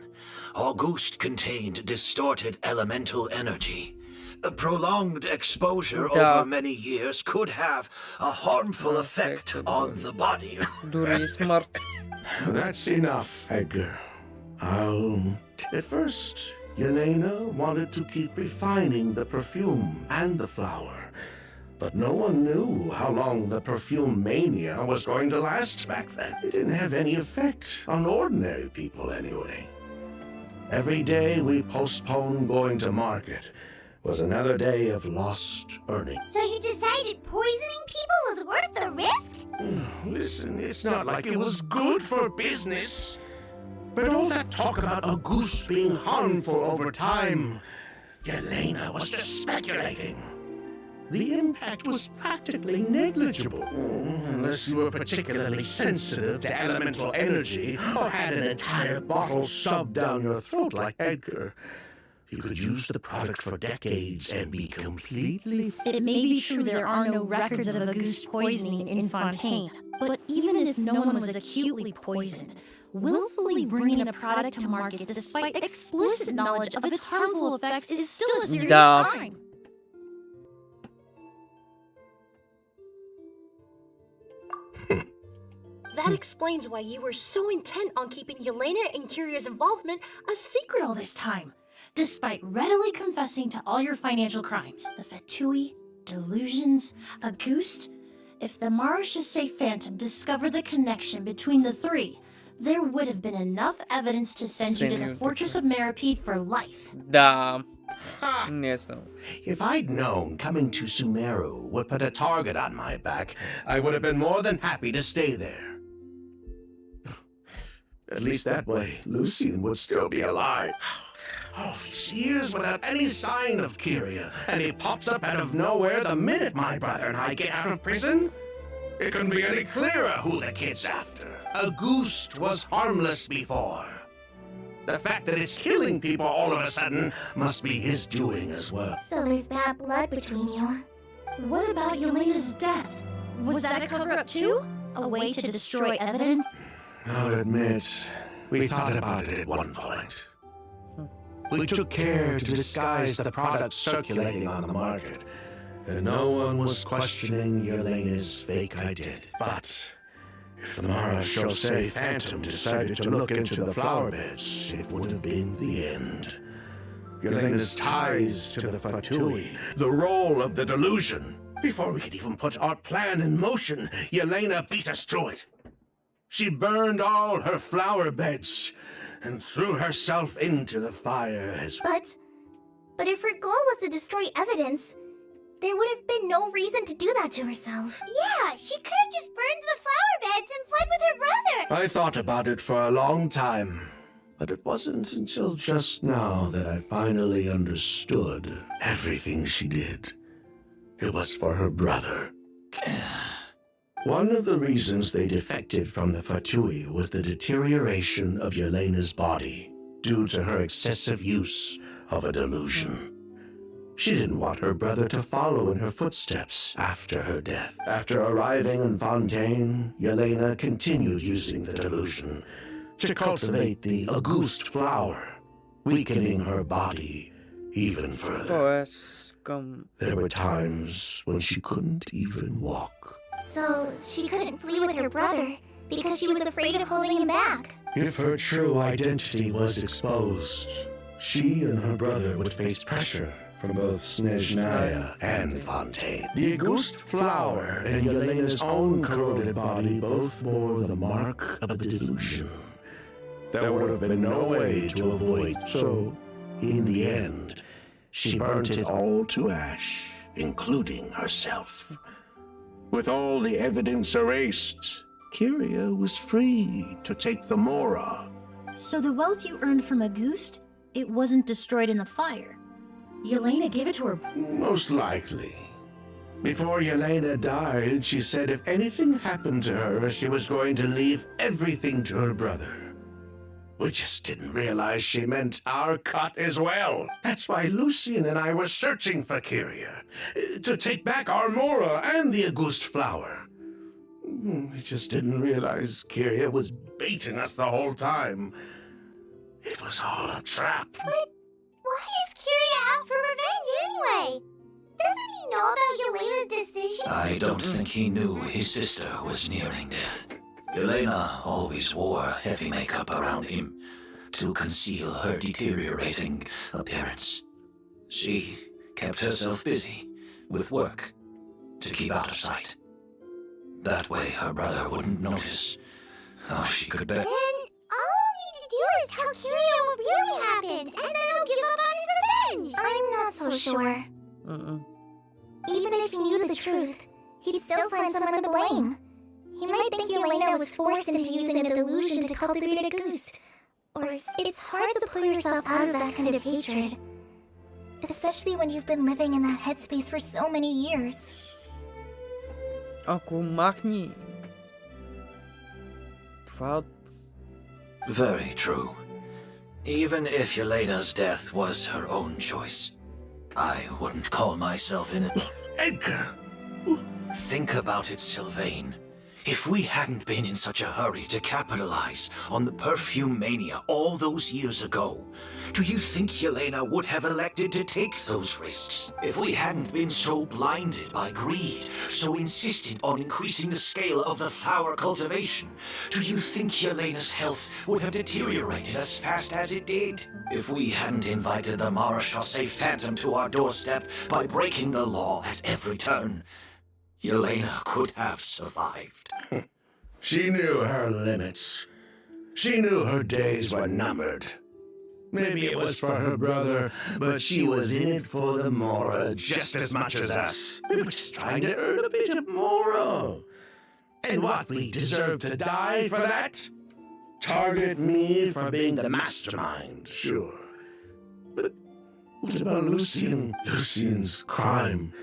August contained distorted elemental energy. A prolonged exposure over many years could have a harmful effect on the body. That's enough, Edgar. At first, Yelena wanted to keep refining the perfume and the flower. But no one knew how long the perfume mania was going to last back then. It didn't have any effect on ordinary people anyway. Every day we postponed going to market was another day of lost earnings. So you decided poisoning people was worth the risk? Listen, it's not like it was good for business. But all that talk about a goose being harmful over time, Yelena was just speculating. The impact was practically negligible, unless you were particularly sensitive to elemental energy or had an entire bottle shoved down your throat like Edgar. You could use the product for decades and be completely... It may be true there are no records of a goose poisoning in Fontaine, but even if no one was acutely poisoned, willfully bringing a product to market despite explicit knowledge of its harmful effects is still a serious crime. That explains why you were so intent on keeping Yelena and Kyria's involvement a secret all this time, despite readily confessing to all your financial crimes. The Fatui, delusions, a goose. If the Marishase Phantom discovered the connection between the three, there would have been enough evidence to send you to the Fortress of Meripede for life. If I'd known coming to Sumeru would put a target on my back, I would have been more than happy to stay there. At least that way, Lucian would still be alive. All these years without any sign of Kyria, and he pops up out of nowhere the minute my brother and I get out of prison? It couldn't be any clearer who the kid's after. A goose was harmless before. The fact that it's killing people all of a sudden must be his doing as well. So there's bad blood between you. What about Yelena's death? Was that a cover-up too? A way to destroy evidence? I'll admit, we thought about it at one point. We took care to disguise the products circulating on the market, and no one was questioning Yelena's fake identity. But if the Marishase Phantom decided to look into the flower beds, it would have been the end. Yelena's ties to the Fatui, the role of the delusion, Before we could even put our plan in motion, Yelena beat us to it. She burned all her flower beds and threw herself into the fire as... But if her goal was to destroy evidence, there would have been no reason to do that to herself. Yeah, she could have just burned the flower beds and fled with her brother. I thought about it for a long time, but it wasn't until just now that I finally understood everything she did. It was for her brother. One of the reasons they defected from the Fatui was the deterioration of Yelena's body due to her excessive use of a delusion. She didn't want her brother to follow in her footsteps after her death. After arriving in Fontaine, Yelena continued using the delusion to cultivate the Auguste flower, weakening her body even further. There were times when she couldn't even walk. So she couldn't flee with her brother because she was afraid of holding him back. If her true identity was exposed, she and her brother would face pressure from both Snezhnaya and Fontaine. The Auguste flower and Yelena's own corroded body both bore the mark of a delusion. There would have been no way to avoid, so in the end, she burnt it all to ash, including herself. With all the evidence erased, Kyria was free to take the Mora. So the wealth you earned from Auguste, it wasn't destroyed in the fire. Yelena gave it to her. Most likely. Before Yelena died, she said if anything happened to her, she was going to leave everything to her brother. We just didn't realize she meant our cut as well. That's why Lucien and I were searching for Kyria, to take back our Mora and the Auguste flower. We just didn't realize Kyria was baiting us the whole time. It was all a trap. But why is Kyria out for revenge anyway? Doesn't he know about Yelena's decision? I don't think he knew his sister was nearing death. Yelena always wore heavy makeup around him to conceal her deteriorating appearance. She kept herself busy with work to keep out of sight. That way her brother wouldn't notice how she could bear... Then all we need to do is tell Kyria what really happened, and then he'll give up on his revenge! I'm not so sure. Even if he knew the truth, he'd still find someone to blame. He might think Yelena was forced into using a delusion to cultivate a goose. Or it's hard to pull yourself out of that kind of hatred. Especially when you've been living in that headspace for so many years. Ако махни... Това... Very true. Even if Yelena's death was her own choice, I wouldn't call myself in it. Edgar! Think about it, Sylvain. If we hadn't been in such a hurry to capitalize on the perfume mania all those years ago, do you think Yelena would have elected to take those risks? If we hadn't been so blinded by greed, so insistent on increasing the scale of the flower cultivation, do you think Yelena's health would have deteriorated as fast as it did? If we hadn't invited the Marechaussee Phantom to our doorstep by breaking the law at every turn, Yelena could have survived. She knew her limits. She knew her days were numbered. Maybe it was for her brother, but she was in it for the Mora just as much as us. We were just trying to earn a bit of Mora. And what, we deserve to die for that? Target me for being the mastermind, sure. But what about Lucien? Lucien's crime.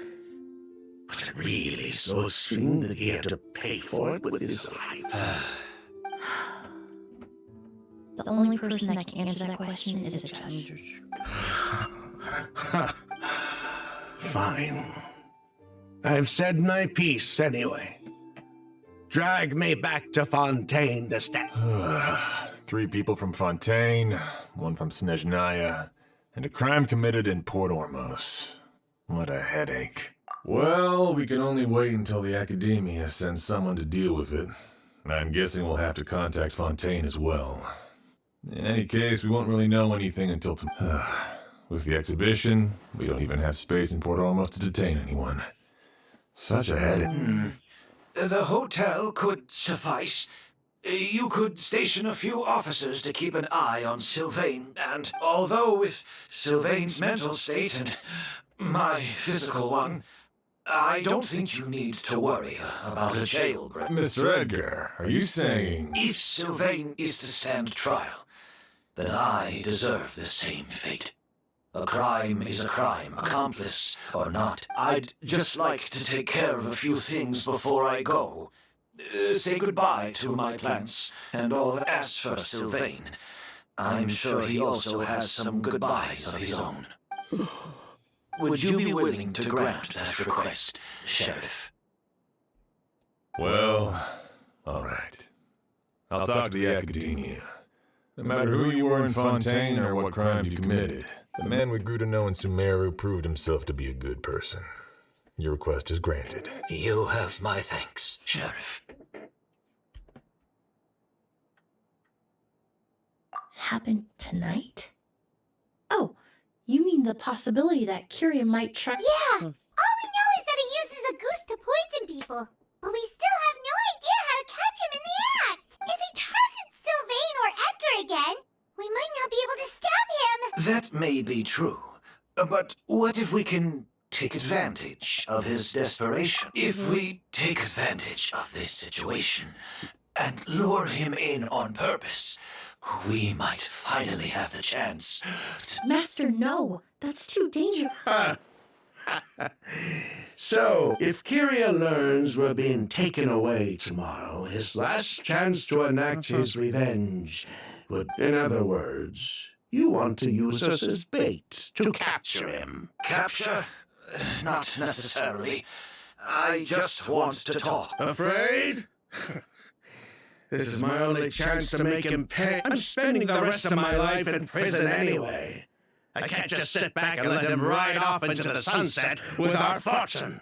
Was it really so extreme that he had to pay for it with his life? The only person that can answer that question is a judge. Fine. I've said my piece anyway. Drag me back to Fontaine to step. 3 people from Fontaine, 1 from Snezhnaya, and a crime committed in Port Ormos. What a headache. Well, we can only wait until the Academia sends someone to deal with it. I'm guessing we'll have to contact Fontaine as well. In any case, we won't really know anything until tomorrow. With the exhibition, we don't even have space in Port Ormos to detain anyone. Such a headache. The hotel could suffice. You could station a few officers to keep an eye on Sylvain, and although with Sylvain's mental state and my physical one, I don't think you need to worry about a jailbreak. Mr. Edgar, are you saying... If Sylvain is to stand trial, then I deserve the same fate. A crime is a crime, accomplice or not. I'd just like to take care of a few things before I go. Say goodbye to my plants and all. As for Sylvain, I'm sure he also has some goodbyes of his own. Would you be willing to grant that request, Sheriff? Well, all right. I'll talk to the Academia. No matter who you were in Fontaine or what crimes you committed, the man we grew to know in Sumeru proved himself to be a good person. Your request is granted. You have my thanks, Sheriff. Happened tonight? Oh, you mean the possibility that Kyria might try— Yeah! All we know is that he uses a goose to poison people. But we still have no idea how to catch him in the act. If he targets Sylvain or Edgar again, we might not be able to stop him. That may be true. But what if we can take advantage of his desperation? If we take advantage of this situation and lure him in on purpose, we might finally have the chance to... Master, no! That's too dangerous. So, if Kyria learns we're being taken away tomorrow, his last chance to enact his revenge would... In other words, you want to use us as bait to capture him. Capture? Not necessarily. I just want to talk. Afraid? This is my only chance to make him pay. I'm spending the rest of my life in prison anyway. I can't just sit back and let him ride off into the sunset with our fortune.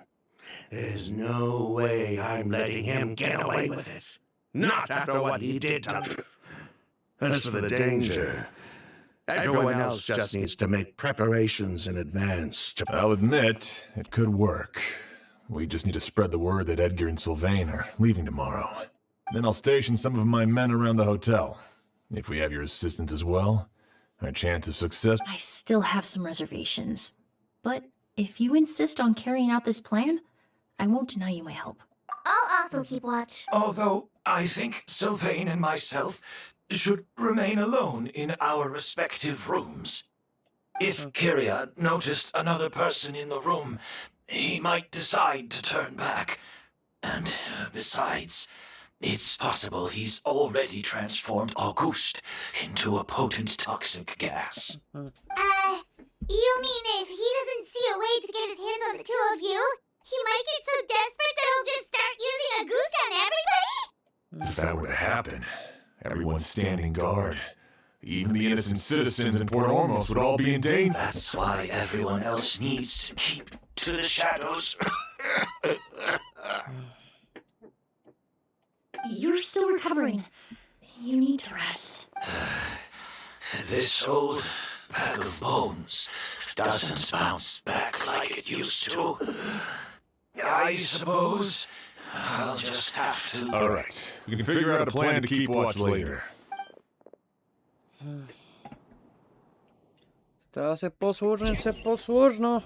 There's no way I'm letting him get away with it. Not after what he did to me. As for the danger, everyone else just needs to make preparations in advance. I'll admit, it could work. We just need to spread the word that Edgar and Sylvain are leaving tomorrow. Then I'll station some of my men around the hotel. If we have your assistance as well, our chance of success... I still have some reservations. But if you insist on carrying out this plan, I won't deny you my help. I'll also keep watch. Although I think Sylvain and myself should remain alone in our respective rooms. If Kyria noticed another person in the room, he might decide to turn back. And besides, it's possible he's already transformed Auguste into a potent toxic gas. You mean if he doesn't see a way to get his hands on the two of you, he might get so desperate that he'll just start using a goose on everybody? If that were to happen, everyone standing guard, even the innocent citizens in Port Ormos would all be in danger. That's why everyone else needs to keep to the shadows. You're still recovering. You need to rest. This old bag of bones doesn't bounce back like it used to. I suppose I'll just have to... All right, we can figure out a plan to keep watch later. Stava se posłużno.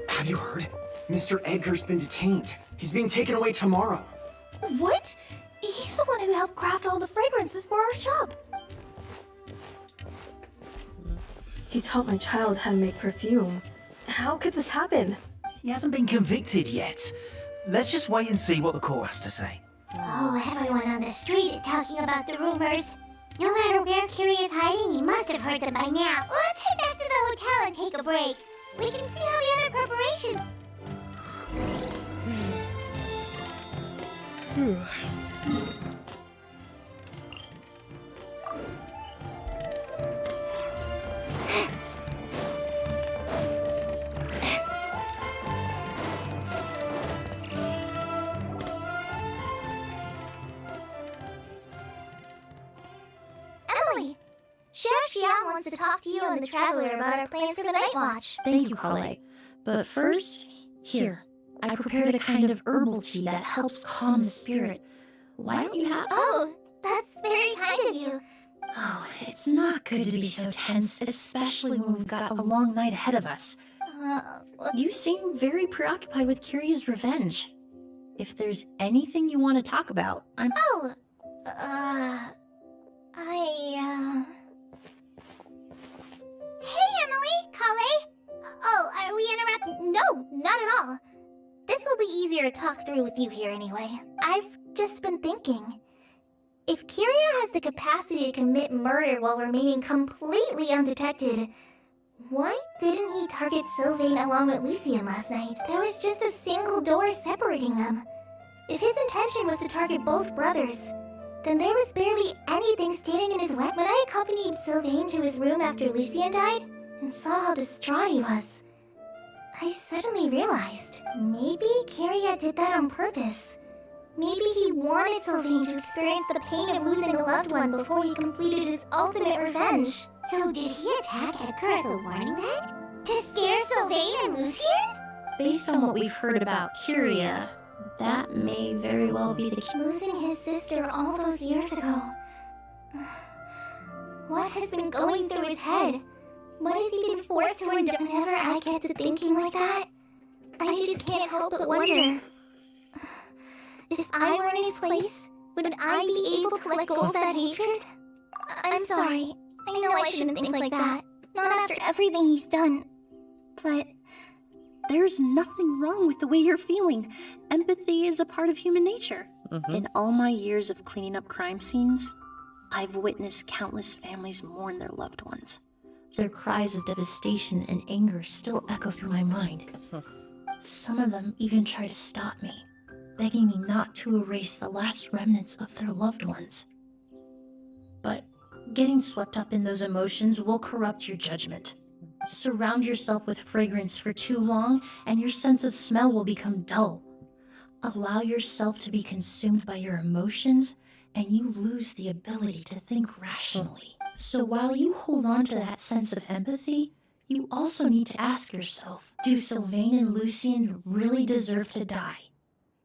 Have you heard? Mr. Edgar's been detained. He's being taken away tomorrow. What? He's the one who helped craft all the fragrances for our shop. He taught my child how to make perfume. How could this happen? He hasn't been convicted yet. Let's just wait and see what the court has to say. Oh, everyone on the street is talking about the rumors. No matter where Kyria is hiding, he must have heard them by now. Let's head back to the hotel and take a break. We can see how the other preparation... to talk to you and the Traveler about our plans for the Night Watch. Thank you, Kale. But first, here, I prepared a kind of herbal tea that helps calm the spirit. Why don't you have... Oh, that's very kind of you. Oh, it's not good to be so tense, especially when we've got a long night ahead of us. You seem very preoccupied with Kyria's revenge. If there's anything you want to talk about, I'm... Oh, Hey, Emily, Kale. Oh, are we interrupting? No, not at all. This will be easier to talk through with you here anyway. I've just been thinking. If Kyria has the capacity to commit murder while remaining completely undetected, why didn't he target Sylvain along with Lucien last night? There was just a single door separating them. If his intention was to target both brothers, then there was barely anything standing in his way. When I accompanied Sylvain to his room after Lucien died and saw how distraught he was, I suddenly realized maybe Kyria did that on purpose. Maybe he wanted Sylvain to experience the pain of losing a loved one before he completed his ultimate revenge. So did he attack Edgar as a warning then? To scare Sylvain and Lucien? Based on what we've heard about Kyria, that may very well be the case. Losing his sister all those years ago. What has been going through his head? What has he been forced to endure? Whenever I get to thinking like that, I just can't help but wonder. If I were in his place, would I be able to let go of that hatred? I'm sorry. I know I shouldn't think like that. Not after everything he's done. But there's nothing wrong with the way you're feeling. Empathy is a part of human nature. In all my years of cleaning up crime scenes, I've witnessed countless families mourn their loved ones. Their cries of devastation and anger still echo through my mind. Some of them even try to stop me, begging me not to erase the last remnants of their loved ones. But getting swept up in those emotions will corrupt your judgment. Surround yourself with fragrance for too long, and your sense of smell will become dull. Allow yourself to be consumed by your emotions, and you lose the ability to think rationally. So while you hold on to that sense of empathy, you also need to ask yourself, do Sylvain and Lucien really deserve to die?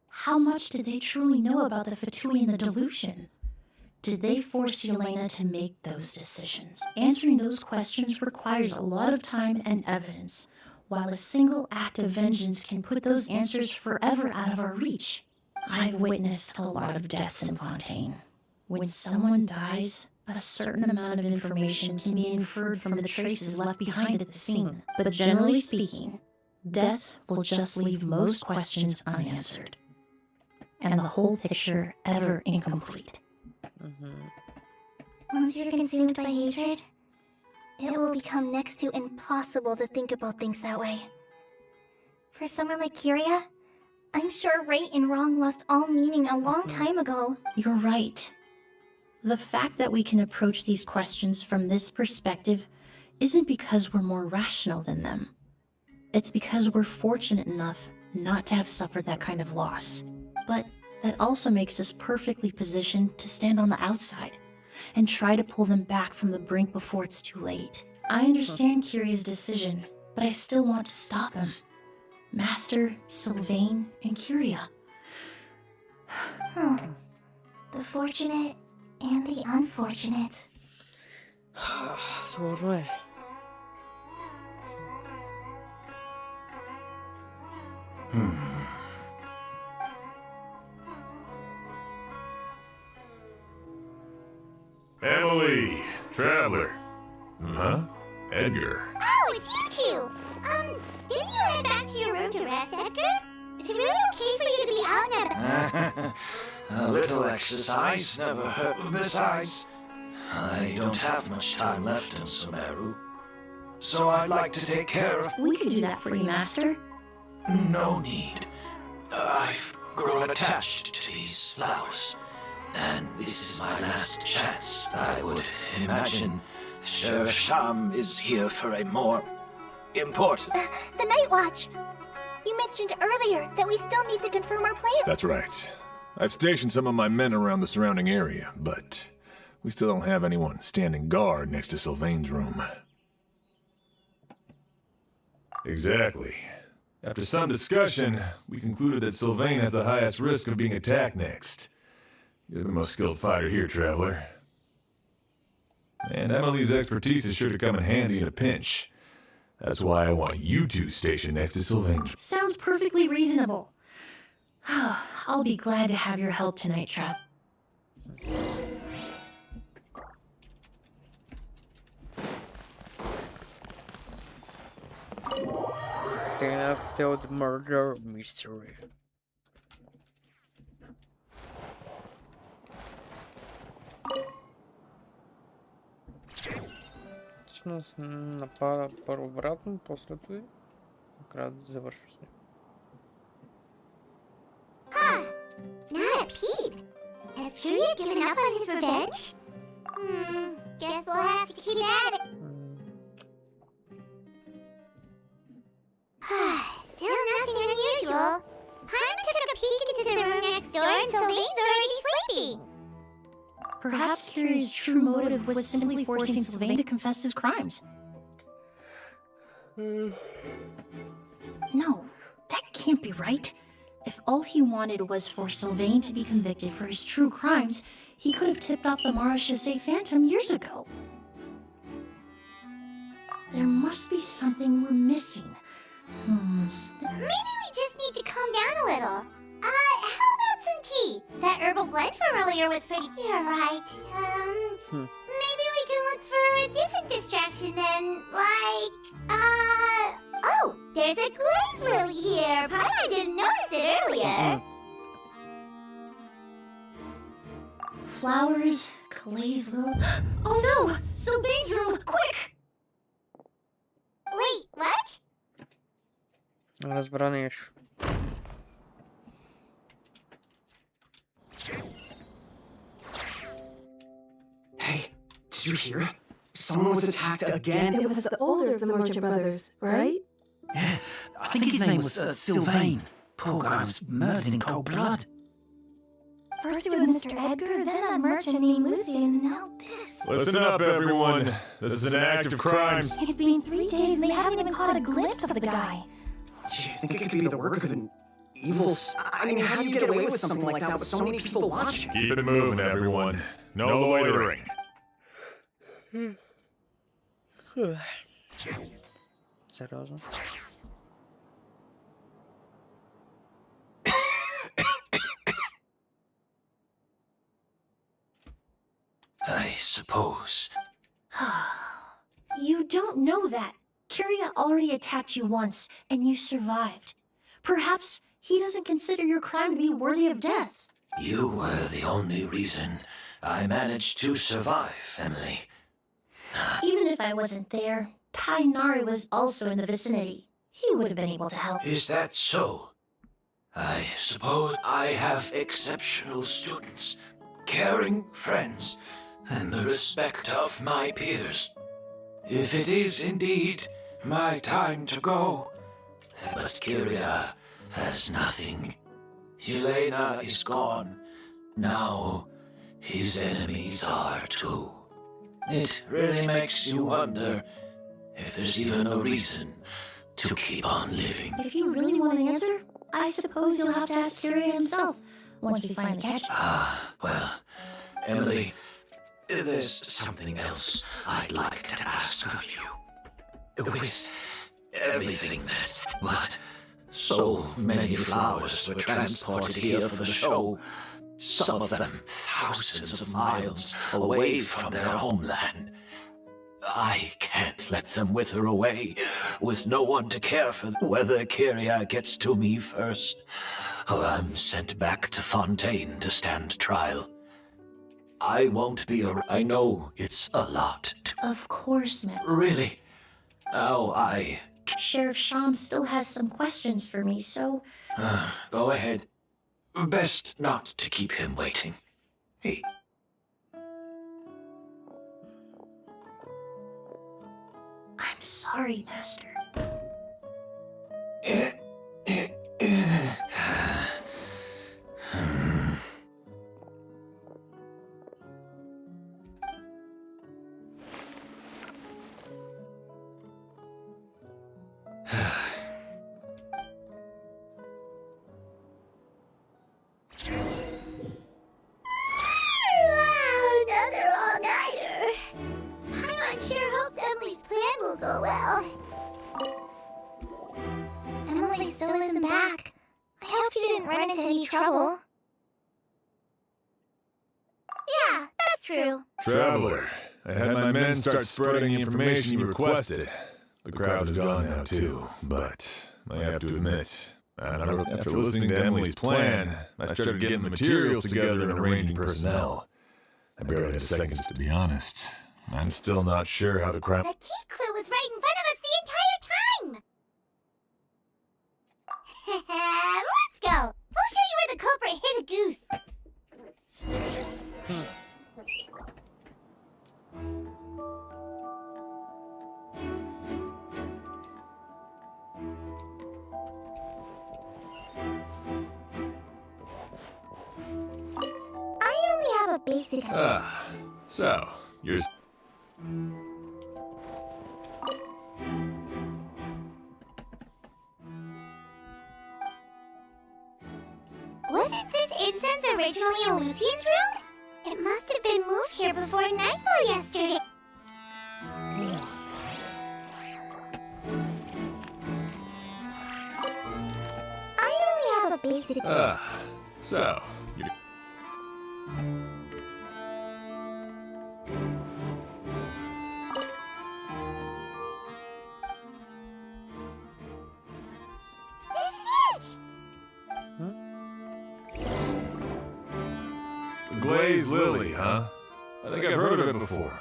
How much did they truly know about the Fatui and the delusion? Did they force Yelena to make those decisions? Answering those questions requires a lot of time and evidence, while a single act of vengeance can put those answers forever out of our reach. I've witnessed a lot of deaths in Fontaine. When someone dies, a certain amount of information can be inferred from the traces left behind at the scene. But generally speaking, death will just leave most questions unanswered, and the whole picture ever incomplete. Once you're consumed by hatred, it will become next to impossible to think about things that way. For someone like Kyria, I'm sure right and wrong lost all meaning a long time ago. You're right. The fact that we can approach these questions from this perspective isn't because we're more rational than them. It's because we're fortunate enough not to have suffered that kind of loss. But that also makes us perfectly positioned to stand on the outside and try to pull them back from the brink before it's too late. I understand Kyria's decision, but I still want to stop him. Master, Sylvain, and Kyria. The fortunate and the unfortunate. Słożone. Emily, Traveler. Huh? Edgar. Oh, it's you two! Didn't you head back to your room to rest, Edgar? Is it really okay for you to be out now? A little exercise never hurt. Besides, I don't have much time left in Sumeru, so I'd like to take care of... We could do that for you, Master. No need. I've grown attached to these flowers, and this is my last chance. I would imagine Sheriff Sham is here for a more important... The Night Watch! You mentioned earlier that we still need to confirm our plan. That's right. I've stationed some of my men around the surrounding area, but we still don't have anyone standing guard next to Sylvain's room. Exactly. After some discussion, we concluded that Sylvain has the highest risk of being attacked next. You're the most skilled fighter here, Traveler. And Emily's expertise is sure to come in handy in a pinch. That's why I want you two stationed next to Sylvain's. Sounds perfectly reasonable. I'll be glad to have your help tonight, Trap. Staying up till the murder mystery. Нас напада първо обратно, после това накрая да завършва с него. Not a peep. Has Kiryu given up on his revenge? Guess we'll have to keep at it. Still nothing unusual. Paimon took a peek into the room next door and Sylvain's already sleeping. Perhaps Kiryu's true motive was simply forcing Sylvain to confess his crimes. No, that can't be right. If all he wanted was for Sylvain to be convicted for his true crimes, he could have tipped off the Marechaussee Phantom years ago. There must be something we're missing. Maybe we just need to calm down a little. How about some tea? That herbal blend from earlier was pretty... You're right. Maybe we can look for a different distraction then, like, oh, there's a glaze lily here. Paimon didn't notice it earlier. Flowers, glaze lily... Oh no! Sylvain's room! Quick! Wait, what? Разбра нещо. Hey, did you hear? Someone was attacked again. It was the older of the Merchant brothers, right? Yeah, I think his name was Sylvain. Poor guy was murdered in cold blood. First it was Mr. Edgar, then that merchant named Lucy, and now this. Listen up, everyone. This is an act of crime. It's been 3 days and they haven't even caught a glimpse of the guy. Do you think it could be the work of an evil... I mean, how do you get away with something like that with so many people watching? Keep it moving, everyone. No loitering. Сериозно? I suppose. You don't know that. Kiryu already attacked you once, and you survived. Perhaps he doesn't consider your crime to be worthy of death. You were the only reason I managed to survive, Emily. Even if I wasn't there, Tainari was also in the vicinity. He would have been able to help. Is that so? I suppose I have exceptional students, caring friends, and the respect of my peers. If it is indeed my time to go, but Kiryu has nothing. Yelena is gone. Now his enemies are too. It really makes you wonder if there's even a reason to keep on living. If you really want an answer, I suppose you'll have to ask Kiryu himself once we find the catch. Well, Emily, there's something else I'd like to ask of you. With everything that... But so many flowers were transported here for the show. Some of them thousands of miles away from their homeland. I can't let them wither away with no one to care for them. Whether Kiryu gets to me first, or I'm sent back to Fontaine to stand trial. I won't be around. I know it's a lot. Of course, Matt. Really? Now Sheriff Sham still has some questions for me, so... Go ahead. Best not to keep him waiting. Hey. I'm sorry, Master. any trouble. Yeah, that's true. Traveler, I had my men start spreading the information you requested. The crowd is gone now, too, but I have to admit, after listening to Emily's plan, I started getting the materials together and arranging personnel. I barely had seconds, to be honest. I'm still not sure how the crime... The key clue was right in front of us the entire time! Let's go! We'll show you where the culprit hid a goose! I only have a basic... So, you're... Wasn't this incense originally in Lucian's room? It must have been moved here before nightfall yesterday. I only have a basic... So, you... This is it! Glazed lily, huh? I think I've heard of it before.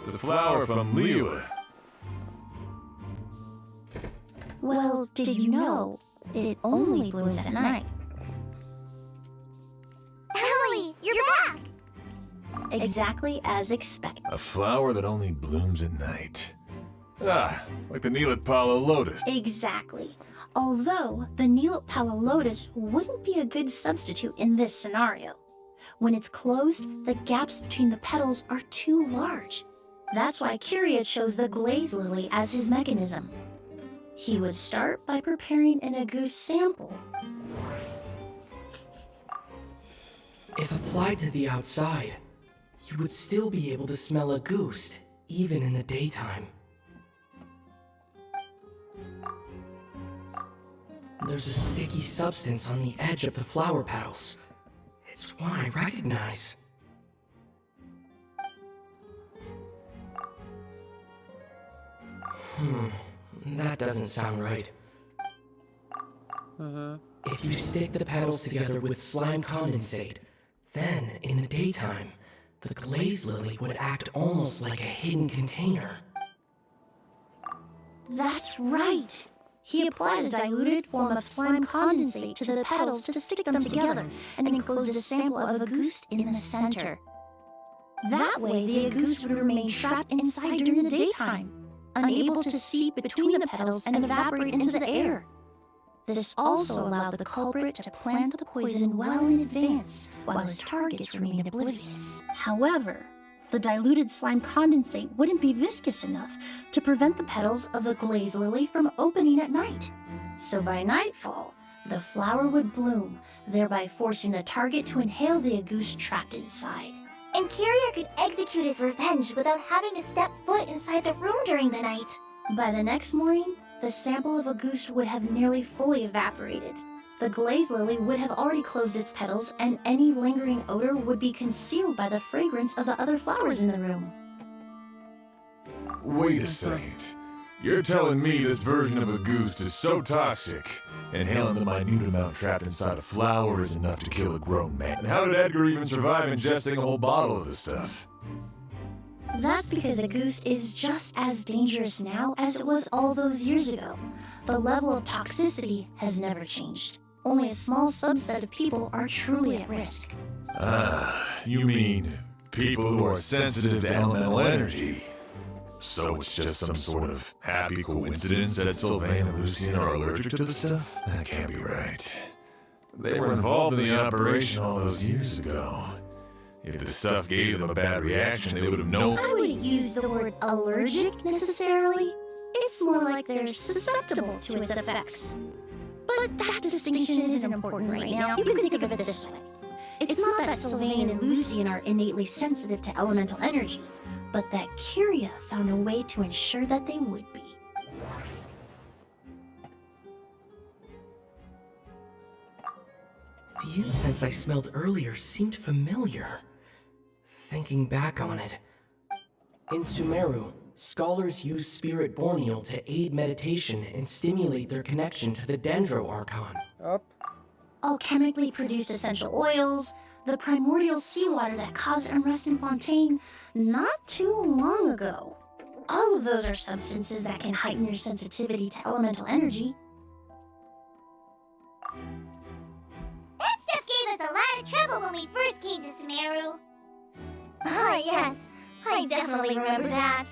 It's a flower from Liyue. Well, did you know it only blooms at night? Emily, you're back! Exactly as expected. A flower that only blooms at night. Like the Neelitpala lotus. Exactly. Although the Neelitpala lotus wouldn't be a good substitute in this scenario. When it's closed, the gaps between the petals are too large. That's why Kyria chose the glaze lily as his mechanism. He would start by preparing an agoose sample. If applied to the outside, you would still be able to smell a goose, even in the daytime. There's a sticky substance on the edge of the flower petals. It's one I recognize. That doesn't sound right. If you stick the petals together with slime condensate, then, in the daytime, the glaze lily would act almost like a hidden container. That's right! He applied a diluted form of slime condensate to the petals to stick them together and enclosed a sample of agouste in the center. That way, the agouste would remain trapped inside during the daytime, unable to seep between the petals and evaporate into the air. This also allowed the culprit to plant the poison well in advance, while his targets remained oblivious. However, the diluted slime condensate wouldn't be viscous enough to prevent the petals of the glaze lily from opening at night. So by nightfall, the flower would bloom, thereby forcing the target to inhale the agouste trapped inside. And Kyria could execute his revenge without having to step foot inside the room during the night. By the next morning, the sample of agouste would have nearly fully evaporated. The glaze lily would have already closed its petals, and any lingering odor would be concealed by the fragrance of the other flowers in the room. Wait a second. You're telling me this version of agouste is so toxic, inhaling the minute amount trapped inside a flower is enough to kill a grown man. And how did Edgar even survive ingesting a whole bottle of this stuff? That's because agouste is just as dangerous now as it was all those years ago. The level of toxicity has never changed. Only a small subset of people are truly at risk. You mean people who are sensitive to elemental energy. So it's just some sort of happy coincidence that Sylvain and Lucien are allergic to the stuff? That can't be right. They were involved in the operation all those years ago. If the stuff gave them a bad reaction, they would have known. I wouldn't use the word allergic necessarily. It's more like they're susceptible to its effects. But that distinction isn't important right now. You can think of it this way. It's not that Sylvain and Lucien are innately sensitive to elemental energy, but that Kyria found a way to ensure that they would be. The incense I smelled earlier seemed familiar. Thinking back on it, in Sumeru, scholars use spirit borneal to aid meditation and stimulate their connection to the Dendro Archon. Alchemically produced essential oils, the primordial seawater that caused unrest in Fontaine not too long ago. All of those are substances that can heighten your sensitivity to elemental energy. That stuff gave us a lot of trouble when we first came to Sumeru. Ah, yes. I definitely remember that.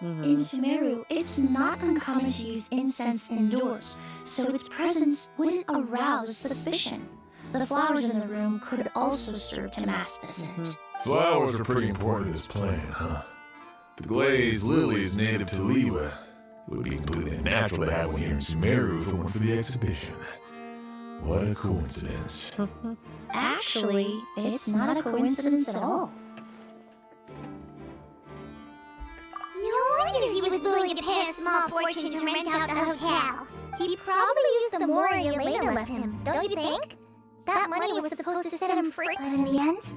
In Sumeru, it's not uncommon to use incense indoors, so its presence wouldn't arouse suspicion. The flowers in the room could also serve to mask the scent. Flowers are pretty important to this plan, huh? The glazed lily is native to Liwa. It would be completely unnatural to have one here in Sumeru if it weren't for the exhibition. What a coincidence. Actually, it's not a coincidence at all. No wonder he was willing to pay a small fortune to rent out the hotel. He probably used the more Yelena left him, don't you think? That money was supposed to set him free, but in the end,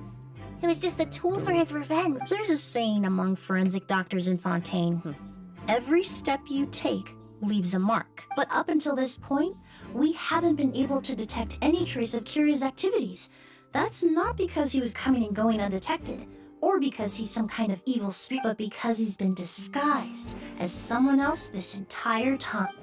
it was just a tool for his revenge. There's a saying among forensic doctors in Fontaine. Every step you take leaves a mark. But up until this point, we haven't been able to detect any trace of Kiria's activities. That's not because he was coming and going undetected, or because he's some kind of evil spirit, but because he's been disguised as someone else this entire time.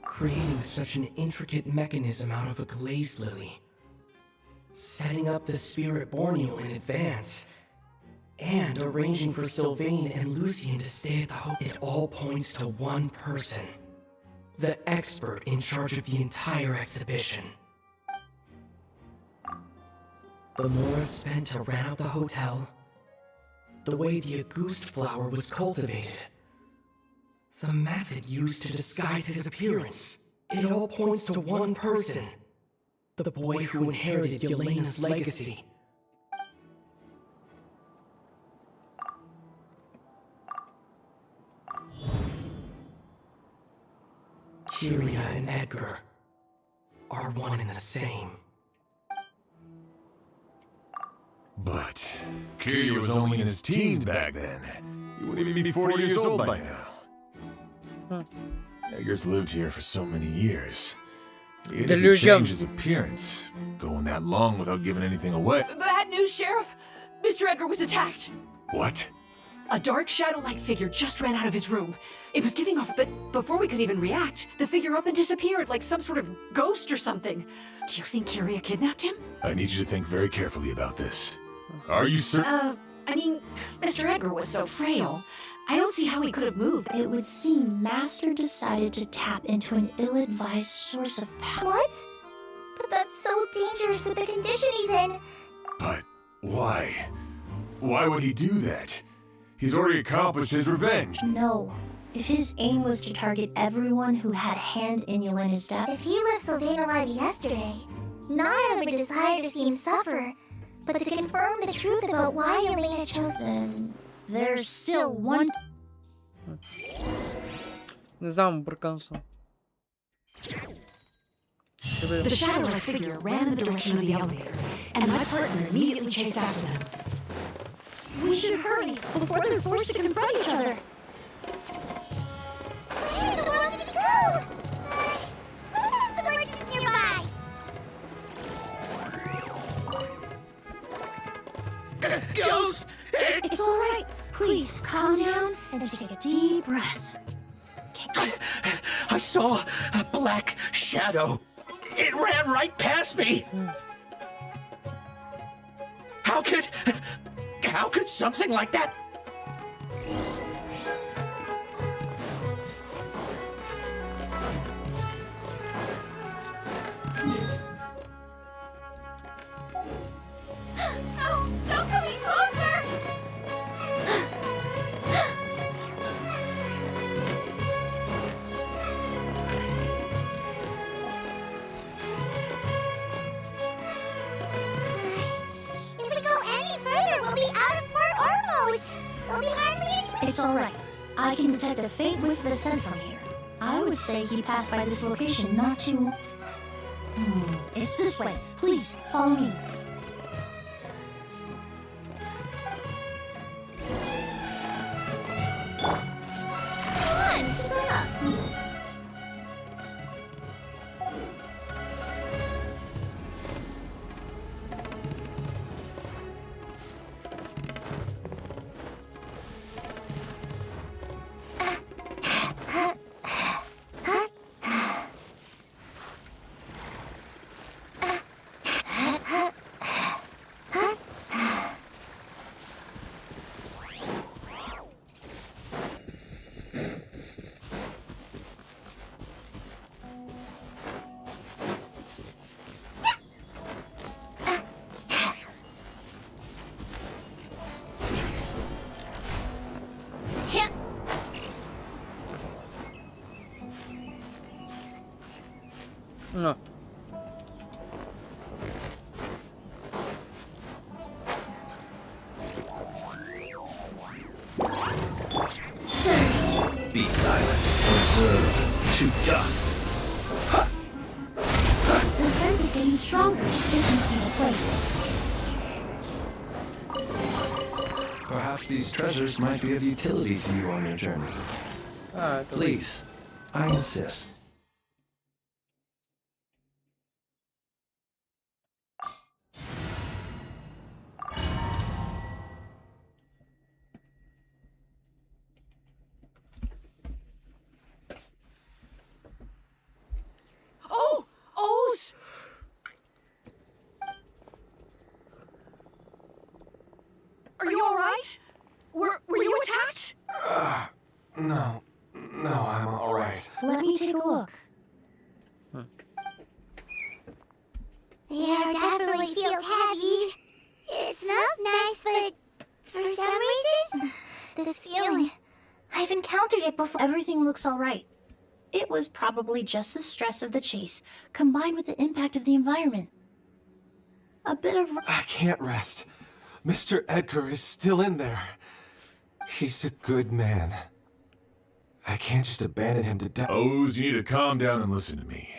Creating such an intricate mechanism out of a glazed lily, setting up the spirit borneal in advance, and arranging for Sylvain and Lucien to stay at the hotel. It all points to one person, the expert in charge of the entire exhibition. The mora spent to rent out the hotel, the way the Auguste flower was cultivated, the method used to disguise his appearance. It all points to one person, the boy who inherited Yelena's legacy. Kiria and Edgar are one and the same. But Kiria was only in his teens back then. He wouldn't even be 40 years old by now. Edgar's lived here for so many years. He had to change his appearance, going that long without giving anything away. Bad news, Sheriff! Mr. Edgar was attacked! What? A dark shadow-like figure just ran out of his room. It was giving off, but before we could even react, the figure up and disappeared like some sort of ghost or something. Do you think Kiria kidnapped him? I need you to think very carefully about this. Are you certain? I mean, Mr. Edgar was so frail. I don't see how he could have moved. It would seem Master decided to tap into an ill-advised source of power. What? But that's so dangerous with the condition he's in. But why? Why would he do that? He's already accomplished his revenge. No. If his aim was to target everyone who had a hand in Yelena's death... If he left Sylvain alive yesterday, not out of a desire to see him suffer, but to confirm the truth about why Yelena chose... Then there's still one... Не знам, бъркам съм. The shadow-like figure ran in the direction of the elevator, and my partner immediately chased after them. We should hurry before they're forced to confront each other. Where in the world did he go? Who's the merchant nearby? Ghost! It's all right. Please calm down and take a deep breath. I saw a black shadow. It ran right past me. How could something like that? Oh, don't come any closer! If we go any further, we'll be out of Port Ormos. We'll be hardly anywhere. It's all right. I can detect a faint whiff of the scent from here. I would say he passed by this location not too... It's this way. Please, follow me. Come on, keep it up. No. Be silent. Observe. To dust. The scent is getting stronger. This must be the place. Perhaps these treasures might be of utility to you on your journey. Please, I insist. Are you alright? Were you attacked? No, I'm all right. Let me take a look. The air definitely feels heavy. It smells nice, but for some reason, this feeling, I've encountered it before. Everything looks all right. It was probably just the stress of the chase, combined with the impact of the environment. A bit of... I can't rest. Mr. Edgar is still in there. He's a good man. I can't just abandon him to die. Oz, you need to calm down and listen to me.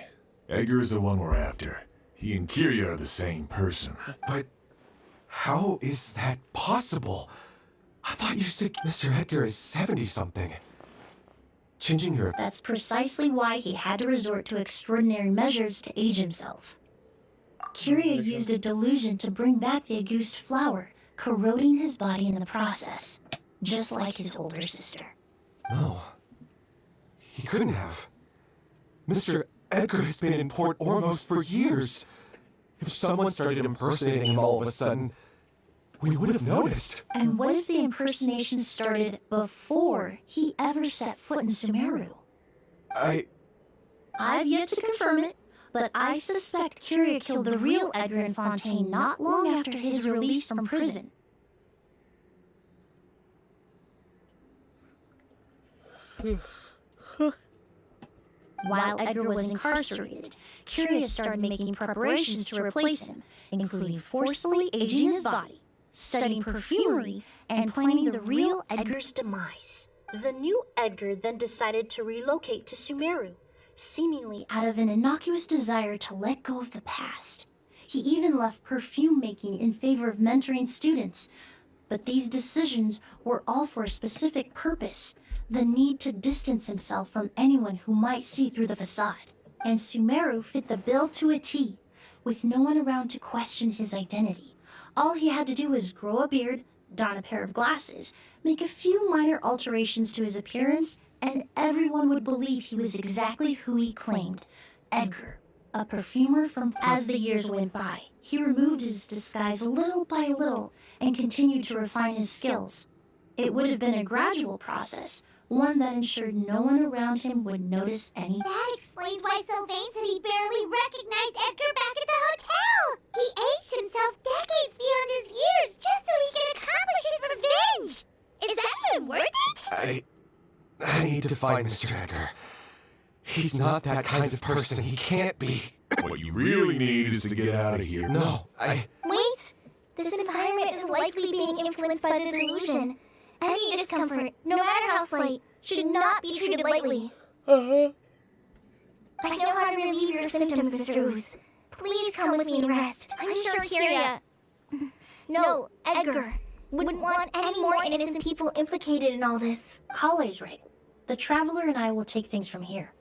Edgar's the one we're after. He and Kiria are the same person. But how is that possible? I thought you said Mr. Edgar is 70-something. Changing your... That's precisely why he had to resort to extraordinary measures to age himself. Kiria used a delusion to bring back the Auguste flower, corroding his body in the process, just like his older sister. No. He couldn't have. Mr. Edgar has been in Port Ormos for years. If someone started impersonating him all of a sudden, we would have noticed. And what if the impersonation started before he ever set foot in Sumeru? I've yet to confirm it, but I suspect Kiria killed the real Edgar in Fontaine not long after his release from prison. While Edgar was incarcerated, Kiria started making preparations to replace him, including forcefully aging his body, studying perfumery, and planning the real Edgar's demise. The new Edgar then decided to relocate to Sumeru, seemingly out of an innocuous desire to let go of the past. He even left perfume making in favor of mentoring students, but these decisions were all for a specific purpose: the need to distance himself from anyone who might see through the facade. And Sumeru fit the bill to a T, with no one around to question his identity. All he had to do was grow a beard, don a pair of glasses, make a few minor alterations to his appearance, and everyone would believe he was exactly who he claimed, Edgar, a perfumer from... As the years went by, he removed his disguise little by little and continued to refine his skills. It would have been a gradual process, one that ensured no one around him would notice anything. That explains why Sylvain said he barely recognized Edgar back at the hotel. He aged himself decades beyond his years just so he could accomplish his revenge. Is that even worth it? I need to find Mr. Edgar. He's not that kind of person. He can't be. What you really need is to get out of here. No, Wait! This environment is likely being influenced by the delusion. Any discomfort, no matter how slight, should not be treated lightly. Uh-huh. I know how to relieve your symptoms, Mr. Ooze. Please come with me and rest. I'm sure Kyria... No, Edgar wouldn't want any more innocent people implicated in all this. Kale's right. The Traveler and I will take things from here.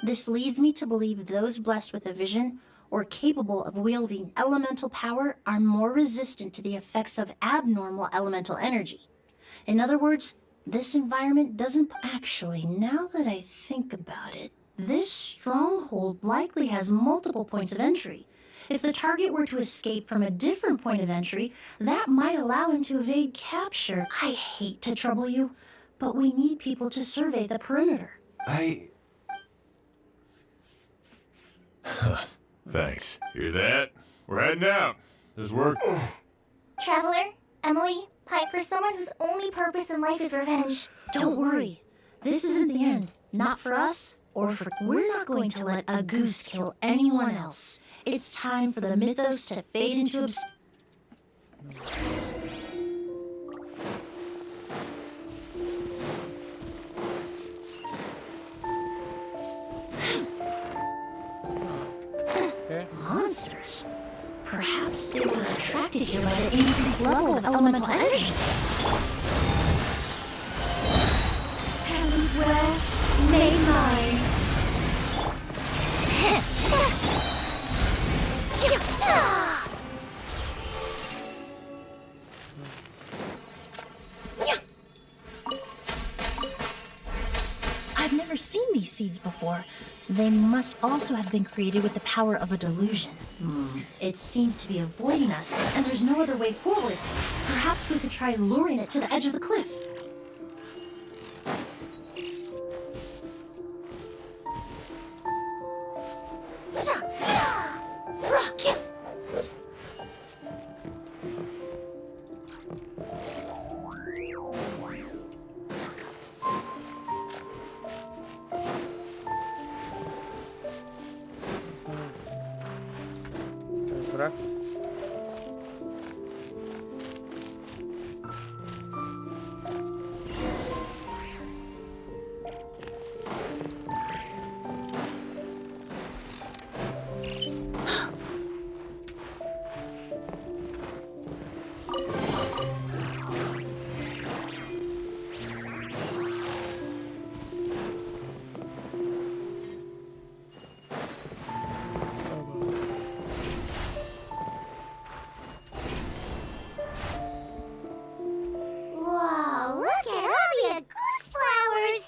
This leads me to believe those blessed with a vision or capable of wielding elemental power are more resistant to the effects of abnormal elemental energy. In other words, this environment doesn't actually, now that I think about it, this stronghold likely has multiple points of entry. If the target were to escape from a different point of entry, that might allow him to evade capture. I hate to trouble you, but we need people to survey the perimeter. Thanks. Hear that? We're heading out. There's work. Traveler, Emily, Pipe, for someone whose only purpose in life is revenge. Don't worry. This isn't the end. Not for us, or for... We're not going to let a goose kill anyone else. It's time for the mythos to fade into monsters. Perhaps they were attracted here by the increased level of elemental energy. Heaven's will, made mine. I've never seen these seeds before. They must also have been created with the power of a delusion. It seems to be avoiding us, and there's no other way forward. Perhaps we could try luring it to the edge of the cliff. Whoa, look at all the goose flowers!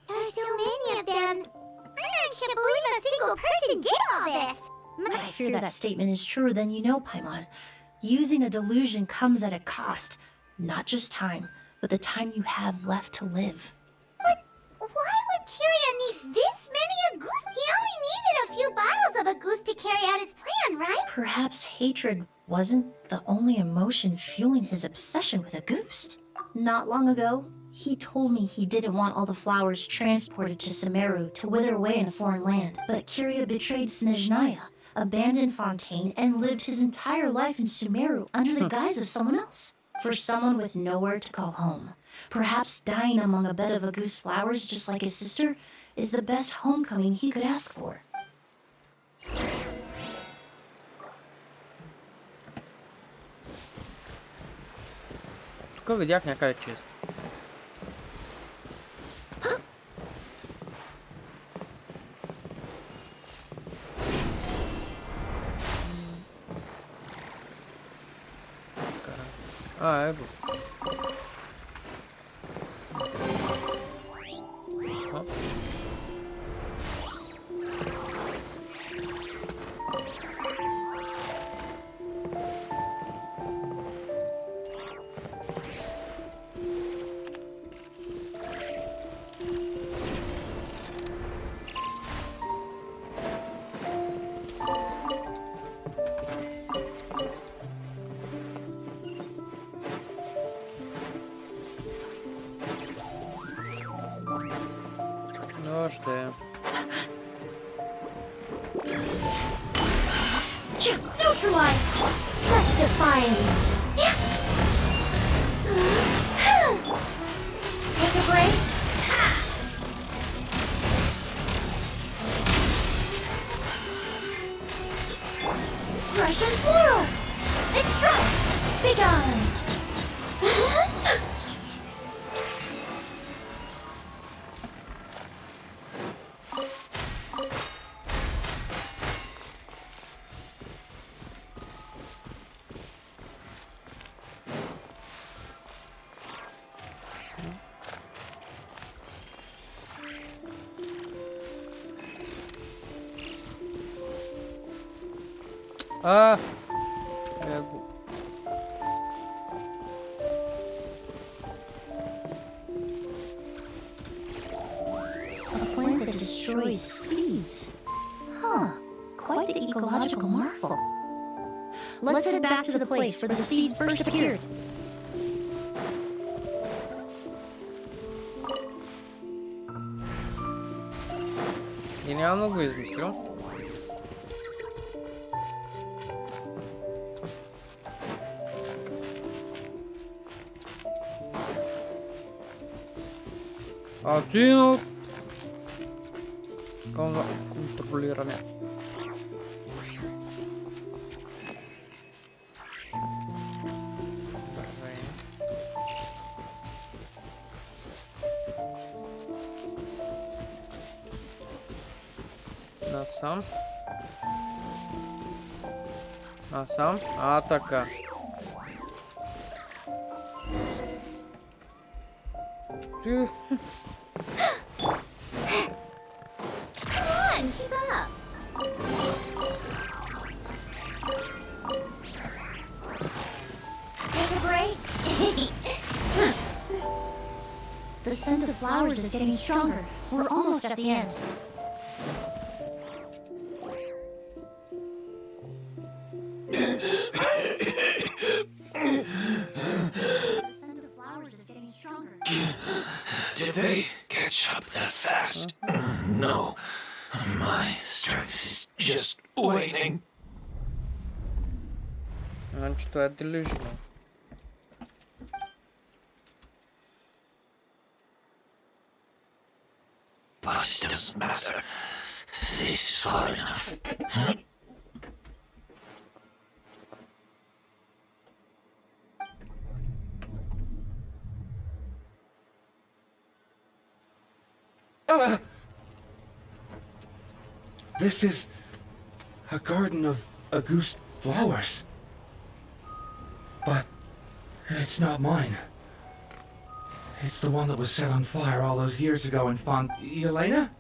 There are so many of them. I can't believe a single person did all this. I fear that statement is truer than you know, Paimon. Using a delusion comes at a cost. Not just time, but the time you have left to live. But why would Kyria need this many a goose? He only needed a few bottles of a goose to carry out his plan, right? Perhaps hatred wasn't the only emotion fueling his obsession with a goose. Not long ago, he told me he didn't want all the flowers transported to Sumeru to wither away in a foreign land. But Kyria betrayed Snezhnaya, abandoned Fontaine, and lived his entire life in Sumeru under the guise of someone else. For someone with nowhere to call home, perhaps dying among a bed of a goose flowers just like his sister is the best homecoming he could ask for. Тук видях някъде чест. Ево. Още. Neutralize! Defiance. Take a break. Russian floral. Extract. Begone. A plant that destroys seeds. Huh. Quite the ecological marvel. Let's head back to the place where the seeds first appeared. Гениално го измислил. Активно контролиране. Насам. Насам. А, така. Come on, keep up. Take a break. The scent of flowers is getting stronger. We're almost at the end. Did they catch up that fast? No. My strength is just waning. Значит, это delusional. But it doesn't matter. This is far enough. This is a garden of Auguste flowers. But it's not mine. It's the one that was set on fire all those years ago in Yelena?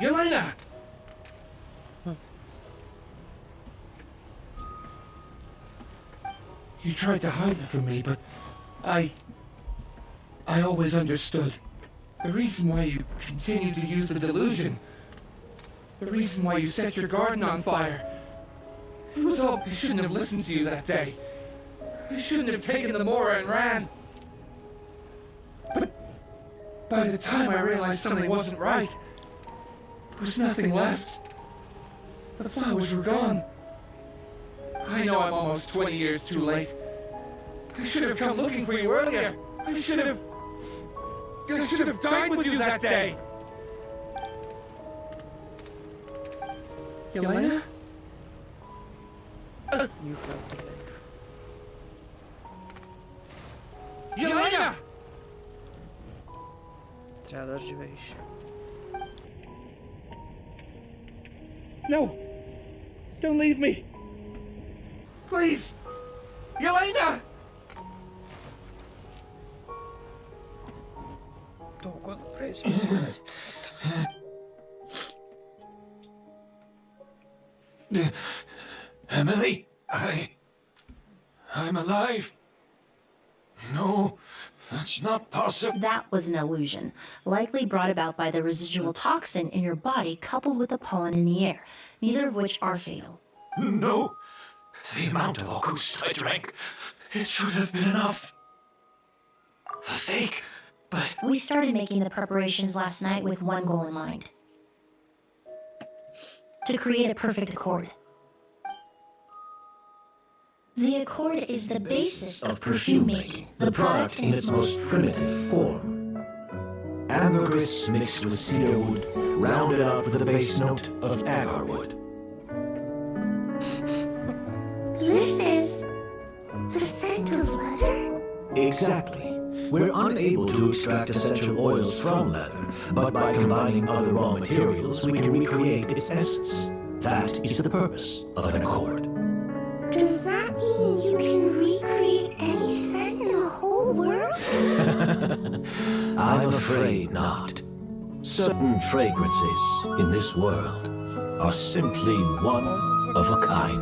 Yelena! You tried to hide it from me, but I always understood. The reason why you continued to use the delusion. The reason why you set your garden on fire. It was all... I shouldn't have listened to you that day. I shouldn't have taken the Mora and ran. But by the time I realized something wasn't right, there was nothing left. The flowers were gone. I know I'm almost 20 years too late. I should have come looking for you earlier. I should have died with you that day. Yelena? You have to live. Yelena! Трябва да живееш. No! Don't leave me! Please! Yelena! Толкова добре сме си Emily, I'm alive. No, that's not possible. That was an illusion, likely brought about by the residual toxin in your body coupled with the pollen in the air, neither of which are fatal. No, the amount of Auguste I drank, it should have been enough. A fake, but... We started making the preparations last night with one goal in mind. To create a perfect accord. The accord is the basis of perfume making, the product in its most primitive form. Ambergris mixed with cedar wood, rounded out with the base note of agar wood. This is the scent of leather? Exactly. We're unable to extract essential oils from leather, but by combining other raw materials, we can recreate its essence. That is the purpose of an accord. Does that mean you can recreate any scent in the whole world? I'm afraid not. Certain fragrances in this world are simply one of a kind.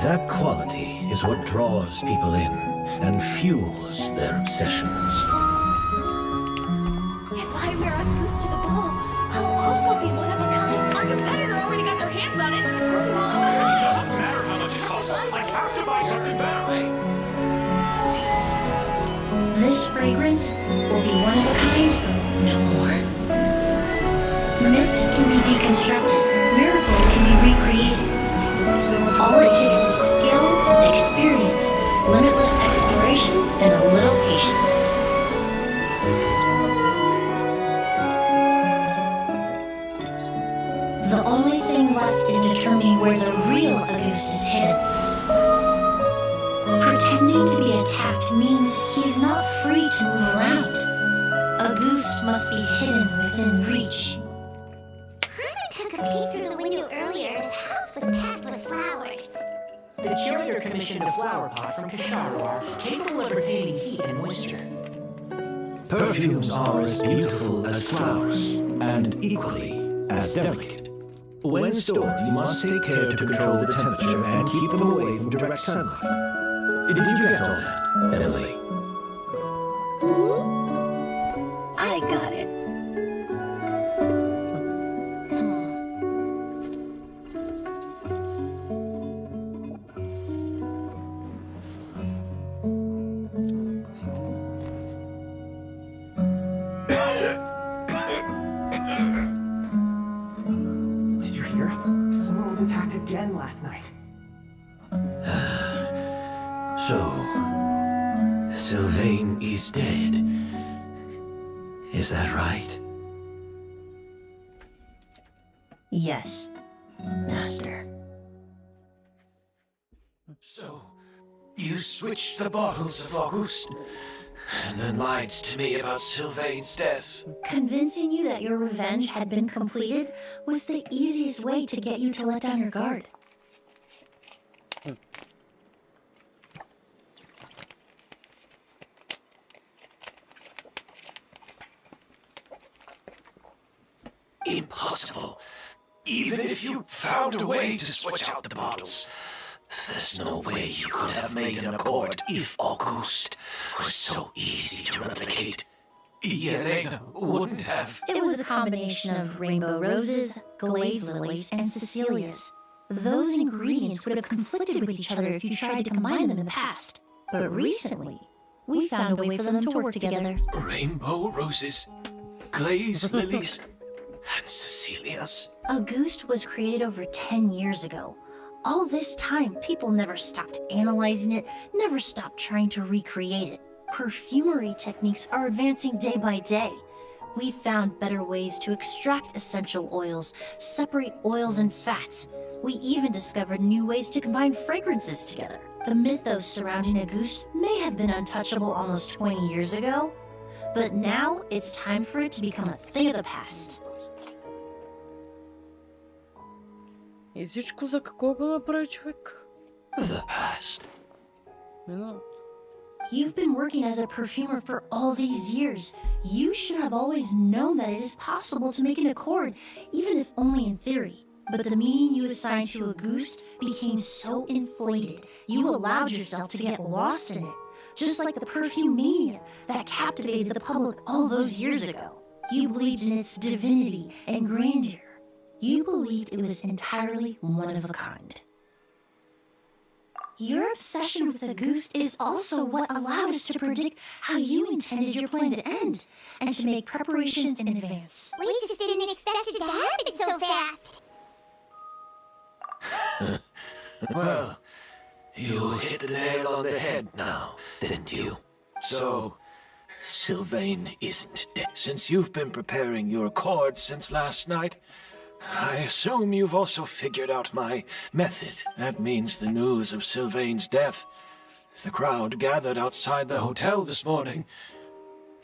That quality is what draws people in and fuels their obsessions. If I wear a goose to the ball, I'll also be one of a kind. Our competitor already got their hands on it. It doesn't matter how much it costs. I have to buy something better. This fragrance will be one of a kind, no more. Myths can be deconstructed. Miracles can be recreated. All it takes is skill, experience, limitless exploration, and a little patience. The only thing left is determining where the real Auguste is hidden. Pretending to be attacked means he's not free to move around. Auguste must be hidden within reach. I took a peek through the window earlier. His house was packed with flowers. The curator commissioned a flower pot from Kasharwar, capable of retaining heat and moisture. Perfumes are as beautiful as flowers, and equally as delicate. When stored, you must take care to control the temperature and keep them away from direct sunlight. Did you get all that, Emily? I got it. Did you hear? Someone was attacked again last night. So, Sylvain is dead. Is that right? Yes, Master. So, you switched the bottles of Auguste, and then lied to me about Sylvain's death. Convincing you that your revenge had been completed was the easiest way to get you to let down your guard. Impossible. Even if you found a way to switch out the bottles, there's no way you could have made an accord if Auguste was so easy to replicate. Yelena wouldn't have. It was a combination of rainbow roses, glaze lilies, and Cecilias. Those ingredients would have conflicted with each other if you tried to combine them in the past. But recently, we found a way for them to work together. Rainbow roses, glaze lilies, and Cecilias. Auguste was created over 10 years ago. All this time, people never stopped analyzing it, never stopped trying to recreate it. Perfumery techniques are advancing day by day. We've found better ways to extract essential oils, separate oils and fats. We even discovered new ways to combine fragrances together. The mythos surrounding Auguste may have been untouchable almost 20 years ago, but now it's time for it to become a thing of the past. И всичко за какво го направи човек? The past. You've been working as a perfumer for all these years. You should have always known that it is possible to make an accord, even if only in theory. But the meaning you assigned to Auguste became so inflated, you allowed yourself to get lost in it. Just like the perfume mania that captivated the public all those years ago. You believed in its divinity and grandeur. You believed it was entirely one of a kind. Your obsession with Auguste is also what allowed us to predict how you intended your plan to end, and to make preparations in advance. We just didn't expect it to happen so fast. Well, you hit the nail on the head now, didn't you? So, Sylvain isn't dead. Since you've been preparing your accord since last night, I assume you've also figured out my method. That means the news of Sylvain's death. The crowd gathered outside the hotel this morning.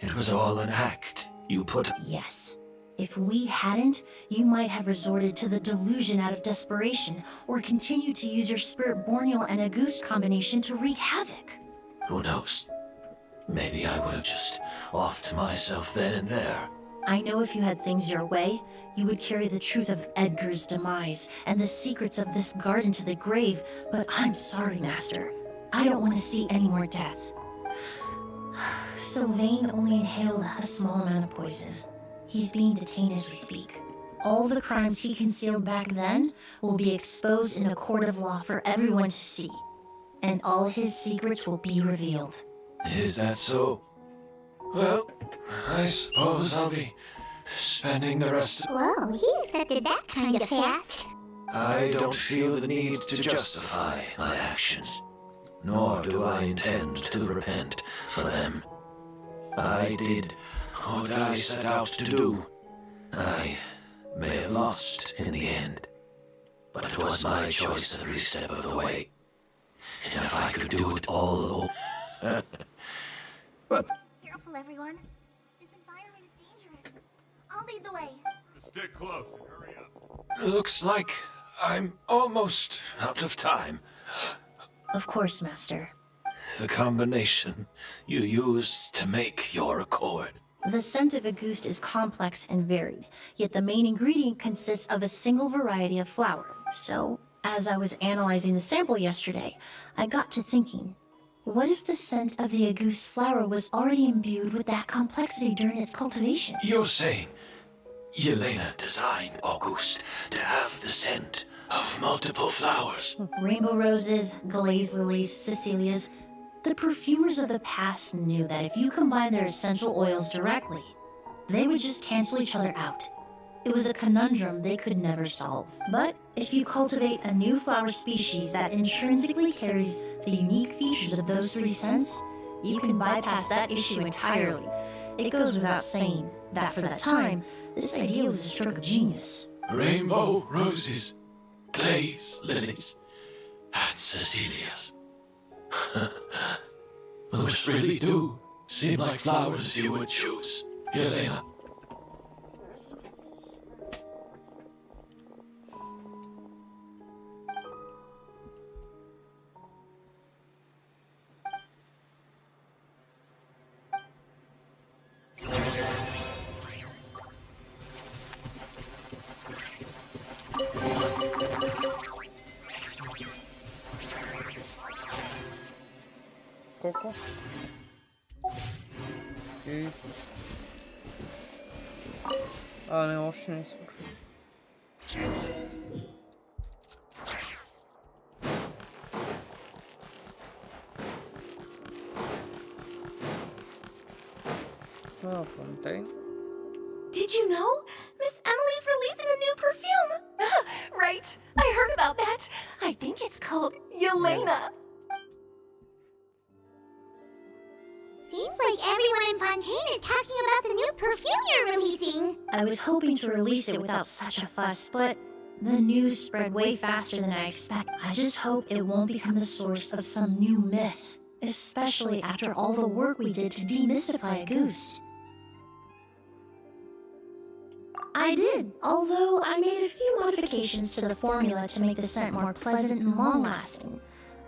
It was all an act. You put... Yes. If we hadn't, you might have resorted to the delusion out of desperation, or continued to use your spirit borneal and Auguste combination to wreak havoc. Who knows? Maybe I would have just offed myself then and there. I know if you had things your way, you would carry the truth of Edgar's demise and the secrets of this garden to the grave, but I'm sorry, Master. I don't want to see any more death. Sylvain only inhaled a small amount of poison. He's being detained as we speak. All the crimes he concealed back then will be exposed in a court of law for everyone to see, and all his secrets will be revealed. Is that so? Well, I suppose I'll be spending the rest of... Whoa, he accepted that kind of fast. I don't feel the need to justify my actions, nor do I intend to repent for them. I did what I set out to do. I may have lost in the end, but it was my choice every step of the way. And if I could do it all over... But... Careful, everyone. This environment is dangerous. I'll lead the way. Stick close and hurry up. Looks like I'm almost out of time. Of course, Master. The combination you used to make your accord. The scent of Auguste is complex and varied, yet the main ingredient consists of a single variety of flower. So, as I was analyzing the sample yesterday, I got to thinking, what if the scent of the Auguste flower was already imbued with that complexity during its cultivation? You're saying Yelena designed Auguste to have the scent of multiple flowers? Rainbow roses, glazed lilies, Cecilias. The perfumers of the past knew that if you combine their essential oils directly, they would just cancel each other out. It was a conundrum they could never solve. But if you cultivate a new flower species that intrinsically carries the unique features of those three scents, you can bypass that issue entirely. It goes without saying that for that time, this idea was a stroke of genius. Rainbow roses, glazed lilies, and Cecilias. Those really do seem like flowers you would choose, Yelena. Koliko? I... A ne, ošće nisam. Oh, Fontaine. Did you know? Miss Emily's releasing a new perfume! Right, I heard about that. I think it's called Yelena. Seems like everyone in Fontaine is talking about the new perfume you're releasing. I was hoping to release it without such a fuss, but the news spread way faster than I expected. I just hope it won't become the source of some new myth, especially after all the work we did to demystify Auguste. I did, although I made a few modifications to the formula to make the scent more pleasant and long-lasting.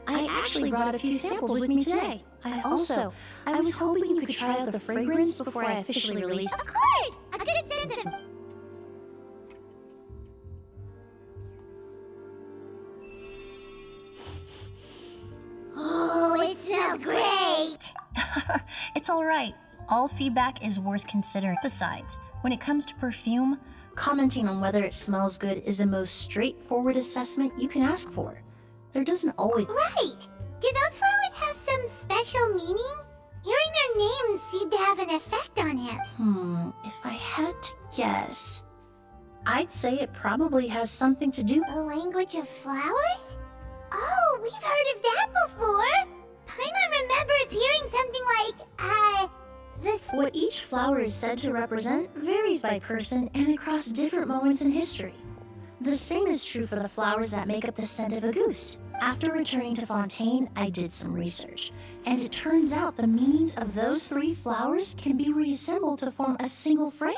I actually brought a few samples with me today. I was hoping you could try out the fragrance before I officially released it. Of course! A good sense of... Oh, it smells great! It's alright. All feedback is worth considering. Besides, when it comes to perfume, commenting on whether it smells good is the most straightforward assessment you can ask for. There doesn't always... Right! Do those flowers have some special meaning? Hearing their names seemed to have an effect on him. If I had to guess, I'd say it probably has something to do... The language of flowers? Oh, we've heard of that before. Paimon remembers hearing something like, this. What each flower is said to represent varies by person and across different moments in history. The same is true for the flowers that make up the scent of a goose. After returning to Fontaine, I did some research, and it turns out the meanings of those 3 flowers can be reassembled to form a single phrase.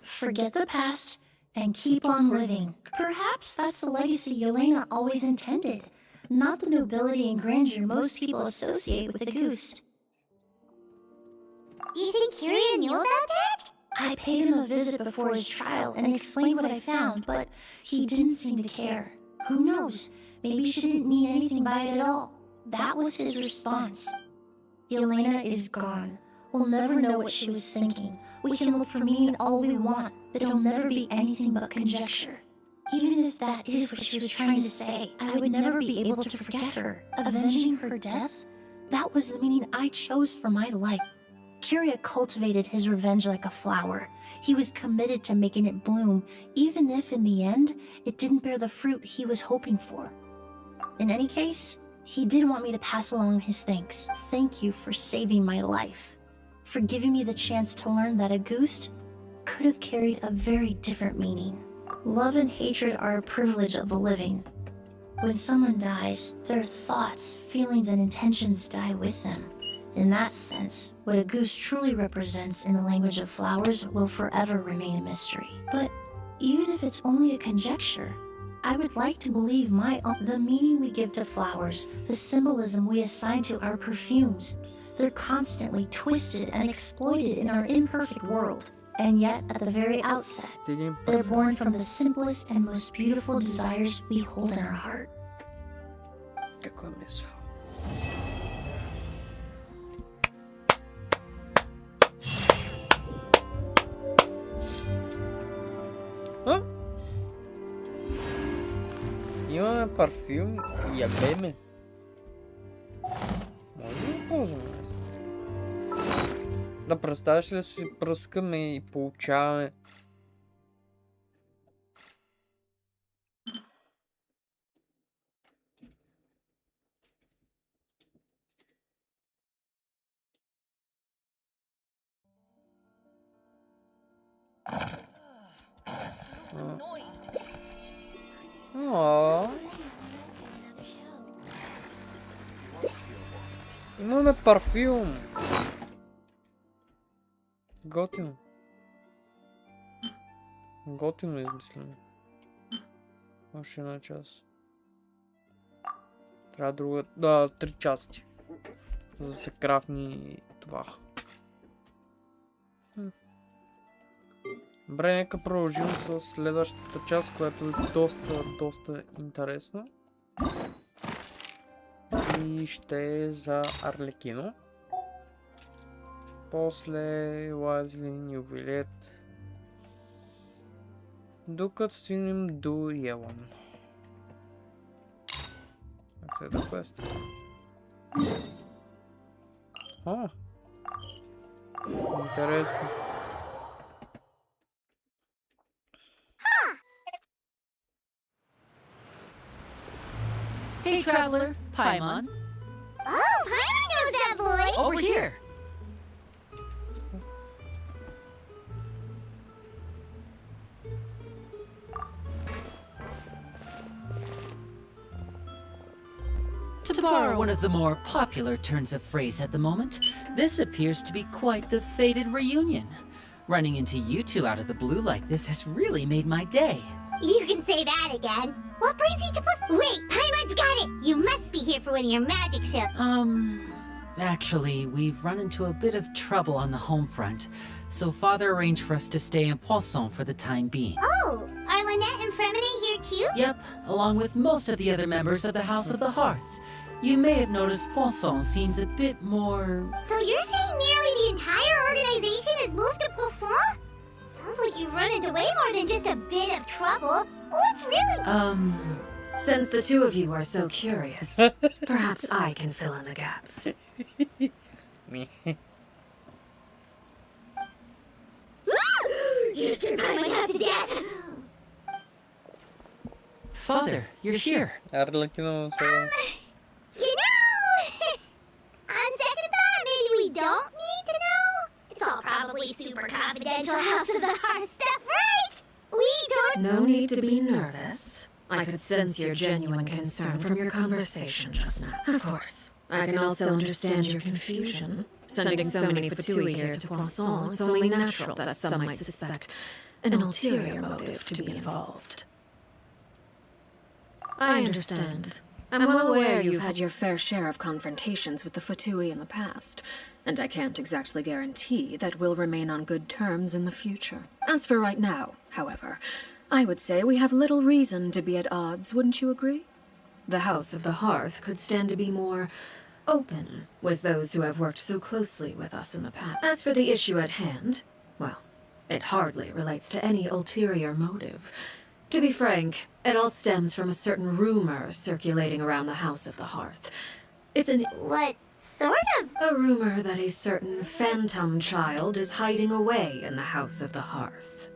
Forget the past and keep on living. Perhaps that's the legacy Yelena always intended, not the nobility and grandeur most people associate with the goose. You think Kiria knew about that? I paid him a visit before his trial and explained what I found, but he didn't seem to care. Who knows? Maybe she didn't mean anything by it at all. That was his response. Yelena is gone. We'll never know what she was thinking. We can look for meaning all we want, but it'll never be anything but conjecture. Even if that is what she was trying to say, I would never be able to forget her. Avenging her death? That was the meaning I chose for my life. Kiria cultivated his revenge like a flower. He was committed to making it bloom, even if in the end, it didn't bear the fruit he was hoping for. In any case, he did want me to pass along his thanks. Thank you for saving my life, for giving me the chance to learn that a goose could have carried a very different meaning. Love and hatred are a privilege of the living. When someone dies, their thoughts, feelings, and intentions die with them. In that sense, what a goose truly represents in the language of flowers will forever remain a mystery. But even if it's only a conjecture, I would like to believe the meaning we give to flowers, the symbolism we assign to our perfumes, they're constantly twisted and exploited in our imperfect world. And yet, at the very outset, they're born from the simplest and most beautiful desires we hold in our heart. Имаме парфюм и ябеме. Може ли да ползваме? Да представяш ли да си пръскаме и получаваме? Имаме парфюм. Готино. Готино измислено. Още една част. Трябва друга... Да, 3 части. За да се крафни това. Добре, нека продължим с следващата част, която е доста интересна. И ще е за Арлекино. После Лазлин ювелет. Докато стигнем до Елон. Следва квест. Интересно. Hey, traveler, Paimon. Oh, Paimon knows that voice! Over here. To borrow one of the more popular turns of phrase at the moment, this appears to be quite the fated reunion. Running into you two out of the blue like this has really made my day. You can say that again. What brings you to Wait, Paimon's got it! You must be here for one of your magic shows. Actually, we've run into a bit of trouble on the home front, so Father arranged for us to stay in Poisson for the time being. Oh, are Lynette and Fremine here too? Yep, along with most of the other members of the House of the Hearth. You may have noticed Poisson seems a bit more... So you're saying nearly the entire organization has moved to Poisson? Sounds like you've run into way more than just a bit of trouble. What's really... Since the two of you are so curious, perhaps I can fill in the gaps. You scared Paimon half to death! Father, you're here. Арлекино сега. You know, on second thought, maybe we don't need to know. It's all probably super confidential House of the Hearth stuff, right? We don't. No need to be nervous. I could sense your genuine concern from your conversation just now. Of course. I can also understand your confusion. Sending so many Fatui here to Poisson, it's only natural that some might suspect an ulterior motive to be involved. I understand. I'm well aware you've had your fair share of confrontations with the Fatui in the past, and I can't exactly guarantee that we'll remain on good terms in the future. As for right now, however, I would say we have little reason to be at odds, wouldn't you agree? The House of the Hearth could stand to be more open with those who have worked so closely with us in the past. As for the issue at hand, well, it hardly relates to any ulterior motive. To be frank, it all stems from a certain rumor circulating around the House of the Hearth. It's an... What sort of? A rumor that a certain phantom child is hiding away in the House of the Hearth.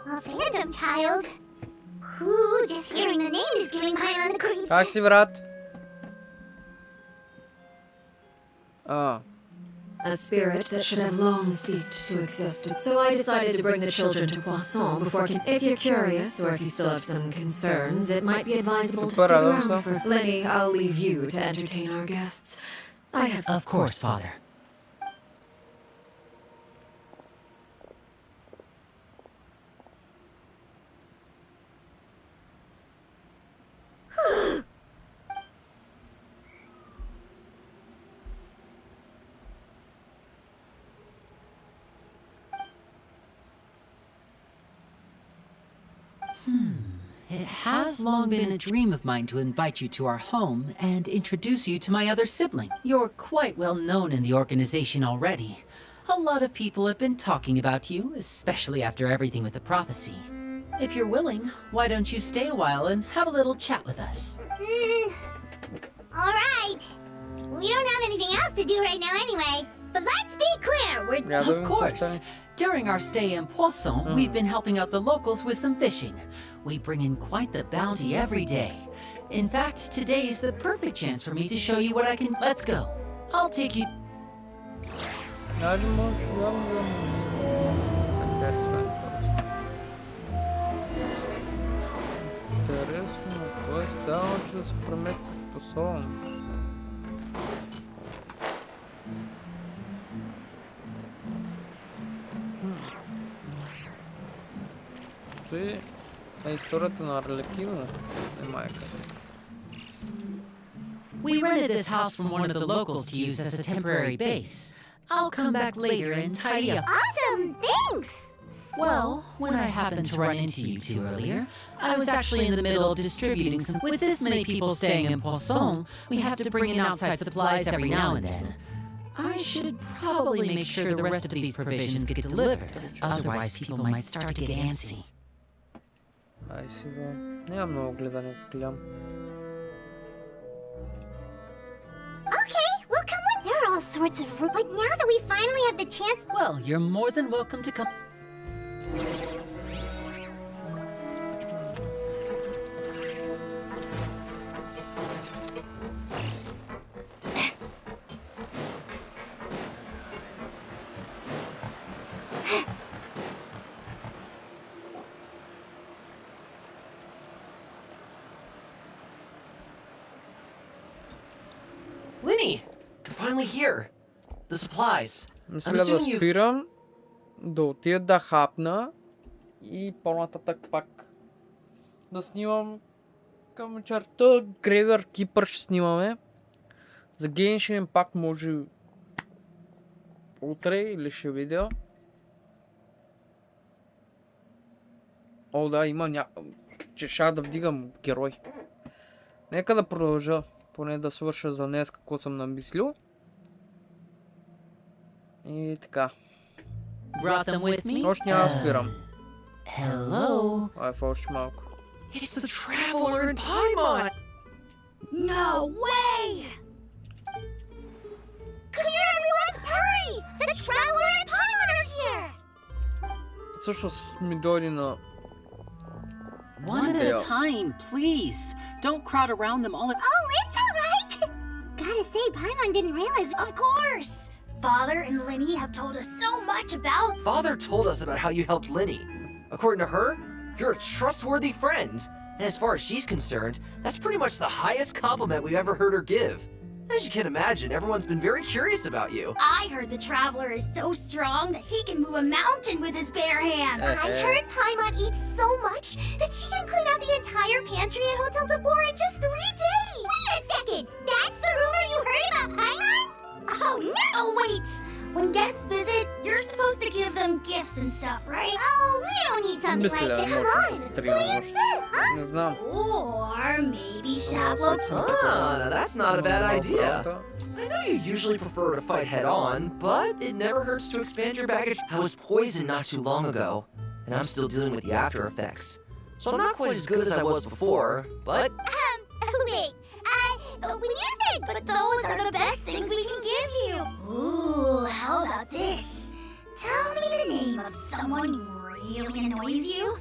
A phantom child? Ooh, just hearing the name is giving mine on the creeps. Как си, брат? A spirit that should have long ceased to exist. So I decided to bring the children to Poisson before... If you're curious, or if you still have some concerns, it might be advisable to stick around for... Lenny, I'll leave you to entertain our guests. I have... Of course, Father. It has long been a dream of mine to invite you to our home and introduce you to my other sibling. You're quite well known in the organization already. A lot of people have been talking about you, especially after everything with the prophecy. If you're willing, why don't you stay a while and have a little chat with us? All right. We don't have anything else to do right now anyway. But let's be clear, we're... Of course. During our stay in Poisson, we've been helping out the locals with some fishing. We bring in quite the bounty every day. In fact, today is the perfect chance for me to show you what I can... Let's go. I'll take you... Интересно, кой става, че да се премести по сон? Той е историята на Арлекино, е майка. We rented this house from one of the locals to use as a temporary base. I'll come back later and tidy up. Awesome, thanks! Well, when I happened to run into you two earlier, I was actually in the middle of distributing some... With this many people staying in Poisson, we have to bring in outside supplies every now and then. I should probably make sure the rest of these provisions get delivered. Otherwise, people might start to get antsy. Ай сега, няма много гледане, гледам. Okay, we'll come with... There are all sorts of... But now that we finally have the chance... Well, you're more than welcome to come... Linny! You're finally here! The supplies. Мисля да спирам, да отида да хапна и по-нататък пак да снимам към вечерта. Грейвър Кипър ще снимаме. За Геншин пак може утре или ще видео. О, да, има че ще да вдигам герой. Нека да продължа, поне да свърша за днес какво съм намислил. И така. Още няма да спирам. Hello? Още малко. It's the traveler in Paimon! No way! Come here, everyone! Hurry! The traveler and Paimon are here! Всъщност ми дойде на One at a time, please. Don't crowd around them all at... Oh, it's all right. Gotta say, Paimon didn't realize. Of course! Father and Linny have told us so much about... Father told us about how you helped Linny. According to her, you're a trustworthy friend. And as far as she's concerned, that's pretty much the highest compliment we've ever heard her give. As you can imagine, everyone's been very curious about you. I heard the Traveler is so strong that he can move a mountain with his bare hands. I heard Paimon eats so much that she can clean out the entire pantry at Hotel Tabor in just 3 days. Wait a second! That's the rumor you heard about Paimon? Oh, no! Oh, wait! When guests visit, you're supposed to give them gifts and stuff, right? Oh, we don't need something like that. Come on! Please sit, huh? Не знам. Or maybe Shablo... Ah, that's not a bad idea. I know you usually prefer to fight head-on, but it never hurts to expand your baggage. I was poisoned not too long ago, and I'm still dealing with the after effects. So I'm not quite as good as I was before, but... Wait. When you said... But those are the best things we can give you. Ooh, how about this? Tell me the name of someone who really annoys you.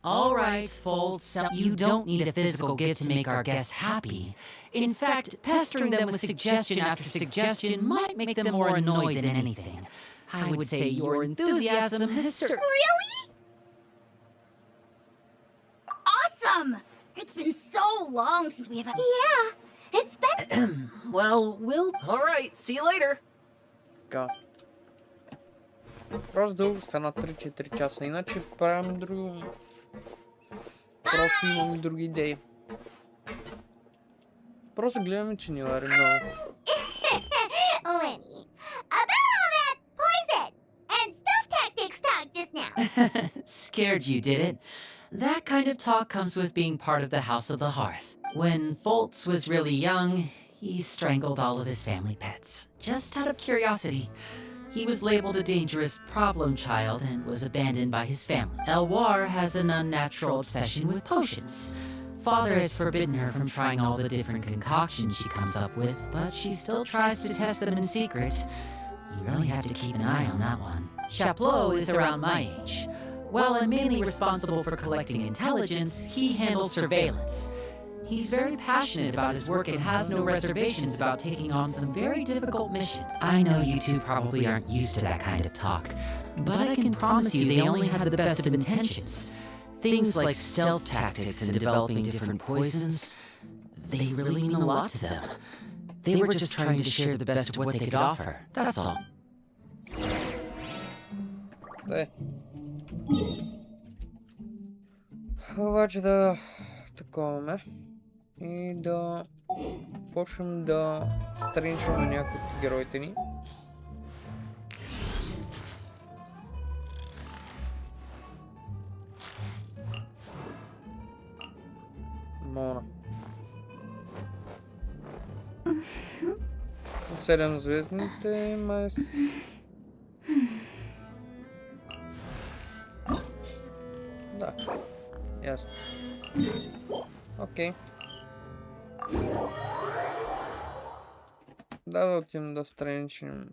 All right, folks, you don't need a physical gift to make our guests happy. In fact, pestering them with suggestion after suggestion might make them more annoyed than anything. I would say your enthusiasm has Really? Awesome! It's been so long since we have... Yeah, it's been... Well, we'll... All right, see you later. Така. Просто да остана 3-4 часа, иначе правим друго. Просто имам и други идеи. Просто гледаме, че ни вари много. Lenny, about all that poison and stealth tactics talk just now. Scared you, did it? That kind of talk comes with being part of the House of the Hearth. When Foltz was really young, he strangled all of his family pets, just out of curiosity. He was labeled a dangerous problem child and was abandoned by his family. Elwar has an unnatural obsession with potions. Father has forbidden her from trying all the different concoctions she comes up with, but she still tries to test them in secret. You really have to keep an eye on that one. Chaplot is around my age. While I'm mainly responsible for collecting intelligence, he handles surveillance. He's very passionate about his work and has no reservations about taking on some very difficult missions. I know you two probably aren't used to that kind of talk, but I can promise you they only have the best of intentions. Things like stealth tactics and developing different poisons, they really mean a lot to them. They were just trying to share the best of what they could offer, that's all. Обаче да таковаме и да почнем да страничваме някои от героите ни. Мона. 7 звездните май. Да, ясно. Окей. Да отидем да страничим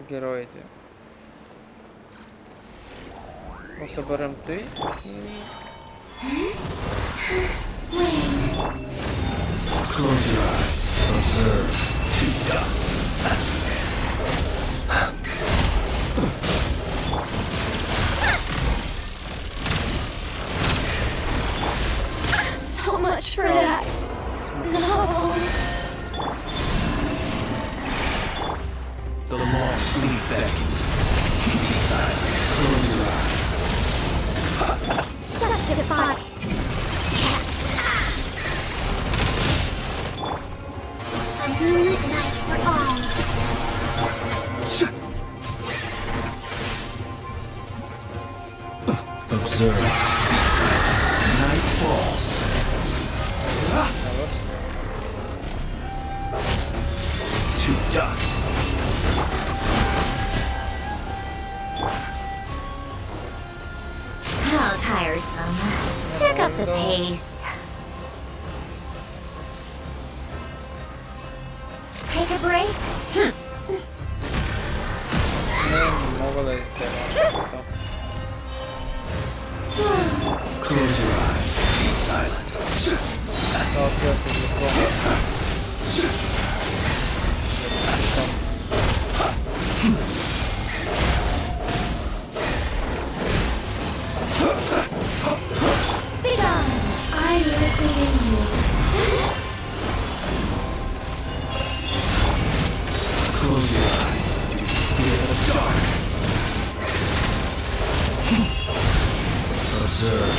героите. Да съберем той и... Close your eyes. Observe. To dust. So much for that. No. The long sleep beckons. Be silent. Close your eyes. Such a defiant. A moonlit night for all. Observe. Be silent. Night falls. To dust. How tiresome. Pick up the pace. Take a breath. Не мога да изгледам. Close your eyes. Be silent. Това отива се изгледам. I live within you. Close your eyes. Do you feel the dark? Observe.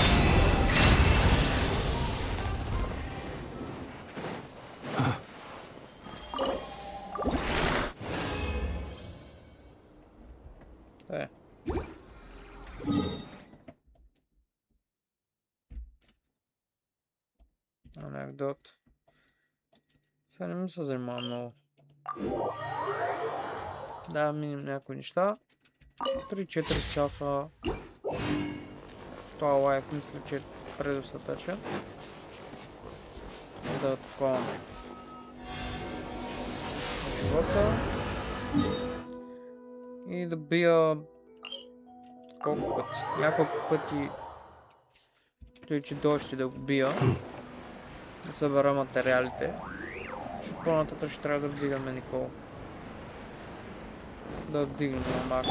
Анекдот. Сега не ми се занимава много. Да, минем някои неща. 3-4 часа. Това лайф мисля, че е предостатъчен. Да такова живота. И да бия колко пъти? Няколко пъти той, че дойде да го бия. Да събера материалите. Защото по-нататък ще трябва да вдигаме Никол. Да вдигнем на макс.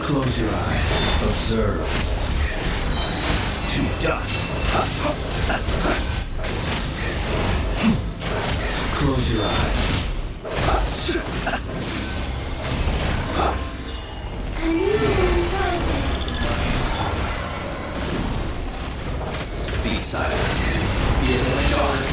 Close your eyes. Observe. To dust. Close your eyes. Be silent. Be in the dark.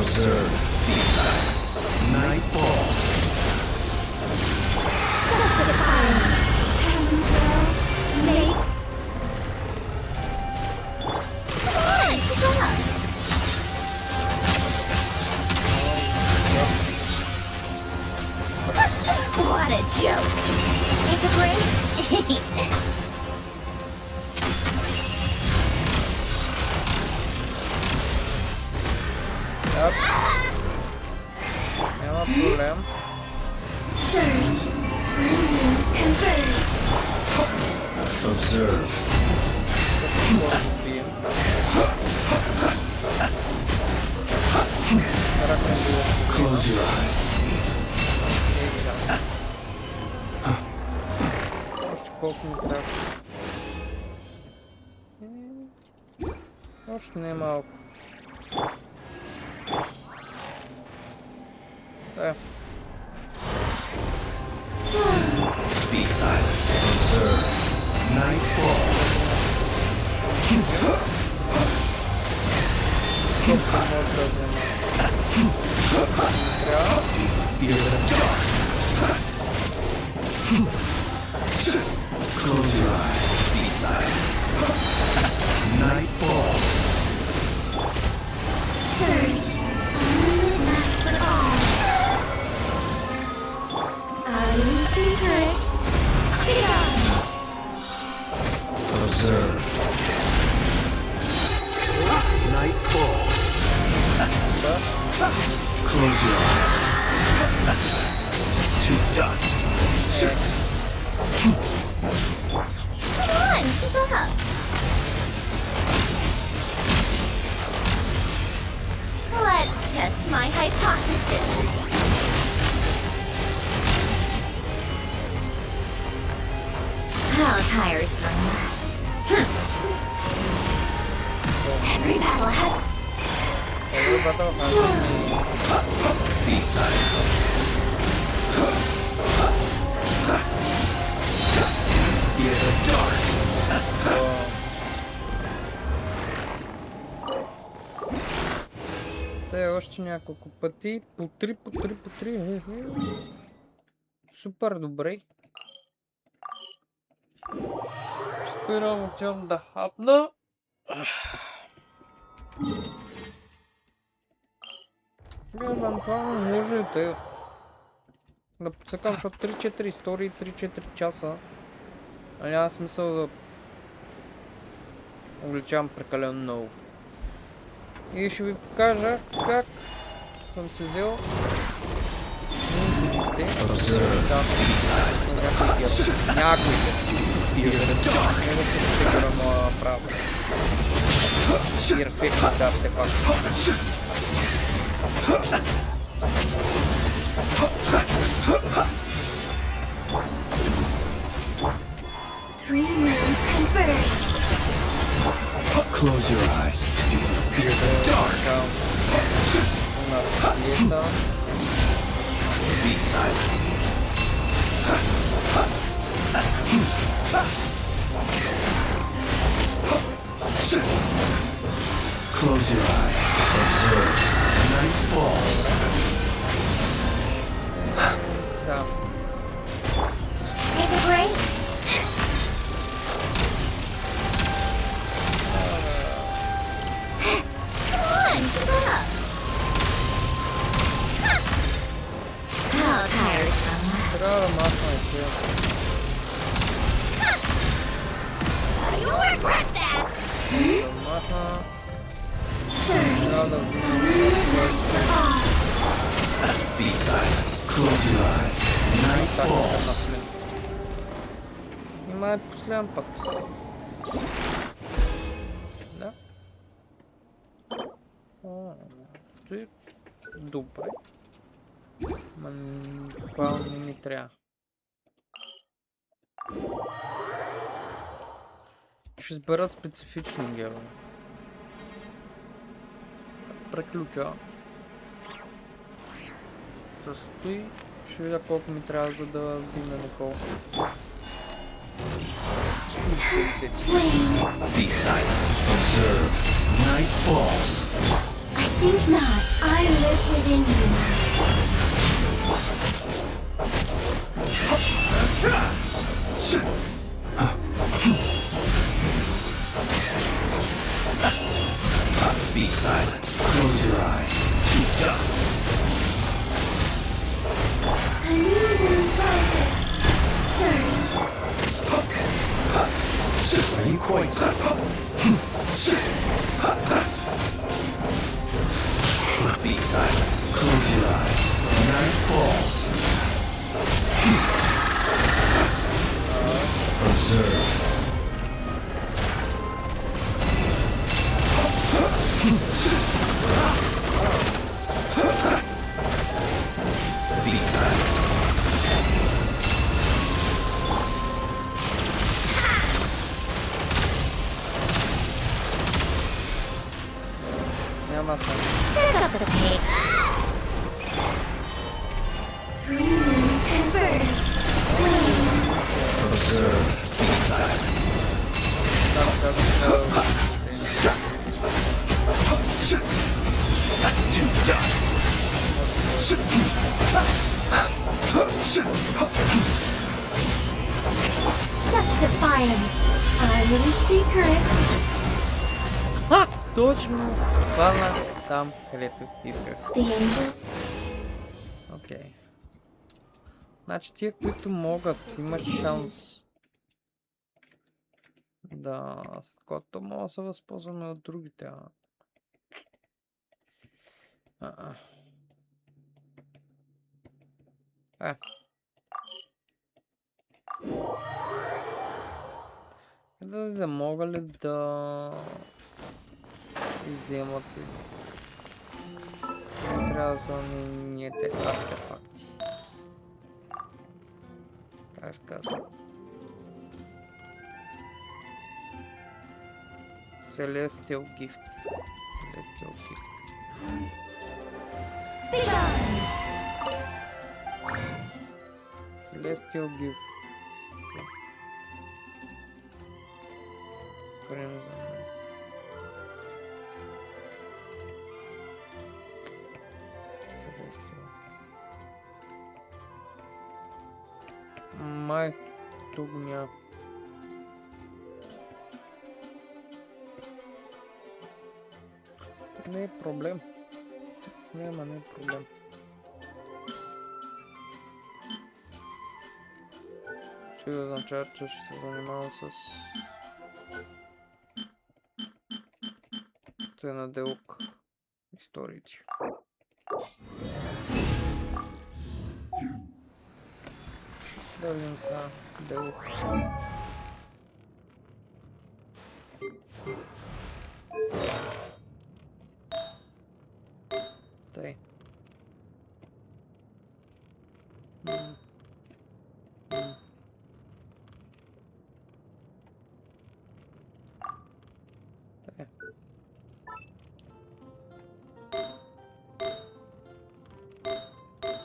Observe. Be silent. Night falls. What a joke. Take a break? Yep. Няма проблем. Surge. Converge. Observe. Close your eyes. Още колко ми трябва. Още не е малко. Be silent. Observe. Night falls. Feel the dark. Close your eyes. Be silent. Night falls. Surge. Unlimited for all. Secret. Observe. Night falls. Close your eyes. To dust. Come on, keep up. Let's test my hypothesis. How tiresome. Every battle has... Be silent. Fear the dark. Те още няколко пъти. По три. Супер добре. Спирам, отивам да хапна. Евентуално може и те. да подсекам, защото 3-4 истории, 3-4 часа. А няма смисъл да увлечавам прекалено много. И ще ви покажа как съм се взел някоите. Не да се фигура моя право. Перфектните артефакти. Close your eyes. Fear the dark. Be silent. Close your eyes. Observe. Night falls. Take a break. Come on, keep up. How tiresome. You'll regret that. Be silent. Close your eyes. Night falls. Има последен път. Да. Добре. Това не ми трябва. Ще избера специфични герои. Преключа. Състои. Ще видя колко ми трябва, за да вдигна Никол. Be silent. Observe. Night falls. I think not. I live within you. Be silent. Close your eyes. To dust. A new moon rises. Search. Are you quite Be silent. Close your eyes. Night falls. Observe. Be silent. Няма съм. Three moons converge. Observe. Be silent. To dust. Such defiance. I will secret. Ха! Точно! Хвана там, където исках. The angel. Окей. Значи тия, които могат, имаш шанс да... с който мога да се възползваме от другите. Да мога ли да изземат и... Трябва да са нените артефакти. Как се казва? Celestial Gift. Celestial Gift. Celestial Gift. Crimson. Celestial. Май тук няма. Не е проблем. Не е проблем. Ще означава, че ще се занимавам с... Той на делк историите. Да видим сега делк. Тъй.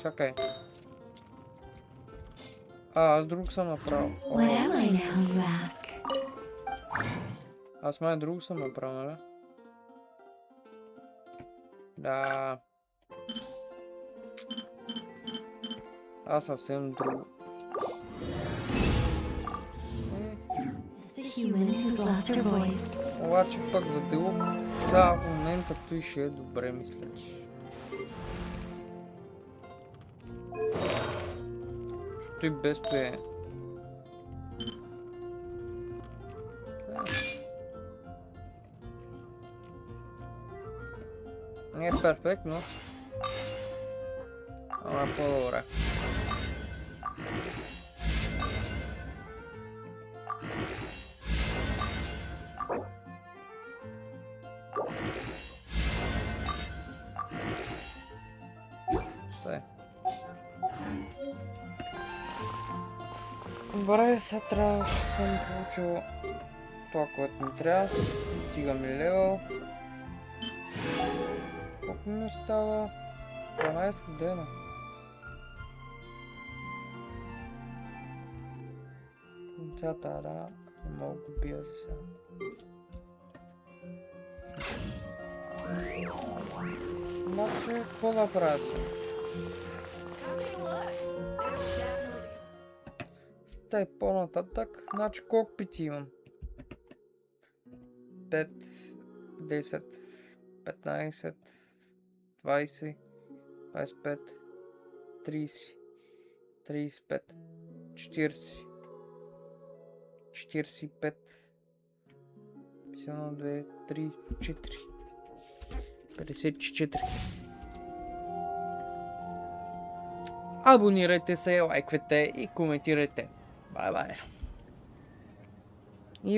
Чакай. Аз друг съм направил. What am I now, you ask? Аз май друг съм направил, нали? Да. Аз съвсем друг. Just a human who's lost her voice. Обаче пък за делок цял момента той ще е добре, мисля, че. Той без той е. Не е перфектно. Ама по-добре. Добре, сега трябва да съм получил това, което ми трябва. Стигам ли левел. Колко ми остава? 12 дена. Тя тара, не мога да го бия за сега. Обаче, какво да правя сега? Тай по-нататък, значи колко пити имам? 5, 10, 15, 20, 25, 30, 35, 40, 45, 51, 2, 3, 4, 54. Абонирайте се, лайквайте и коментирайте. Bye bye.